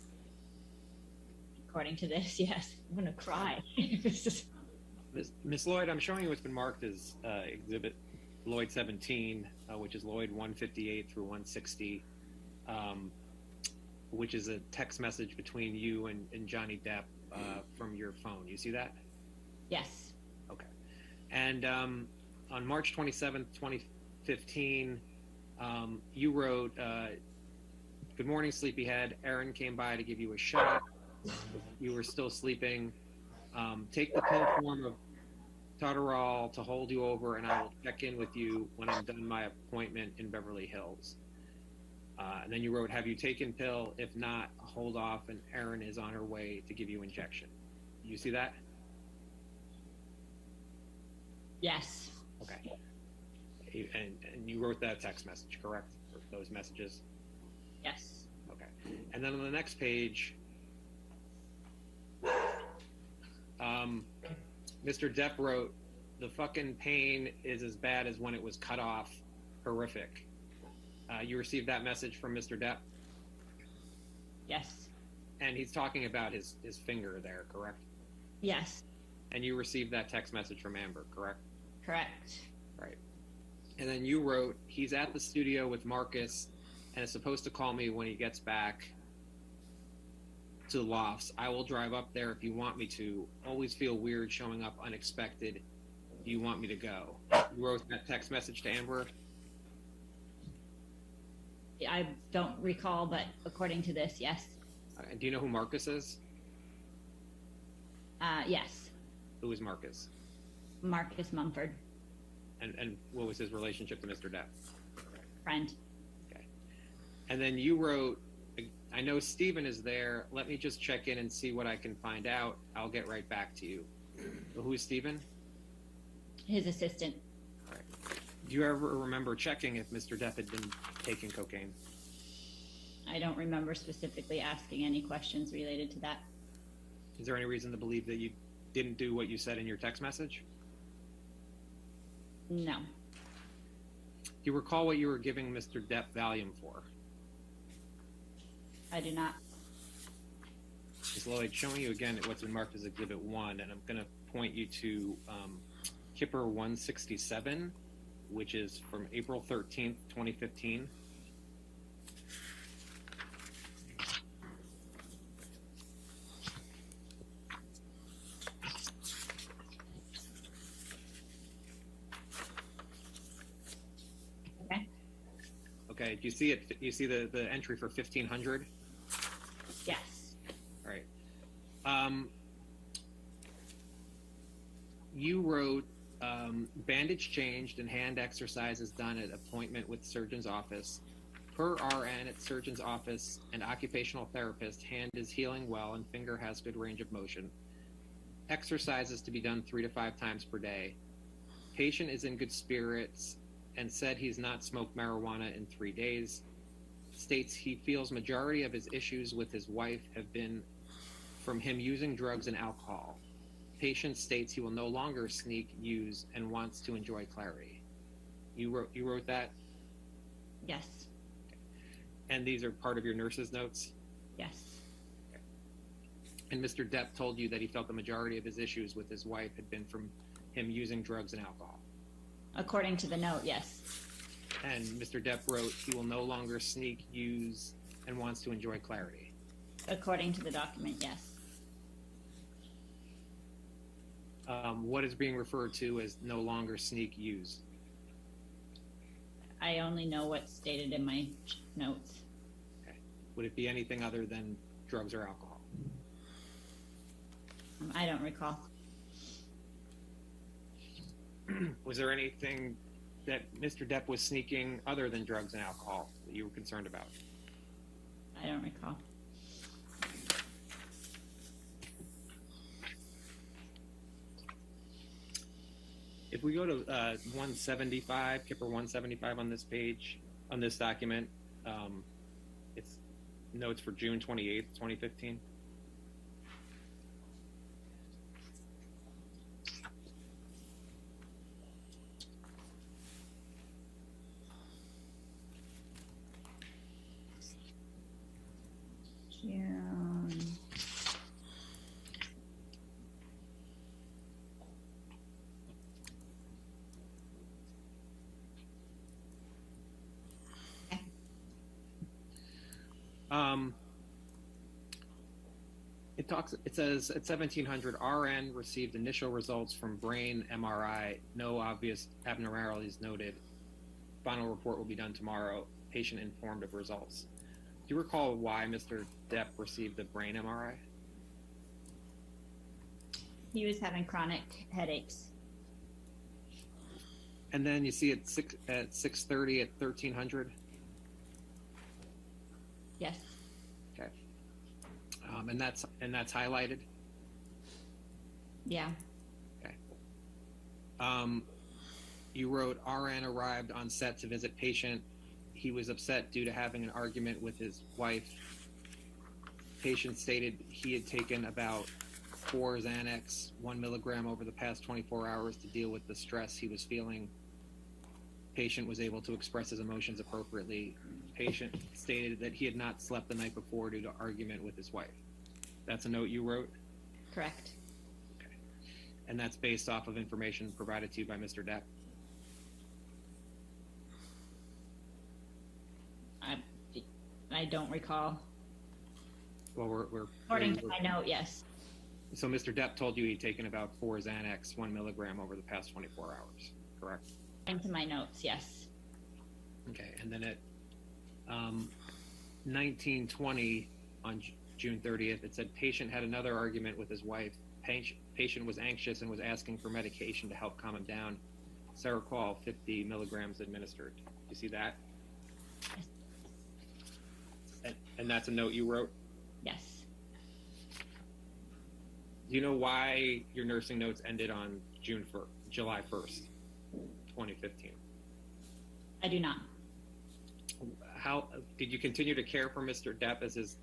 according to this, yes. I'm gonna cry. Miss Lloyd, I'm showing you what's been marked as Exhibit Lloyd 17, which is Lloyd 158 through 160, which is a text message between you and Johnny Depp from your phone. You see that? Yes. Okay. And on March 27th, 2015, you wrote, "Good morning, sleepyhead. Aaron came by to give you a shot. You were still sleeping. Take the pill form of Tadorol to hold you over, and I will check in with you when I'm done my appointment in Beverly Hills." And then you wrote, "Have you taken pill? If not, hold off, and Erin is on her way to give you injection." You see that? Yes. Okay. And you wrote that text message, correct? Or those messages? Yes. Okay. And then on the next page, Mr. Depp wrote, "The fucking pain is as bad as when it was cut off. Horrific." You received that message from Mr. Depp? Yes. And he's talking about his finger there, correct? Yes. And you received that text message from Amber, correct? Correct. Right. And then you wrote, "He's at the studio with Marcus and is supposed to call me when he gets back to the lofts. I will drive up there if you want me to. Always feel weird showing up unexpected. Do you want me to go?" You wrote that text message to Amber? I don't recall, but according to this, yes. And do you know who Marcus is? Yes. Who is Marcus? Marcus Mumford, And what was his relationship to Mr. Depp? friend. Okay. And then you wrote, "I know Stephen is there. Let me just check in and see what I can find out. I'll get right back to you." Well, who is Stephen? His assistant. All right. Do you ever remember checking if Mr. Depp had been taking cocaine? I don't remember specifically asking any questions related to that. Is there any reason to believe that you didn't do what you said in your text message? No. Do you recall what you were giving Mr. Depp Valium for? I do not. Ms. Lloyd, showing you again what's been marked as Exhibit 1, and I'm going to point you to Kipper 167, which is from April 13th, 2015. Okay. Okay, do you see it? You see the entry for 1500? Yes. All right. You wrote, "Bandage changed and hand exercises done at appointment with surgeon's office. Per RN at surgeon's office and occupational therapist, hand is healing well and finger has good range of motion. Exercises to be done 3 to 5 times per day. Patient is in good spirits and said he's not smoked marijuana in 3 days. States he feels majority of his issues with his wife have been from him using drugs and alcohol. Patient states he will no longer sneak, use, and wants to enjoy clarity." You wrote that? Yes. And these are part of your nurse's notes? Yes. And Mr. Depp told you that he felt the majority of his issues with his wife had been from him using drugs and alcohol. According to the note, yes. And Mr. Depp wrote he will no longer sneak, use, and wants to enjoy clarity. According to the document, yes. What is being referred to as no longer sneak, use? I only know what's stated in my notes. Okay. Would it be anything other than drugs or alcohol? I don't recall. Was there anything that Mr. Depp was sneaking other than drugs and alcohol that you were concerned about? I don't recall. If we go to 175, Kipper 175 on this page, on this document, it's notes for June 28th, 2015. June It says at 1700, RN received initial results from brain MRI. No obvious abnormalities noted. Final report will be done tomorrow. Patient informed of results. Do you recall why Mr. Depp received the brain MRI? He was having chronic headaches. And then you see at 6:30 at 1300. Yes. Okay. And that's highlighted. Yeah. Okay. You wrote RN arrived on set to visit patient. He was upset due to having an argument with his wife. Patient stated he had taken about 4 Xanax, 1 milligram over the past 24 hours to deal with the stress he was feeling. Patient was able to express his emotions appropriately. Patient stated that he had not slept the night before due to argument with his wife. That's a note you wrote? Correct. Okay. And that's based off of information provided to you by Mr. Depp? I don't recall. Well, we're According to my note, yes. So Mr. Depp told you he'd taken about 4 Xanax, 1 milligram over the past 24 hours, correct? According to my notes, yes. Okay, and then at 1920 on June 30th, it said patient had another argument with his wife. Patient was anxious and was asking for medication to help calm him down. Seroquel, 50 milligrams administered. You see that? Yes. And that's a note you wrote? Yes. Do you know why your nursing notes ended on July 1st, 2015? I do not. How did you continue to care for Mr. Depp as his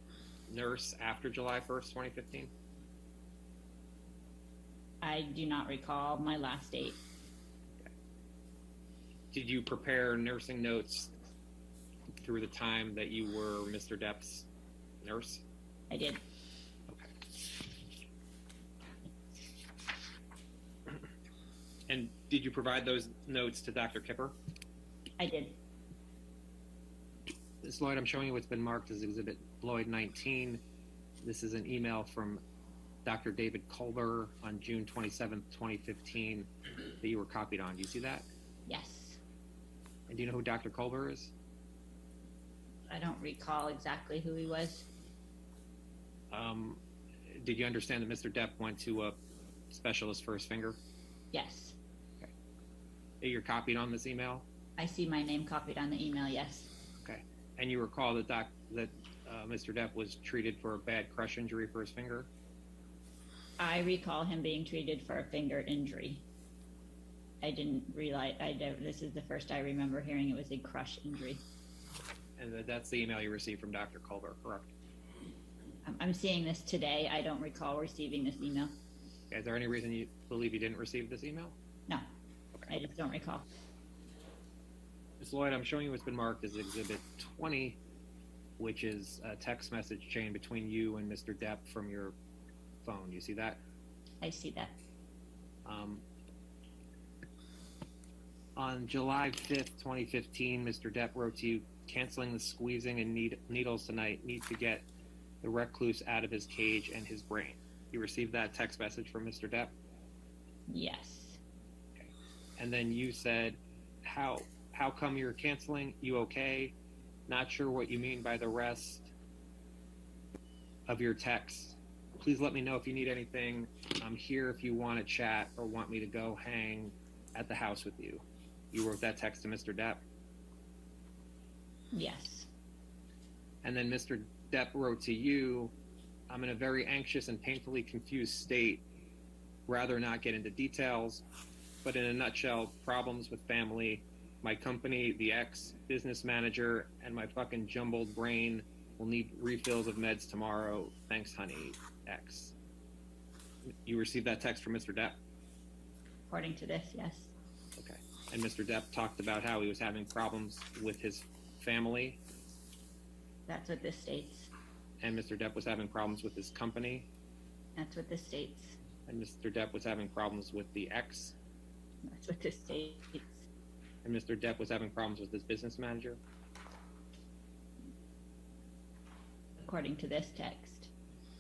nurse after July 1st, 2015? I do not recall my last date. Okay. Did you prepare nursing notes through the time that you were Mr. Depp's nurse? I did. Okay. And did you provide those notes to Dr. Kipper? I did. This, Lloyd, I'm showing you what's been marked as Exhibit Lloyd 19. This is an email from Dr. David Culber on June 27th, 2015 that you were copied on. Do you see that? Yes. And do you know who Dr. Culber is? I don't recall exactly who he was. Did you understand that Mr. Depp went to a specialist for his finger? Yes. Okay. You're copied on this email? I see my name copied on the email, yes. Okay. And you recall that Mr. Depp was treated for a bad crush injury for his finger? I recall him being treated for a finger injury. I didn't realize, this is the first I remember hearing it was a crush injury. And that's the email you received from Dr. Culber, correct? I'm seeing this today. I don't recall receiving this email. Okay, is there any reason you believe you didn't receive this email? No, Okay. I just don't recall. Ms. Lloyd, I'm showing you what's been marked as Exhibit 20, which is a text message chain between you and Mr. Depp from your phone. You see that? I see that. On July 5th, 2015, Mr. Depp wrote to you, canceling the squeezing and needles tonight. Need to get the recluse out of his cage and his brain. You received that text message from Mr. Depp? Yes. Okay. And then you said, how come you're canceling? You okay? Not sure what you mean by the rest of your text. Please let me know if you need anything. I'm here if you want to chat or want me to go hang at the house with you. You wrote that text to Mr. Depp? Yes. And then Mr. Depp wrote to you, I'm in a very anxious and painfully confused state. Rather not get into details, but in a nutshell, problems with family, my company, the ex, business manager, and my fucking jumbled brain will need refills of meds tomorrow. Thanks, honey, X. You received that text from Mr. Depp? According to this, yes. Okay. And Mr. Depp talked about how he was having problems with his family. That's what this states. And Mr. Depp was having problems with his company. That's what this states. And Mr. Depp was having problems with the ex. That's what this states. And Mr. Depp was having problems with his business manager. according to this text.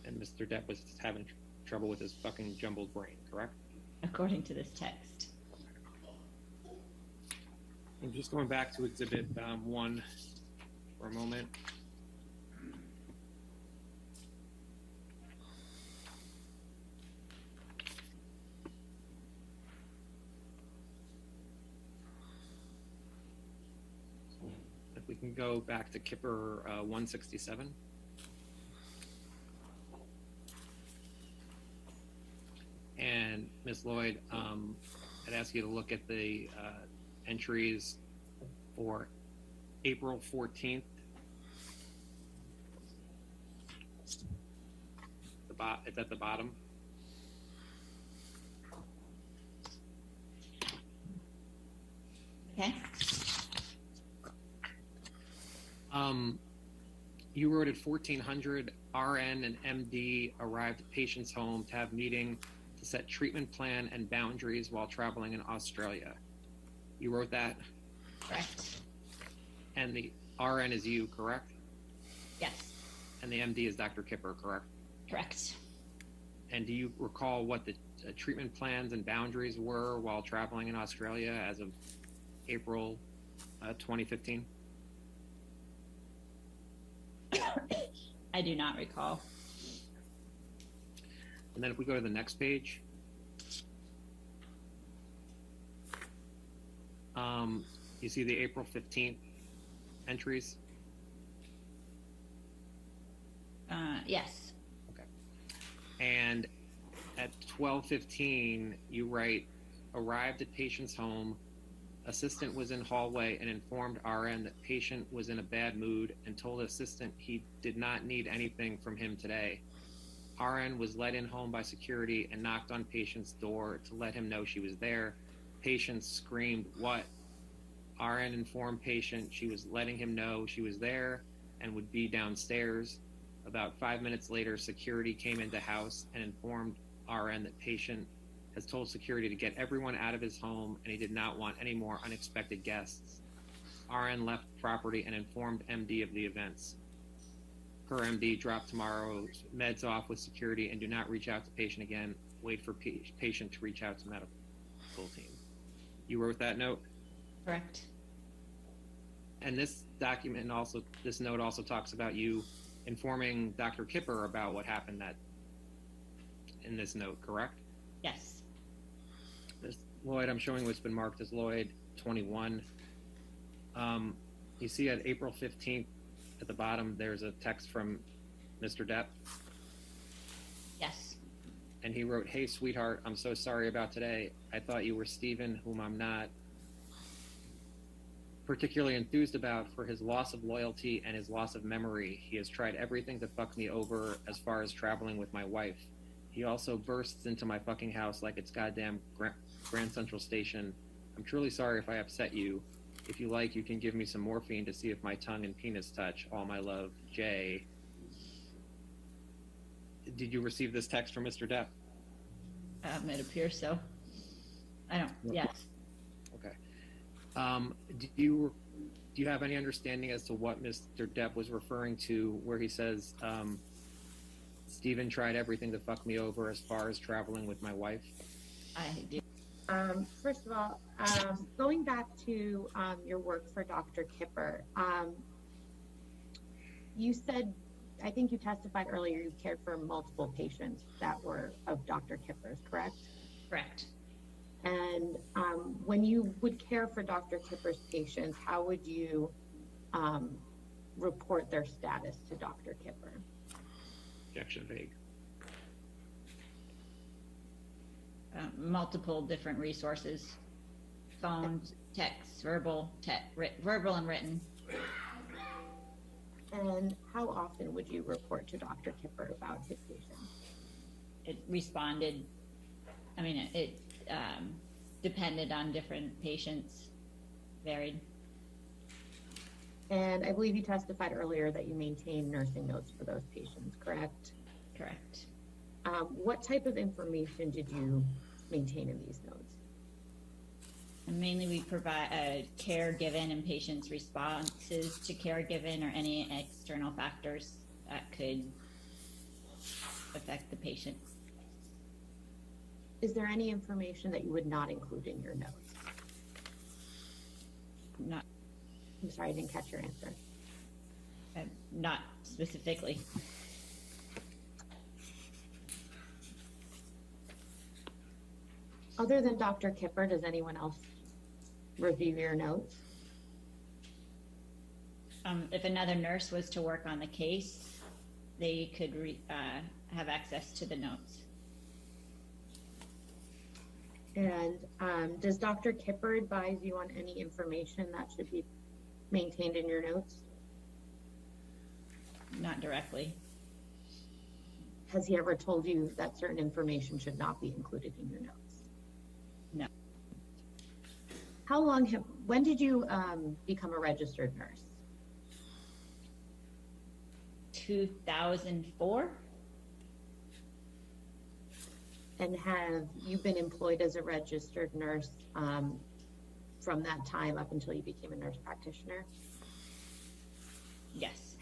And Mr. Depp was having trouble with his fucking jumbled brain, correct? According to this text. I'm just going back to Exhibit 1 for a moment. If we can go back to Kipper 167. And Ms. Lloyd, I'd ask you to look at the entries for April 14th. It's at the bottom. Okay. You wrote at 1400, RN and MD arrived at patient's home to have meeting to set treatment plan and boundaries while traveling in Australia. You wrote that? Correct. And the RN is you, correct? Yes. And the MD is Dr. Kipper, correct? Correct. And do you recall what the treatment plans and boundaries were while traveling in Australia as of April 2015? I do not recall. And then if we go to the next page, you see the April 15th entries? Yes. Okay. And at 12:15, you write, arrived at patient's home, assistant was in hallway and informed RN that patient was in a bad mood and told assistant he did not need anything from him today. RN was led in home by security and knocked on patient's door to let him know she was there. Patient screamed, "What?" RN informed patient she was letting him know she was there and would be downstairs. About 5 minutes later, security came into house and informed RN that patient has told security to get everyone out of his home and he did not want any more unexpected guests. RN left property and informed MD of the events. Per MD, drop tomorrow's meds off with security and do not reach out to patient again. Wait for patient to reach out to medical team. You wrote that note? Correct. And this document also, this note also talks about you informing Dr. Kipper about what happened in this note, correct? Yes. This Lloyd, I'm showing what's been marked as Lloyd 21. You see at April 15th at the bottom, there's a text from Mr. Depp. Yes. And he wrote, "Hey, sweetheart, I'm so sorry about today. I thought you were Stephen, whom I'm not. Particularly enthused about for his loss of loyalty and his loss of memory. He has tried everything to fuck me over as far as traveling with my wife. He also bursts into my fucking house like it's goddamn Grand Central Station. I'm truly sorry if I upset you. If you like, you can give me some morphine to see if my tongue and penis touch. All my love, Jay." Did you receive this text from Mr. Depp? It appears so. I don't. Yes. Okay. Do you have any understanding as to what Mr. Depp was referring to where he says, Stephen tried everything to fuck me over as far as traveling with my wife? I do. First of all, going back to your work for Dr. Kipper, you said, I think you testified earlier, you cared for multiple patients that were of Dr. Kipper's, correct? Correct. And when you would care for Dr. Kipper's patients, how would you report their status to Dr. Kipper? Objection vague. Multiple different resources: phone, text, verbal and written. And how often would you report to Dr. Kipper about his patients? It responded. I mean, it depended on different patients, varied. And I believe you testified earlier that you maintain nursing notes for those patients, correct? Correct. What type of information did you maintain in these notes? And mainly we provide care given and patients' responses to care given or any external factors that could affect the patient. Is there any information that you would not include in your notes? Not, I'm sorry, I didn't catch your answer. not specifically. Other than Dr. Kipper, does anyone else review your notes? If another nurse was to work on the case, they could have access to the notes. And does Dr. Kipper advise you on any information that should be maintained in your notes? Not directly. Has he ever told you that certain information should not be included in your notes? No. When did you become a registered nurse? 2004. And have you been employed as a registered nurse from that time up until you became a nurse practitioner? Yes.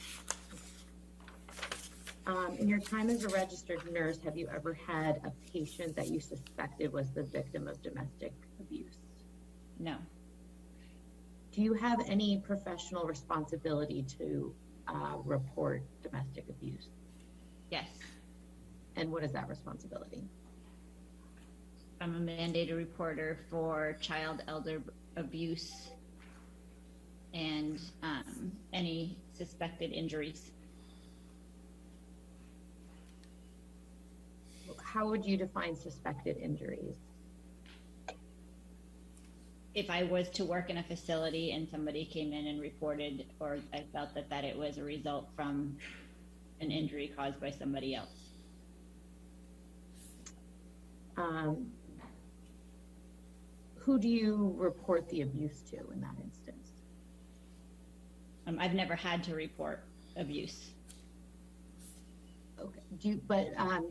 In your time as a registered nurse, have you ever had a patient that you suspected was the victim of domestic abuse? No. Do you have any professional responsibility to report domestic abuse? Yes. And what is that responsibility? I'm a mandated reporter for child elder abuse and any suspected injuries. How would you define suspected injuries? If I was to work in a facility and somebody came in and reported, or I felt that it was a result from an injury caused by somebody else. Who do you report the abuse to in that instance? I've never had to report abuse. Okay.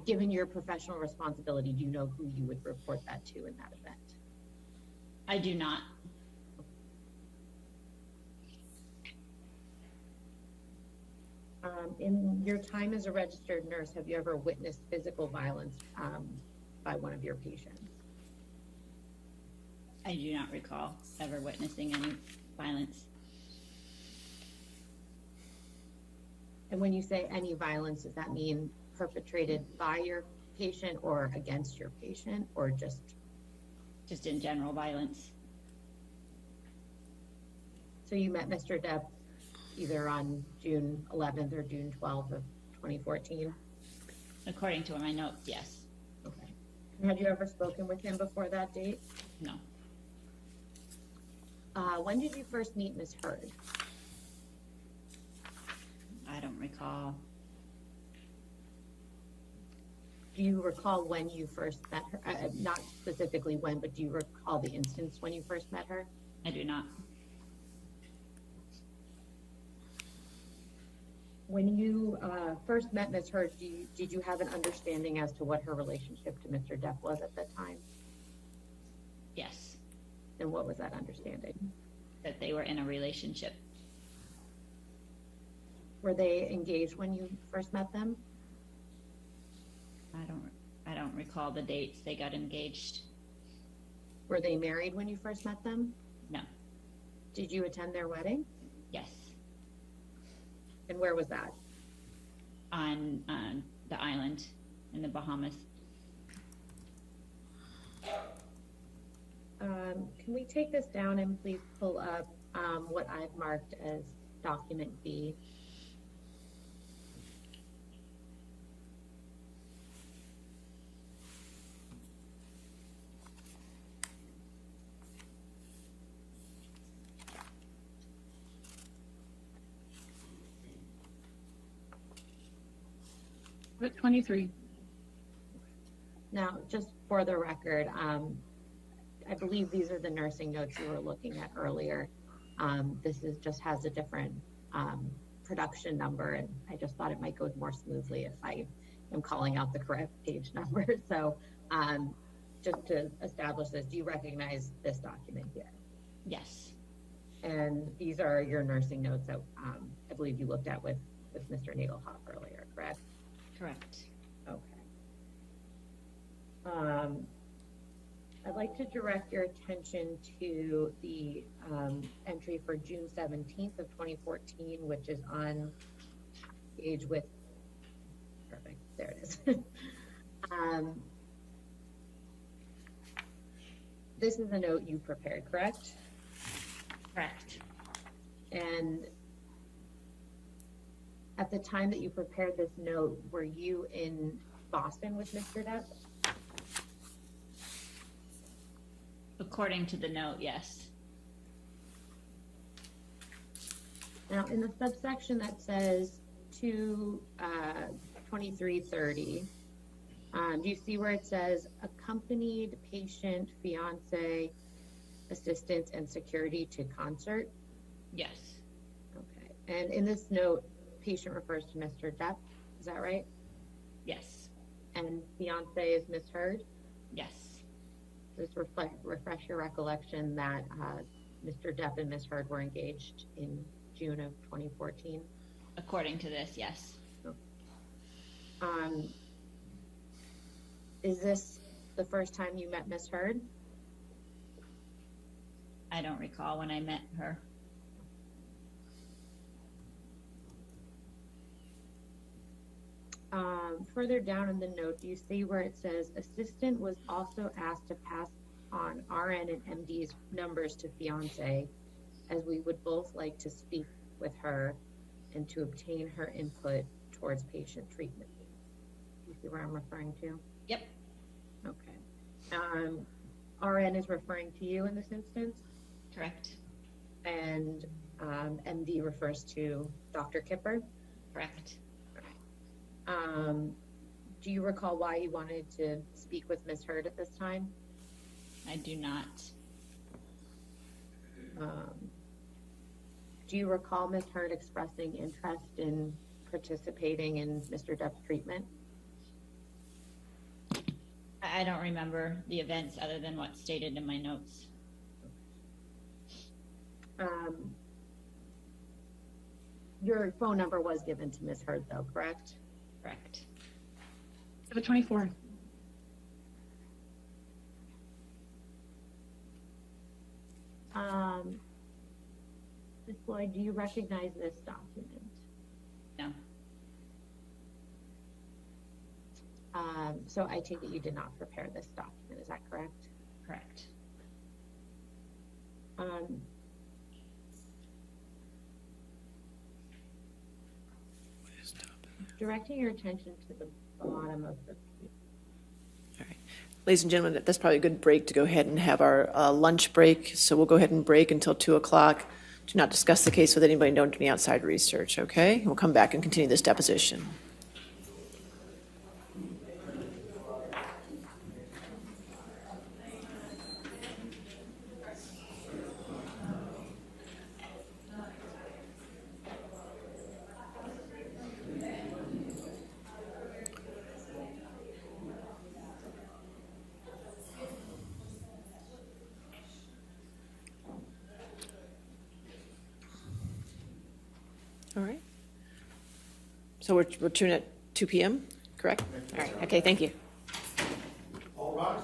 Given your professional responsibility, do you know who you would report that to in that event? I do not. In your time as a registered nurse, have you ever witnessed physical violence by one of your patients? I do not recall ever witnessing any violence. And when you say any violence, does that mean perpetrated by your patient or against your patient, or just in general violence? So you met Mr. Depp either on June 11th or June 12th of 2014? According to my notes, yes. Okay. And had you ever spoken with him before that date? No. When did you first meet Ms. Heard? I don't recall. Do you recall when you first met her? Not specifically when, but do you recall the instance when you first met her? I do not. When you first met Ms. Heard, did you have an understanding as to what her relationship to Mr. Depp was at that time? Yes. And what was that understanding? That they were in a relationship. Were they engaged when you first met them? I don't recall the dates they got engaged. Were they married when you first met them? No. Did you attend their wedding? Yes. And where was that? On the island in the Bahamas. Can we take this down and please pull up what I've marked as document B? But 23. Now, just for the record, I believe these are the nursing notes you were looking at earlier. This just has a different production number, and I just thought it might go more smoothly if I am calling out the correct page number. So just to establish this, do you recognize this document here? Yes. And these are your nursing notes that I believe you looked at with Mr. Nadelhoff earlier. correct? Correct. Okay. I'd like to direct your attention to the entry for June 17th of 2014, which is on page with, perfect, there it is. This is a note you prepared, correct? Correct. And at the time that you prepared this note, were you in Boston with Mr. Depp? According to the note, yes. Now, in the subsection that says to 2330, do you see where it says accompanied patient, fiance, assistance, and security to concert? Yes. Okay. And in this note, patient refers to Mr. Depp. Is that right? Yes. And fiance is Ms. Heard? Yes. Just refresh your recollection that Mr. Depp and Ms. Heard were engaged in June of 2014. According to this, yes. Is this the first time you met Ms. Heard? I don't recall when I met her. Further down in the note, do you see where it says assistant was also asked to pass on RN and MD's numbers to fiance, as we would both like to speak with her and to obtain her input towards patient treatment. You see where I'm referring to? Yep. Okay. RN is referring to you in this instance? Correct. And MD refers to Dr. Kipper? Correct. Do you recall why you wanted to speak with Ms. Heard at this time? I do not. Do you recall Ms. Heard expressing interest in participating in Mr. Depp's treatment? I don't remember the events other than what's stated in my notes. Your phone number was given to Ms. Heard, though, correct? Correct. 724. Ms. Lloyd, do you recognize this document? No. So I take it you did not prepare this document, is that correct? Correct. Directing your attention to the bottom of the page. All right. Ladies and gentlemen, that's probably a good break to go ahead and have our lunch break. So we'll go ahead and break until 2 o'clock. Do not discuss the case with anybody, don't do any outside research, okay? We'll come back and continue this deposition. All right. So we're tuning at 2 p.m., correct? All right, okay, thank you. All rise.